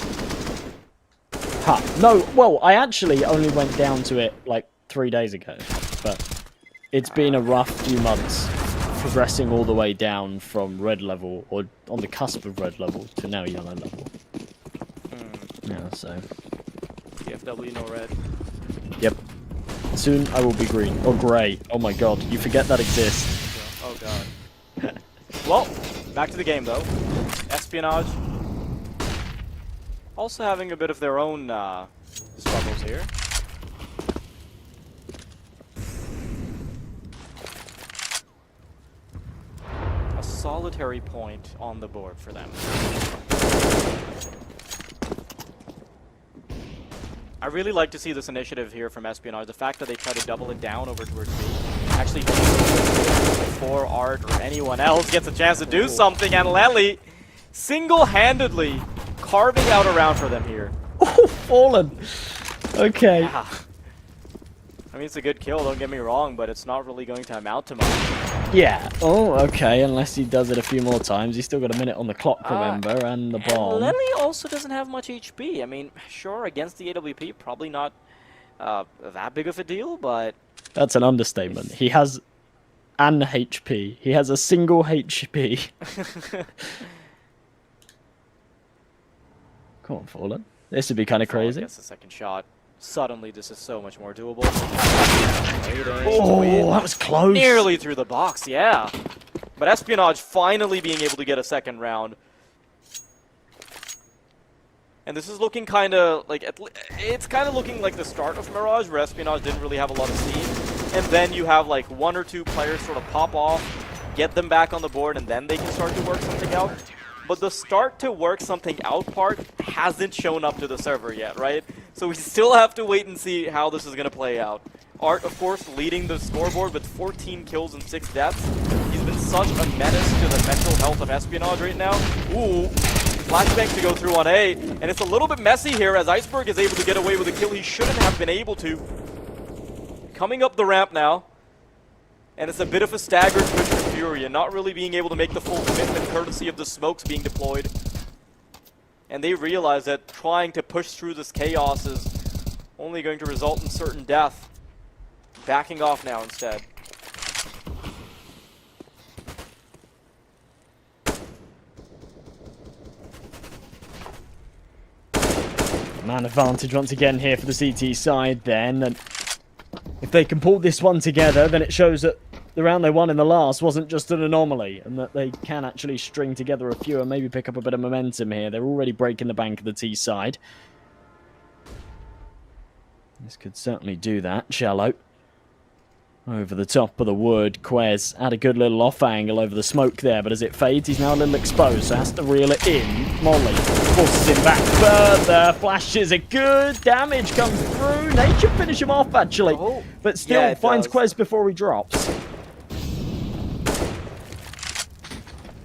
Huh. No, well, I actually only went down to it like 3 days ago, but it's been a rough few months progressing all the way down from red level, or on the cusp of red level, to now yellow level. Yeah, so. TFW, no red. Yep. Soon I will be green, or grey. Oh my god, you forget that exists. Oh god. Well, back to the game though. Espionage. Also having a bit of their own struggles here. A solitary point on the board for them. I really like to see this initiative here from Espionage. The fact that they try to double it down over towards B. Actually, before Art or anyone else gets a chance to do something, and Lely single-handedly carving out a round for them here. Oh, fallen! Okay. Yeah. I mean, it's a good kill, don't get me wrong, but it's not really going to amount to much. Yeah. Oh, okay, unless he does it a few more times. He's still got a minute on the clock, remember, and the bomb. And Lely also doesn't have much HP. I mean, sure, against the AWP, probably not that big of a deal, but... That's an understatement. He has an HP. He has a single HP. Come on, Fallen. This would be kind of crazy. Gets the second shot. Suddenly, this is so much more doable. Oh, that was close. Nearly through the box, yeah. But Espionage finally being able to get a second round. And this is looking kind of like, it's kind of looking like the start of Mirage, where Espionage didn't really have a lot of steam. And then you have like 1 or 2 players sort of pop off, get them back on the board, and then they can start to work something out. But the start to work something out part hasn't shown up to the server yet, right? So we still have to wait and see how this is going to play out. Art, of course, leading the scoreboard with 14 kills and 6 deaths. He's been such a menace to the mental health of Espionage right now. Ooh, flashbang to go through on A. And it's a little bit messy here as Iceberg is able to get away with a kill he shouldn't have been able to. Coming up the ramp now. And it's a bit of a staggered push for Fury, and not really being able to make the full commitment courtesy of the smokes being deployed. And they realize that trying to push through this chaos is only going to result in certain death. Backing off now instead. Man advantage once again here for the CT side then. And if they can pull this one together, then it shows that the round they won in the last wasn't just an anomaly, and that they can actually string together a few and maybe pick up a bit of momentum here. They're already breaking the bank of the T side. This could certainly do that. Shallow. Over the top of the wood. Quez had a good little off angle over the smoke there, but as it fades, he's now a little exposed, so has to reel it in. Molly forces him back further. Flashes a good damage comes through. Nature finish him off, actually, but still finds Quez before he drops.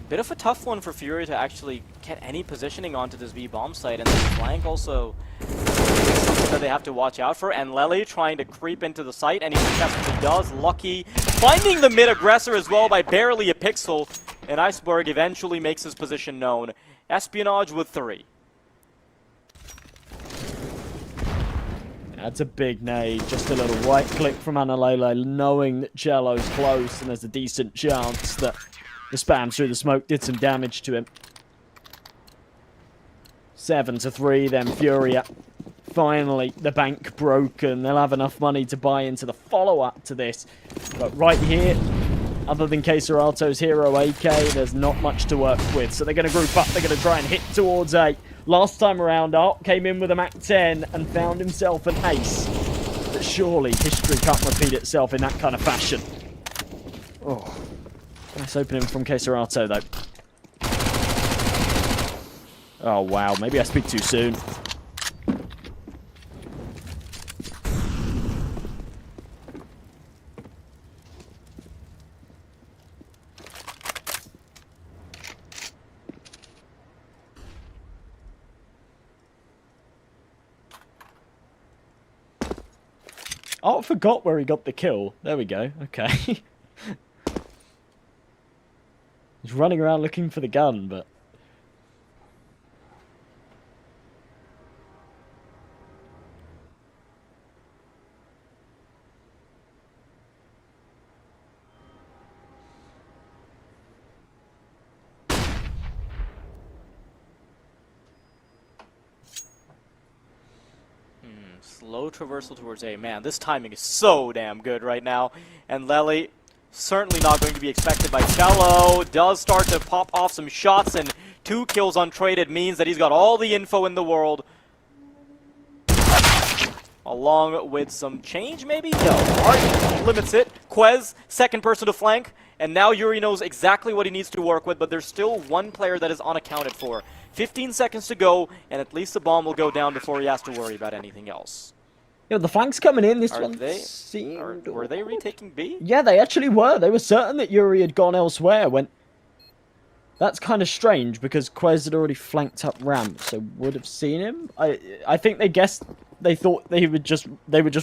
Bit of a tough one for Fury to actually get any positioning onto this B bomb site, and this flank also something that they have to watch out for. And Lele trying to creep into the site, and he successfully does. Lucky finding the mid-aggressor as well by barely a pixel. And Iceberg eventually makes his position known. Espionage with 3. That's a big nade. Just a little right click from Analele, knowing that Cello's close and there's a decent chance that the spam through the smoke did some damage to him. 7-3, then Furia. Finally, the bank broken. They'll have enough money to buy into the follow-up to this. But right here, other than Cacerato's hero AK, there's not much to work with. So they're going to group up. They're going to try and hit towards A. Last time around, Art came in with a Mac 10 and found himself an ace. But surely history can't repeat itself in that kind of fashion. Oh, nice opening from Cacerato, though. Oh, wow. Maybe I speak too soon. Oh, I forgot where he got the kill. There we go. Okay. He's running around looking for the gun, but... Slow traversal towards A. Man, this timing is so damn good right now. And Lele, certainly not going to be expected by Cello. Does start to pop off some shots, and 2 kills untraded means that he's got all the info in the world. Along with some change, maybe? No. Art limits it. Quez, second person to flank. And now Yuri knows exactly what he needs to work with, but there's still 1 player that is unaccounted for. 15 seconds to go, and at least the bomb will go down before he has to worry about anything else. Yeah, the flank's coming in. This one Were they retaking B? Yeah, they actually were. They were certain that Yuri had gone elsewhere when... That's kind of strange, because Quez had already flanked up ramp, so would have seen him. I think they guessed... They thought they were just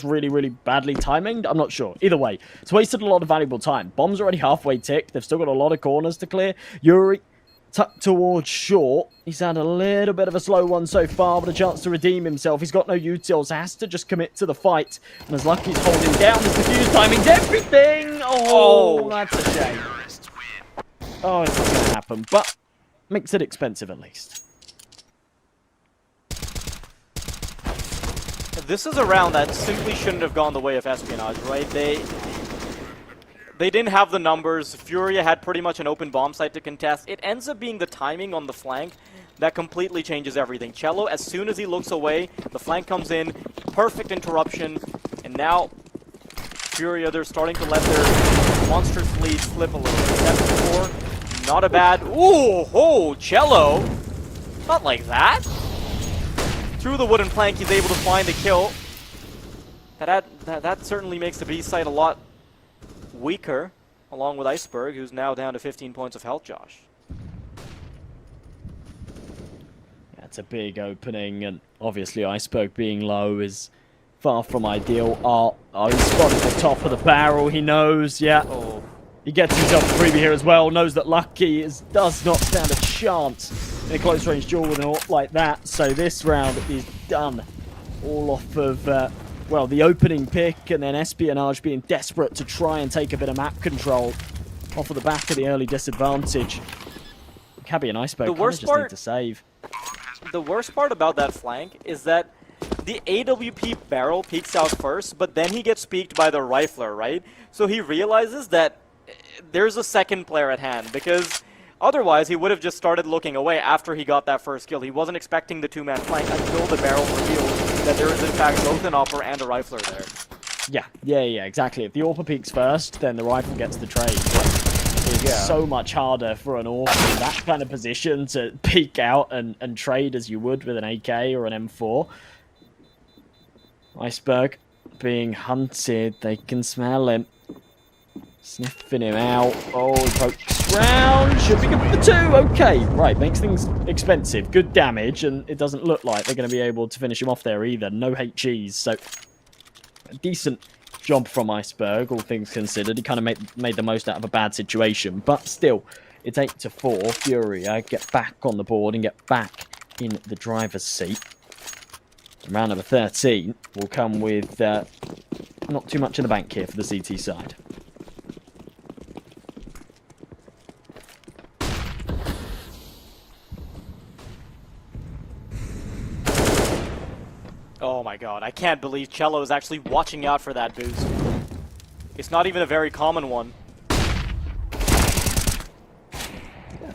really, really badly timinged. I'm not sure. Either way, it's wasted a lot of valuable time. Bomb's already halfway ticked. They've still got a lot of corners to clear. Yuri tucked towards short. He's had a little bit of a slow one so far, but a chance to redeem himself. He's got no utils, has to just commit to the fight. And as Lucky's holding down, his defuse timing's everything. Oh, that's a shame. Oh, it's not going to happen, but makes it expensive at least. This is a round that simply shouldn't have gone the way of Espionage, right? They didn't have the numbers. Furia had pretty much an open bomb site to contest. It ends up being the timing on the flank that completely changes everything. Cello, as soon as he looks away, the flank comes in, perfect interruption, and now Furia, they're starting to let their monstrous lead slip a little bit. 7-4, not a bad... Ooh, oh, Cello! Not like that! Through the wooden plank, he's able to find a kill. That certainly makes the B site a lot weaker, along with Iceberg, who's now down to 15 points of health, Josh. That's a big opening, and obviously Iceberg being low is far from ideal. Oh, he's spotted the top of the barrel, he knows, yeah. Oh. He gets himself a freebie here as well, knows that Lucky does not stand a chance in a close-range duel with an AWP like that. So this round is done all off of, well, the opening pick, and then Espionage being desperate to try and take a bit of map control off of the back of the early disadvantage. Cabby and Iceberg just need to save. The worst part about that flank is that the AWP barrel peeks out first, but then he gets peeked by the rifler, right? So he realizes that there's a second player at hand, because otherwise he would have just started looking away after he got that first kill. He wasn't expecting the 2-man flank until the barrel revealed that there is in fact both an opper and a rifler there. Yeah, exactly. If the AWP peeks first, then the rifle gets the trade. It's so much harder for an AWP in that kind of position to peek out and trade as you would with an AK or an M4. Iceberg being hunted. They can smell him. Sniffing him out. Oh, he pokes round. Should be good for the 2. Okay, right. Makes things expensive. Good damage, and it doesn't look like they're going to be able to finish him off there either. No HGs, so a decent job from Iceberg, all things considered. He kind of made the most out of a bad situation, but still, it's 8-4. Furia get back on the board and get back in the driver's seat. Round number 13 will come with not too much in the bank here for the CT side. Oh my god, I can't believe Cello is actually watching out for that boost. It's not even a very common one.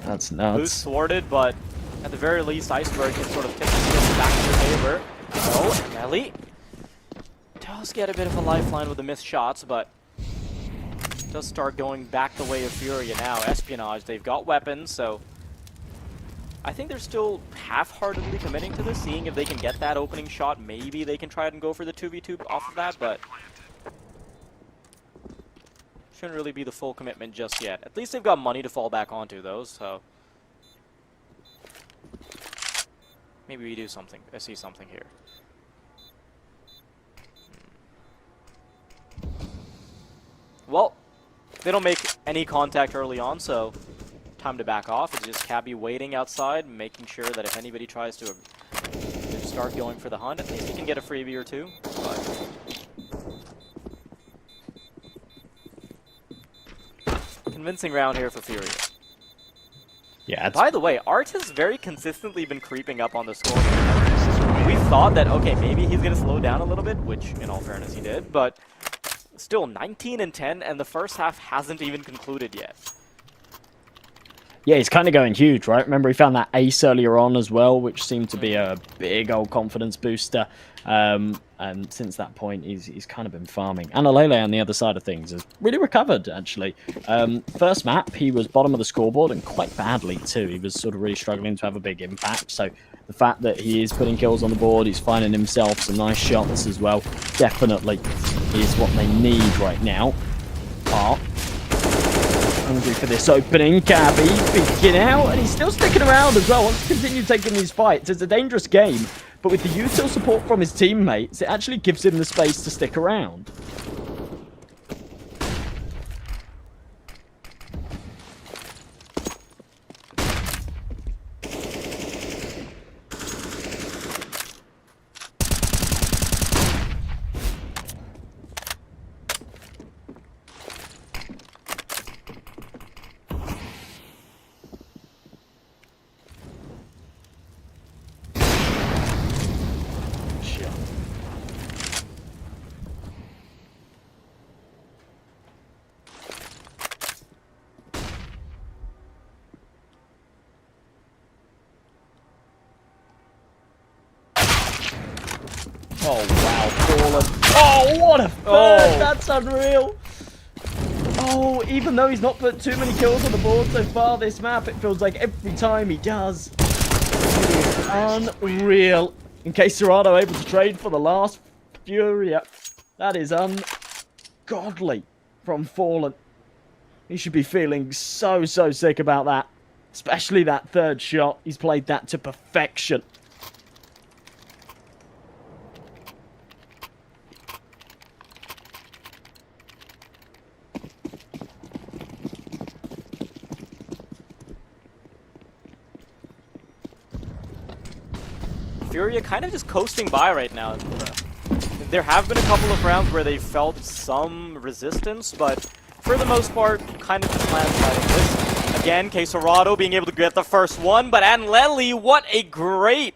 That's nuts. Boost thwarted, but at the very least, Iceberg can sort of take this back in their favor. Oh, Melly does get a bit of a lifeline with the missed shots, but does start going back the way of Furia now. Espionage, they've got weapons, so I think they're still half-heartedly committing to this, seeing if they can get that opening shot. Maybe they can try and go for the 2v2 off of that, but shouldn't really be the full commitment just yet. At least they've got money to fall back onto, though, so maybe we do something. I see something here. Well, they don't make any contact early on, so time to back off. It's just Cabby waiting outside, making sure that if anybody tries to start going for the hunt, at least he can get a freebie or two. But convincing round here for Furia. Yeah. By the way, Art has very consistently been creeping up on the score. We thought that, okay, maybe he's going to slow down a little bit, which in all fairness he did, but still 19-10, and the first half hasn't even concluded yet. Yeah, he's kind of going huge, right? Remember, he found that ace earlier on as well, which seemed to be a big old confidence booster. And since that point, he's kind of been farming. And Alele on the other side of things has really recovered, actually. First map, he was bottom of the scoreboard, and quite badly, too. He was sort of really struggling to have a big impact. So the fact that he is putting kills on the board, he's finding himself some nice shots as well, definitely is what they need right now. Hungry for this opening. Cabby peeking out, and he's still sticking around as well. Wants to continue taking these fights. It's a dangerous game, but with the util support from his teammates, it actually gives him the space to stick around. Oh, wow, Fallen. Oh, what a third! Oh. That's unreal! Oh, even though he's not put too many kills on the board so far this map, it feels like every time he does, it is unreal. In case Serrano able to trade for the last Furia, that is ungodly from Fallen. He should be feeling so sick about that. Especially that third shot. He's played that to perfection. Furia kind of just coasting by right now. There have been a couple of rounds where they felt some resistance, but for the most part, kind of just landsliding this. Again, Quesorado being able to get the first one, but Anleli, what a great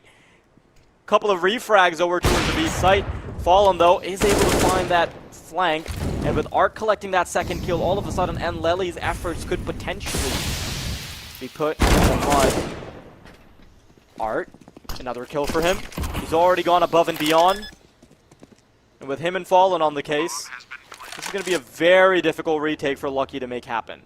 couple of refrags over towards the B site. Fallen, though, is able to find that flank, and with Art collecting that second kill, all of a sudden Anleli's efforts could potentially be put in the mud. Art, another kill for him. He's already gone above and beyond. And with him and Fallen on the case, this is going to be a very difficult retake for Lucky to make happen.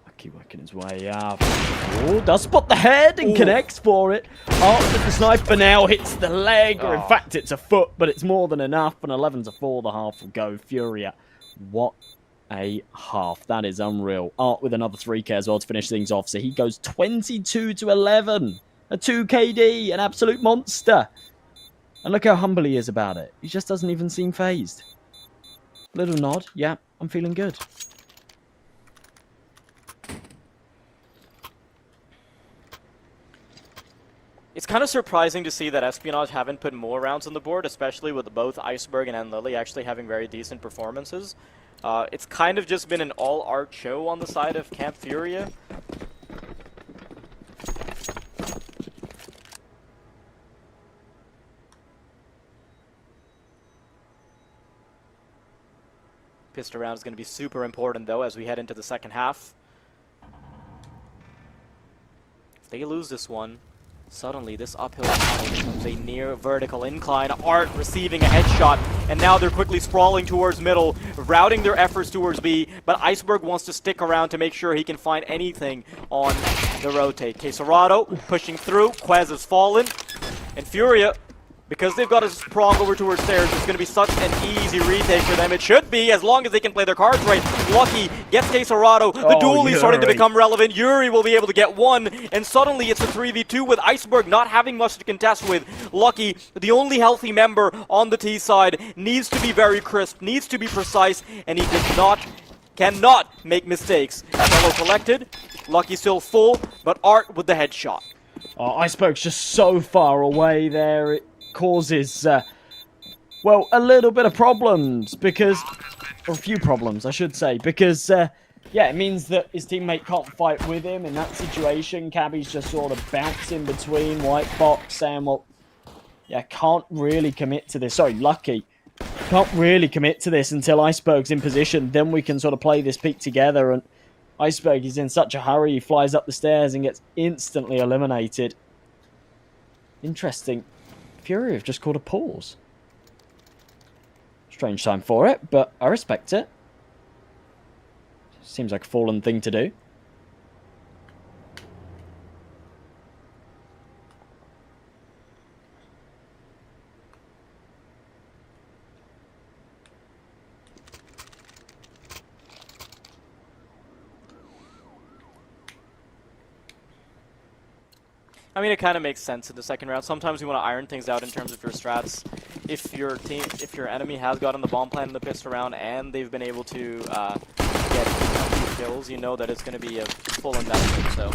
Lucky working his way up. Oh, does spot the head and connects for it. After the sniper now hits the leg, or in fact it's a foot, but it's more than enough. And 11-4, the half will go. Furia, what a half. That is unreal. Art with another 3k as well to finish things off. So he goes 22 to 11. A 2KD, an absolute monster. And look how humble he is about it. He just doesn't even seem phased. Little nod. Yeah, I'm feeling good. It's kind of surprising to see that Espionage haven't put more rounds on the board, especially with both Iceberg and Lily actually having very decent performances. It's kind of just been an all-art show on the side of Camp Furia. Pistol round is going to be super important, though, as we head into the second half. If they lose this one, suddenly this uphill battle becomes a near vertical incline. Art receiving a headshot, and now they're quickly sprawling towards middle, routing their efforts towards B, but Iceberg wants to stick around to make sure he can find anything on the rotate. Quesarado pushing through, Quez has fallen, and Furia, because they've got a prong over towards stairs, it's going to be such an easy retake for them. It should be, as long as they can play their cards right. Lucky gets Quesarado. The duel is starting to become relevant. Yuri will be able to get one, and suddenly it's a 3v2 with Iceberg not having much to contest with. Lucky, the only healthy member on the T side, needs to be very crisp, needs to be precise, and he cannot make mistakes. Fellow collected, Lucky still full, but Art with the headshot. Oh, Iceberg's just so far away there. It causes, well, a little bit of problems because, or a few problems, I should say, because, yeah, it means that his teammate can't fight with him in that situation. Cabby's just sort of bouncing between white box, saying, well, yeah, can't really commit to this. Sorry, Lucky. Can't really commit to this until Iceberg's in position. Then we can sort of play this peak together. And Iceberg is in such a hurry. He flies up the stairs and gets instantly eliminated. Interesting. Fury have just called a pause. Strange time for it, but I respect it. Seems like a Fallen thing to do. I mean, it kind of makes sense in the second round. Sometimes you want to iron things out in terms of your strats. If your enemy has gotten the bomb plant in the pistol round and they've been able to get a few kills, you know that it's going to be a full investment. So,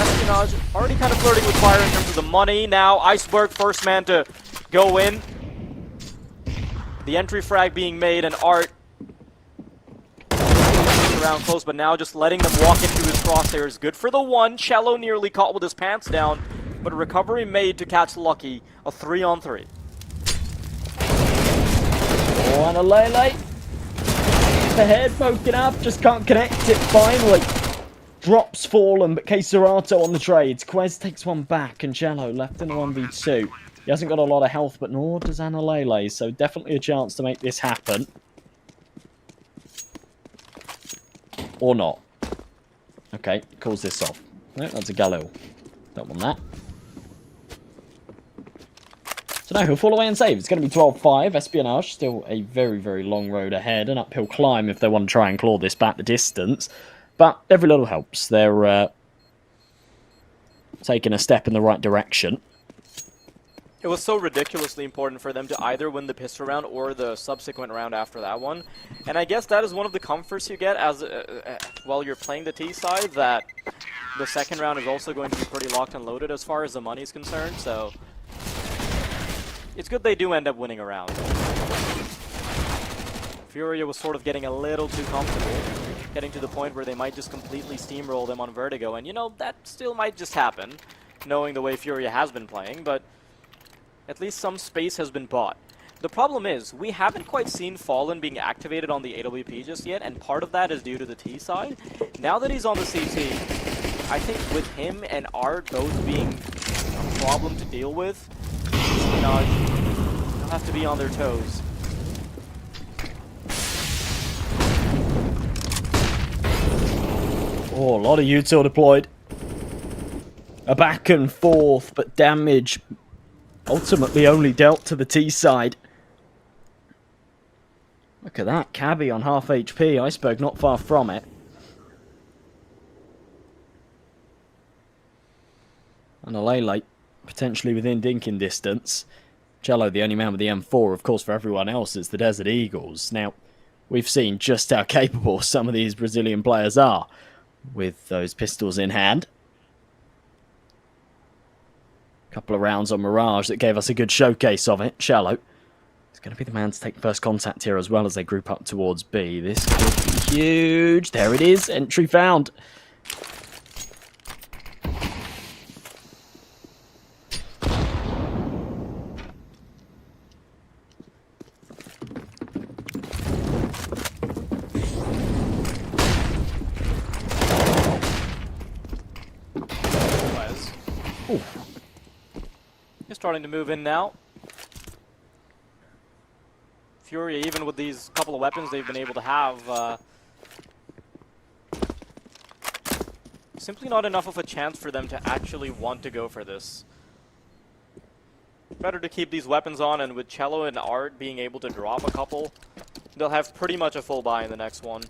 Espionage already kind of flirting with fire in terms of the money. Now, Iceberg, first man to go in. The entry frag being made, and Art around close, but now just letting them walk into his crosshairs. Good for the one. Cello nearly caught with his pants down, but a recovery made to catch Lucky. A 3-on-3. Oh, and a Lele. The head poking up, just can't connect it finally. Drops Fallen, but Quesarato on the trades. Quez takes one back, and Cello left in a 1v2. He hasn't got a lot of health, but nor does Analele, so definitely a chance to make this happen. Or not. Okay, calls this off. No, that's a Galil. Don't want that. So now he'll fall away and save. It's going to be 12-5. Espionage, still a very, very long road ahead. An uphill climb if they want to try and claw this back the distance. But every little helps. They're taking a step in the right direction. It was so ridiculously important for them to either win the pistol round or the subsequent round after that one. And I guess that is one of the comforts you get as while you're playing the T side, that the second round is also going to be pretty locked and loaded as far as the money is concerned. So it's good they do end up winning a round. Furia was sort of getting a little too comfortable, getting to the point where they might just completely steamroll them on Vertigo. And you know, that still might just happen, knowing the way Furia has been playing, but at least some space has been bought. The problem is, we haven't quite seen Fallen being activated on the AWP just yet, and part of that is due to the T side. Now that he's on the CT, I think with him and Art both being a problem to deal with, they'll have to be on their toes. Oh, a lot of util deployed. A back and forth, but damage ultimately only dealt to the T side. Look at that, Cabby on half HP. Iceberg not far from it. And a Lele potentially within dinking distance. Cello, the only man with the M4, of course, for everyone else, is the Desert Eagles. Now, we've seen just how capable some of these Brazilian players are with those pistols in hand. Couple of rounds on Mirage that gave us a good showcase of it. Cello is going to be the man to take first contact here as well as they group up towards B. This could be huge. There it is. Entry found. You're starting to move in now. Furia, even with these couple of weapons they've been able to have, simply not enough of a chance for them to actually want to go for this. Better to keep these weapons on, and with Cello and Art being able to drop a couple, they'll have pretty much a full buy in the next one.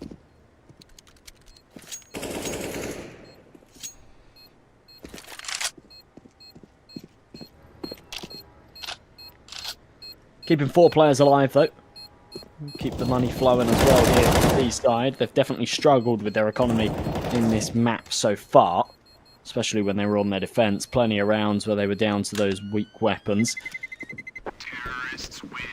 Keeping 4 players alive, though. Keep the money flowing as well here from the side. They've definitely struggled with their economy in this map so far, especially when they were on their defense. Plenty of rounds where they were down to those weak weapons,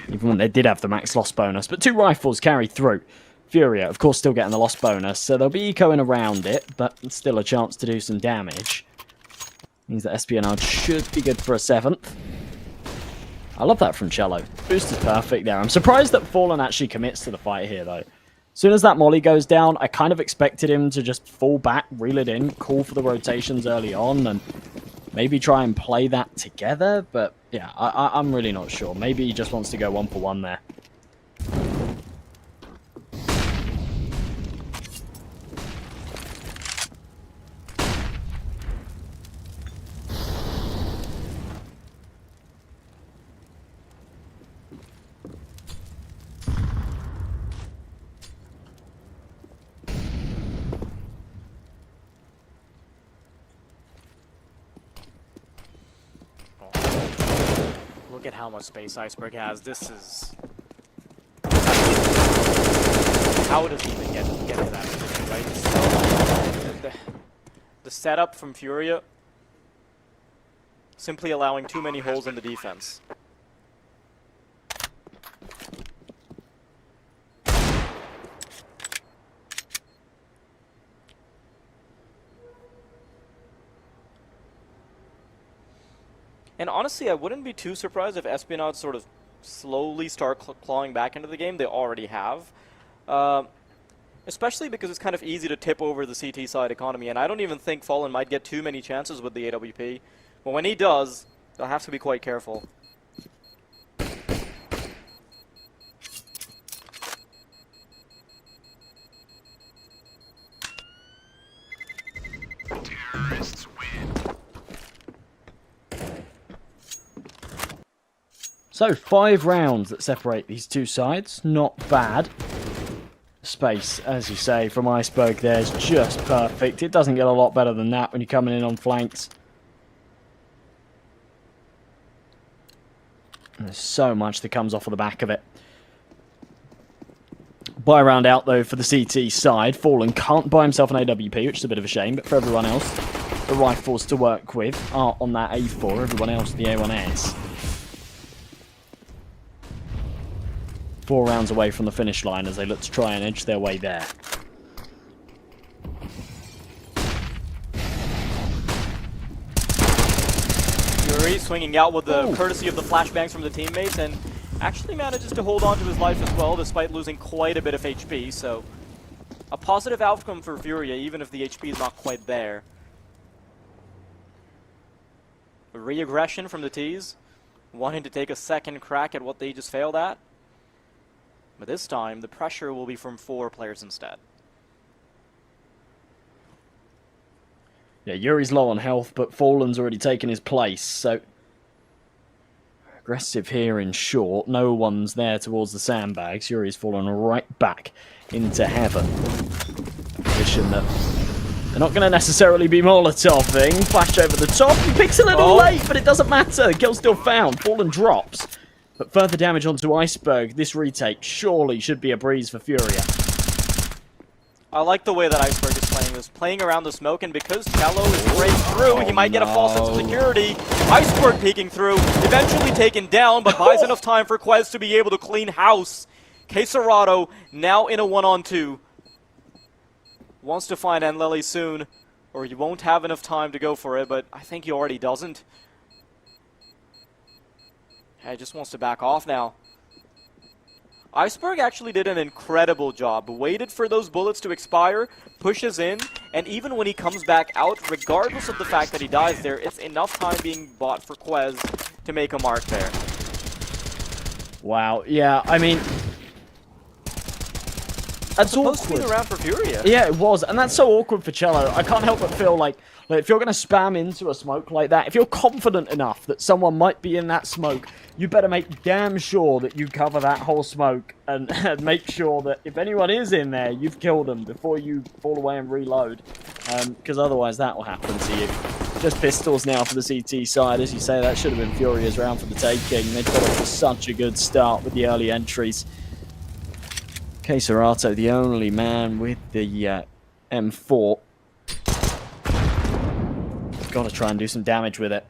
even when they did have the max loss bonus. But 2 rifles carry through. Furia, of course, still getting the loss bonus, so they'll be ecoing around it, but still a chance to do some damage. Means that Espionage should be good for a 7th. I love that from Cello. Boost is perfect there. I'm surprised that Fallen actually commits to the fight here, though. As soon as that molly goes down, I kind of expected him to just fall back, reel it in, call for the rotations early on, and maybe try and play that together. But yeah, I'm really not sure. Maybe he just wants to go 1-for-1 there. Look at how much space Iceberg has. This is... How does he even get to that position, right? So, the setup from Furia, simply allowing too many holes in the defense. And honestly, I wouldn't be too surprised if Espionage sort of slowly start clawing back into the game. They already have. Especially because it's kind of easy to tip over the CT side economy, and I don't even think Fallen might get too many chances with the AWP. But when he does, they'll have to be quite careful. Terrorists win. So, 5 rounds that separate these two sides. Not bad. Space, as you say, from Iceberg there is just perfect. It doesn't get a lot better than that when you're coming in on flanks. And there's so much that comes off of the back of it. Buy round out, though, for the CT side. Fallen can't buy himself an AWP, which is a bit of a shame, but for everyone else, the rifles to work with are on that A4. Everyone else, the A1S. 4 rounds away from the finish line as they look to try and edge their way there. Fury swinging out with the courtesy of the flashbangs from the teammates, and actually manages to hold on to his life as well, despite losing quite a bit of HP, so a positive outcome for Furia, even if the HP is not quite there. Re-aggression from the T's, wanting to take a second crack at what they just failed at. But this time, the pressure will be from 4 players instead. Yeah, Yuri's low on health, but Fallen's already taken his place, so Aggressive here in short. No one's there towards the sandbags. Yuri's fallen right back into heaven. Position that they're not going to necessarily be Molotoving. Flash over the top. He picks a little late, but it doesn't matter. The kill's still found. Fallen drops. But further damage onto Iceberg. This retake surely should be a breeze for Furia. I like the way that Iceberg is playing this. Playing around the smoke, and because Cello is right through, he might get a false sense of security. Iceberg peeking through, eventually taken down, but buys enough time for Quez to be able to clean house. Quesarado now in a 1-on-2. Wants to find Enleli soon, or he won't have enough time to go for it, but I think he already doesn't. He just wants to back off now. Iceberg actually did an incredible job. Waited for those bullets to expire, pushes in, and even when he comes back out, regardless of the fact that he dies there, it's enough time being bought for Quez to make a mark there. Wow, yeah, I mean... That's supposed to awkward. be around for Furia. Yeah, it was, and that's so awkward for Cello. I can't help but feel like if you're going to spam into a smoke like that, if you're confident enough that someone might be in that smoke, you better make damn sure that you cover that whole smoke and make sure that if anyone is in there, you've killed them before you fall away and reload, because otherwise that will happen to you. Just pistols now for the CT side. As you say, that should have been Furia's round for the taking. They've got off to such a good start with the early entries. Quesarato, the only man with the M4. Got to try and do some damage with it.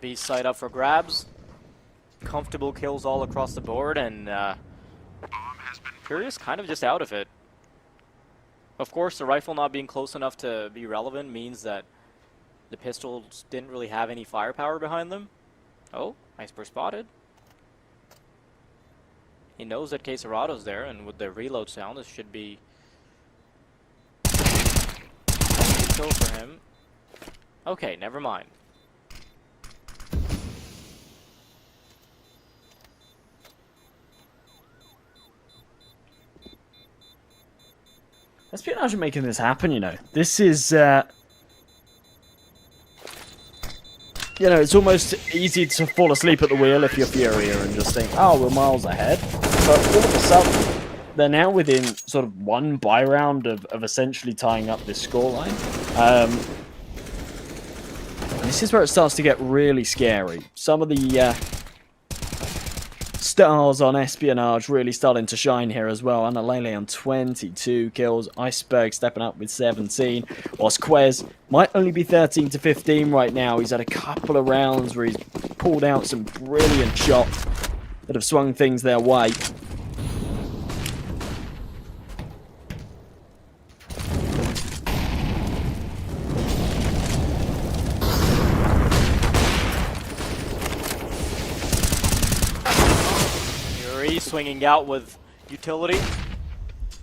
B side up for grabs. Comfortable kills all across the board, and Furious kind of just out of it. Of course, the rifle not being close enough to be relevant means that the pistols didn't really have any firepower behind them. Oh, Iceberg spotted. He knows that Quesarado's there, and with the reload sound, this should be a kill for him. Okay, never mind. Espionage making this happen, you know. This is, you know, it's almost easy to fall asleep at the wheel if you're Furia and just think, oh, we're miles ahead. But all of a sudden, they're now within sort of one buy round of essentially tying up this scoreline. This is where it starts to get really scary. Some of the stars on Espionage really starting to shine here as well. Analele on 22 kills. Iceberg stepping up with 17. Whilst Quez might only be 13 to 15 right now. He's had a couple of rounds where he's pulled out some brilliant shots that have swung things their way. Swinging out with utility.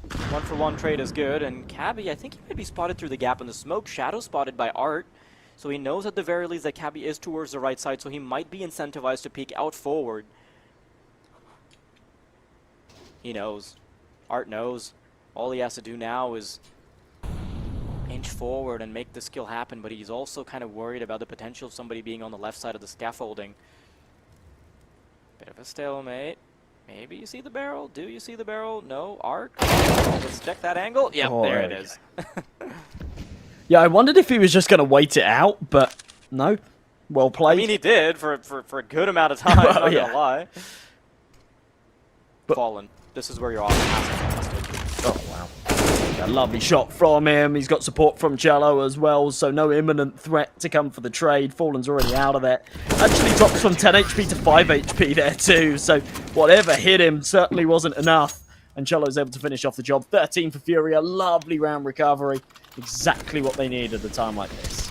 1-for-1 trade is good, and Cabby, I think he might be spotted through the gap in the smoke. Shadow spotted by Art, so he knows at the very least that Cabby is towards the right side, so he might be incentivized to peek out forward. He knows. Art knows. All he has to do now is inch forward and make this kill happen, but he's also kind of worried about the potential of somebody being on the left side of the scaffolding. Bit of a stalemate. Maybe you see the barrel? Do you see the barrel? No? Art? Let's check that angle. Yep, Oh, there it is. Yeah, I wondered if he was just going to wait it out, but no. Well played. I mean, he did for a good amount of time, Well, not yeah. gonna lie. But- Fallen. This is where you're off. Oh, wow. A lovely shot from him. He's got support from Cello as well, so no imminent threat to come for the trade. Fallen's already out of there. Actually drops from 10 HP to 5 HP there too, so whatever hit him certainly wasn't enough. And Cello's able to finish off the job. 13 for Fury, a lovely round recovery. Exactly what they need at a time like this.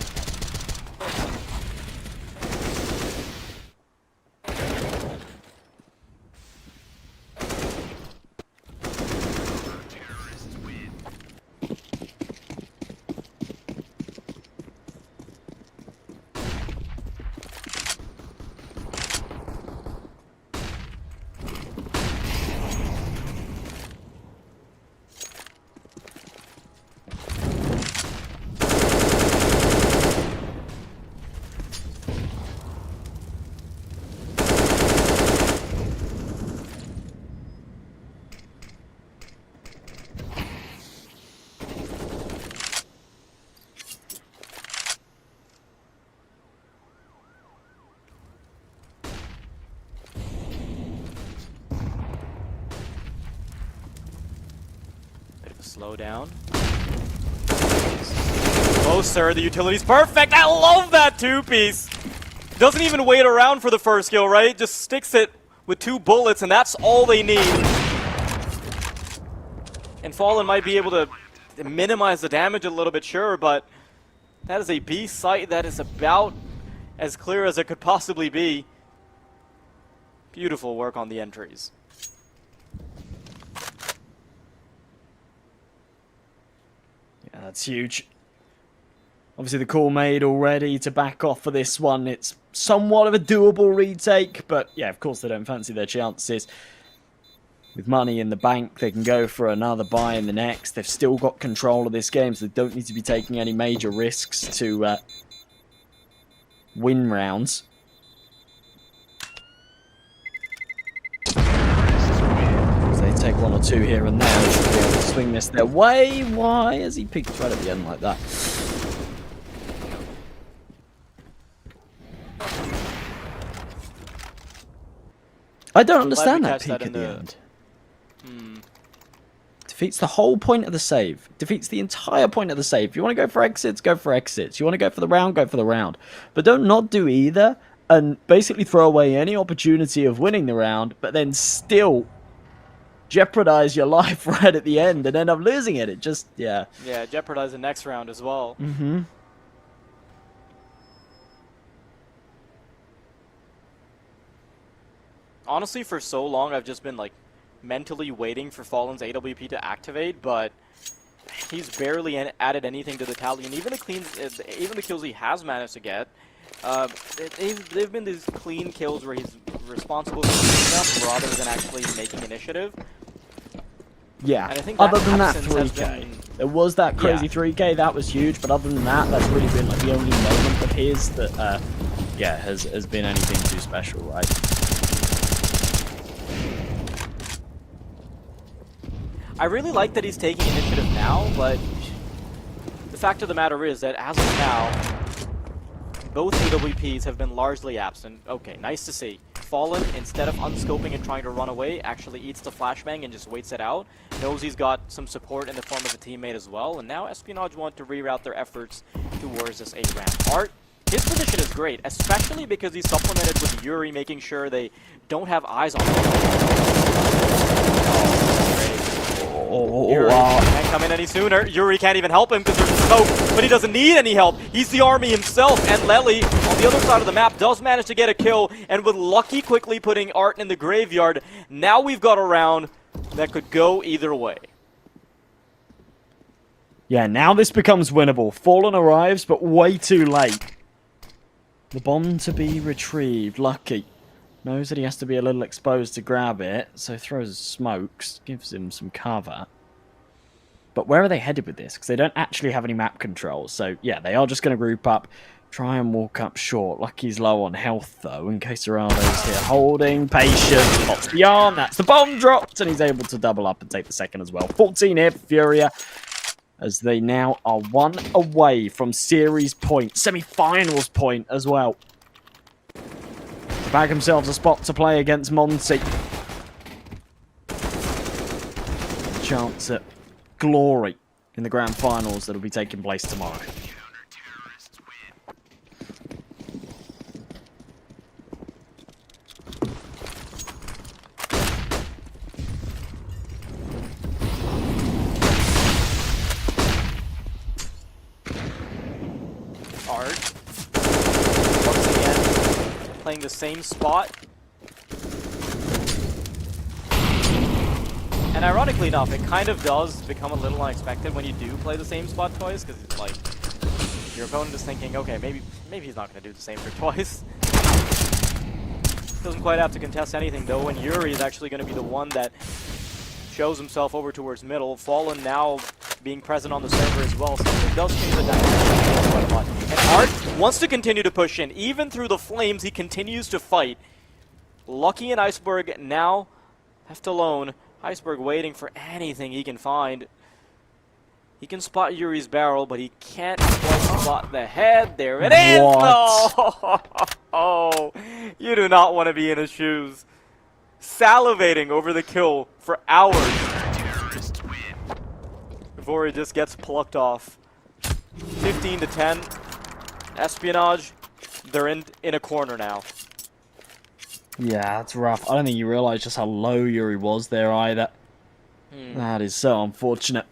Slow down. Oh, sir, the utility's perfect. I love that two-piece. Doesn't even wait around for the first kill, right? Just sticks it with 2 bullets, and that's all they need. And Fallen might be able to minimize the damage a little bit, sure, but that is a B site that is about as clear as it could possibly be. Beautiful work on the entries. Yeah, that's huge. Obviously, the call made already to back off for this one. It's somewhat of a doable retake, but yeah, of course they don't fancy their chances. With money in the bank, they can go for another buy in the next. They've still got control of this game, so they don't need to be taking any major risks to win rounds. So they take 1 or 2 here and there. They should be able to swing this their way. Why has he peeked right at the end like that? I don't understand that peek at the end. Defeats the whole point of the save. Defeats the entire point of the save. If you want to go for exits, go for exits. You want to go for the round, go for the round. But don't not do either and basically throw away any opportunity of winning the round, but then still jeopardize your life right at the end and end up losing it. It just, yeah. Yeah, jeopardize the next round as well. Mm-hmm. Honestly, for so long, I've just been, like, mentally waiting for Fallen's AWP to activate, but he's barely added anything to the tally. And even the kills he has managed to get, they've been these clean kills where he's responsible for stuff rather than actually making initiative. Yeah, and I think other than that absence has 3K. been... There was that crazy 3K, that was huge, but other than that, that's really been like the only moment of his that, yeah, has been anything too special, right? I really like that he's taking initiative now, but the fact of the matter is that as of now, both AWPs have been largely absent. Okay, nice to see. Fallen, instead of unscoping and trying to run away, actually eats the flashbang and just waits it out. Knows he's got some support in the form of a teammate as well, and now Espionage want to reroute their efforts towards this 8 round. Art, his position is great, especially because he's supplemented with Yuri, making sure they don't have eyes on him. Yuri can't come in any sooner. Yuri can't even help him because there's smoke, but he doesn't need any help. He's the army himself, and Lely on the other side of the map does manage to get a kill, and with Lucky quickly putting Art in the graveyard, now we've got a round that could go either way. Yeah, now this becomes winnable. Fallen arrives, but way too late. The bomb to be retrieved. Lucky knows that he has to be a little exposed to grab it, so throws smokes, gives him some cover. But where are they headed with this? Because they don't actually have any map control. So, yeah, they are just going to group up, try and walk up short. Lucky's low on health, though, in case Arado's here. Holding, patient, pops the arm. That's the bomb dropped, and he's able to double up and take the second as well. 14 here for Furia, as they now are 1 away from series point, semi-finals point as well. To bag themselves a spot to play against Monty. Chance at glory in the grand finals that will be taking place tomorrow. Art, once again, playing the same spot. And ironically enough, it kind of does become a little unexpected when you do play the same spot twice, because it's like, your opponent is thinking, okay, maybe he's not going to do the same trick twice. Doesn't quite have to contest anything, though, and Yuri is actually going to be the one that shows himself over towards middle. Fallen now being present on the server as well, something does change the dynamic quite a lot. And Art wants to continue to push in. Even through the flames, he continues to fight. Lucky and Iceberg now left alone. Iceberg waiting for anything he can find. He can spot Yuri's barrel, but he can't quite spot the head. There it is! What? Oh, you do not want to be in his shoes. Salivating over the kill for hours. before he just gets plucked off. 15 to 10. Espionage, they're in a corner now. Yeah, that's rough. I don't think you realise just how low Yuri was there either. That is so unfortunate.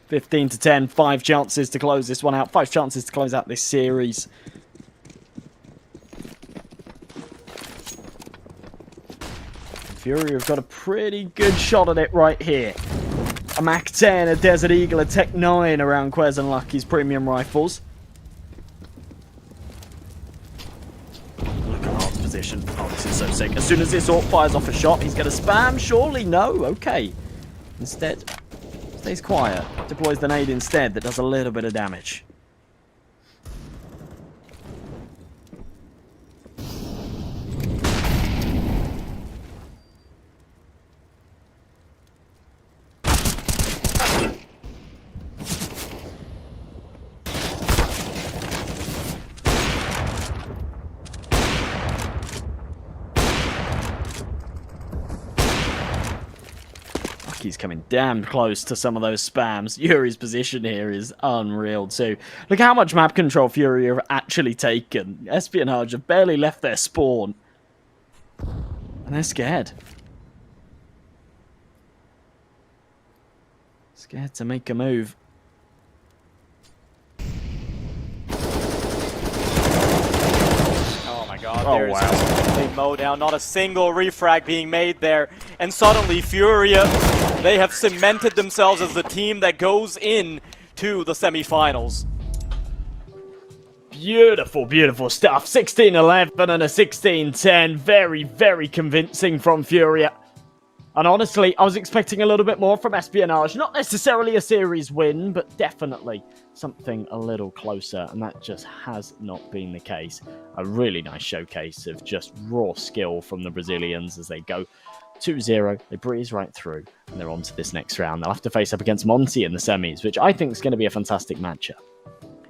15 to 10, 5 chances to close this one out. 5 chances to close out this series. Fury have got a pretty good shot at it right here. A Mac 10, a Desert Eagle, a Tech 9 around Quez and Lucky's premium rifles. Look at Art's position. Oh, this is so sick. As soon as this Ort fires off a shot, he's going to spam. Surely no. Okay. Instead, stays quiet. Deploys the nade instead that does a little bit of damage. He's coming damn close to some of those spams. Yuri's position here is unreal too. Look how much map control Fury have actually taken. Espionage have barely left their spawn. And they're scared. Scared to make a move. Oh my god, Oh, there's wow. a mow down, not a single refrag being made there. And suddenly Furia, they have cemented themselves as the team that goes in to the semifinals. Beautiful, beautiful stuff. 16-11 and a 16-10. Very, very convincing from Furia. And honestly, I was expecting a little bit more from Espionage. Not necessarily a series win, but definitely something a little closer. And that just has not been the case. A really nice showcase of just raw skill from the Brazilians as they go 2-0. They breeze right through, and they're on to this next round. They'll have to face up against Monty in the semis, which I think is going to be a fantastic matchup.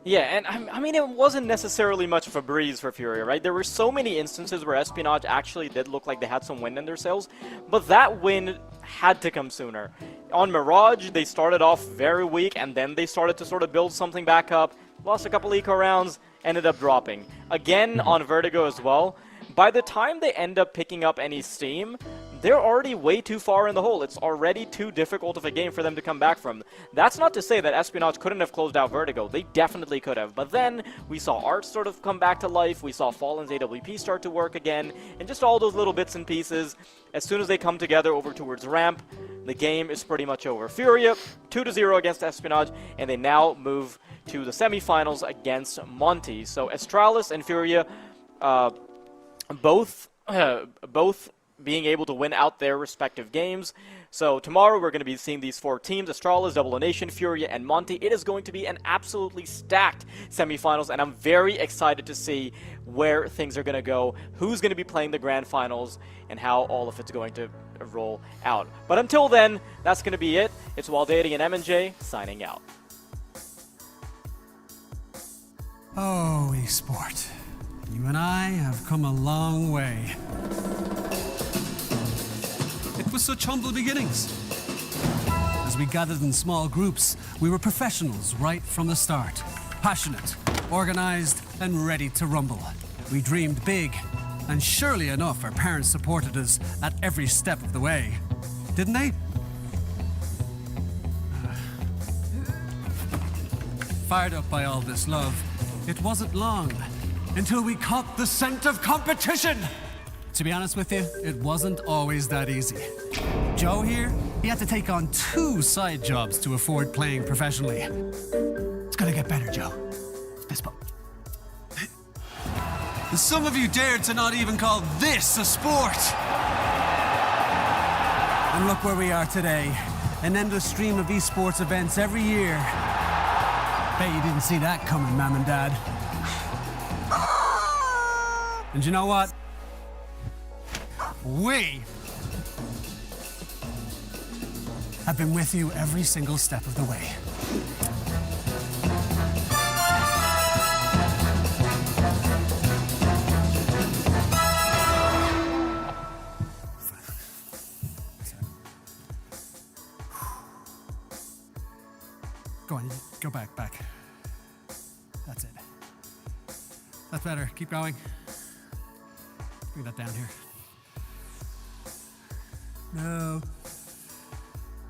Yeah, and I mean, it wasn't necessarily much of a breeze for Furia, right? There were so many instances where Espionage actually did look like they had some wind in their sails, but that win had to come sooner. On Mirage, they started off very weak, and then they started to sort of build something back up, lost a couple eco rounds, ended up dropping. Again, on Vertigo as well. By the time they end up picking up any steam, they're already way too far in the hole. It's already too difficult of a game for them to come back from. That's not to say that Espionage couldn't have closed out Vertigo. They definitely could have. But then we saw Art sort of come back to life. We saw Fallen's AWP start to work again. And just all those little bits and pieces. As soon as they come together over towards ramp, the game is pretty much over. Furia, 2-0 against Espionage. And they now move to the semifinals against Monty. So Astralis and Furia, both being able to win out their respective games. So tomorrow we're going to be seeing these 4 teams, Astralis, Double Nation, Furia, and Monty. It is going to be an absolutely stacked semifinals, and I'm very excited to see where things are going to go, who's going to be playing the grand finals, and how all of it's going to roll out. But until then, that's going to be it. It's Waldady and M&J signing out. Oh, esport. You and I have come a long way. It was such humble beginnings. As we gathered in small groups, we were professionals right from the start. Passionate, organized, and ready to rumble. We dreamed big, and surely enough, our parents supported us at every step of the way. Didn't they? Fired up by all this love, it wasn't long until we caught the scent of competition. To be honest with you, it wasn't always that easy. Joe here, he had to take on 2 side jobs to afford playing professionally. It's gonna get better, Joe. Some of you dared to not even call this a sport. And look where we are today. An endless stream of esports events every year. Bet you didn't see that coming, Mom and Dad. And you know what? We have been with you every single step of the way. Go back. That's it. That's better. Keep going. Bring that down here. No.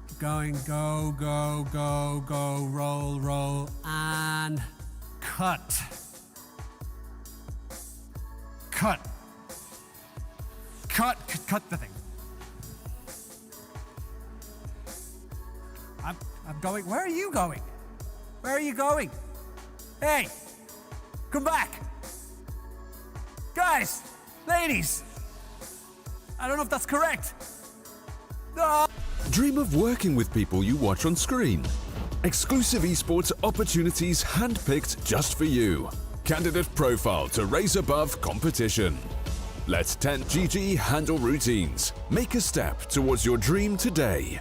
Keep going. Go. Roll. And cut. Cut the thing. I'm going. Where are you going? Where are you going? Hey, come back. Guys, ladies. I don't know if that's correct. No. Dream of working with people you watch on screen. Exclusive esports opportunities handpicked just for you. Candidate profile to raise above competition. Let 10GG handle routines. Make a step towards your dream today.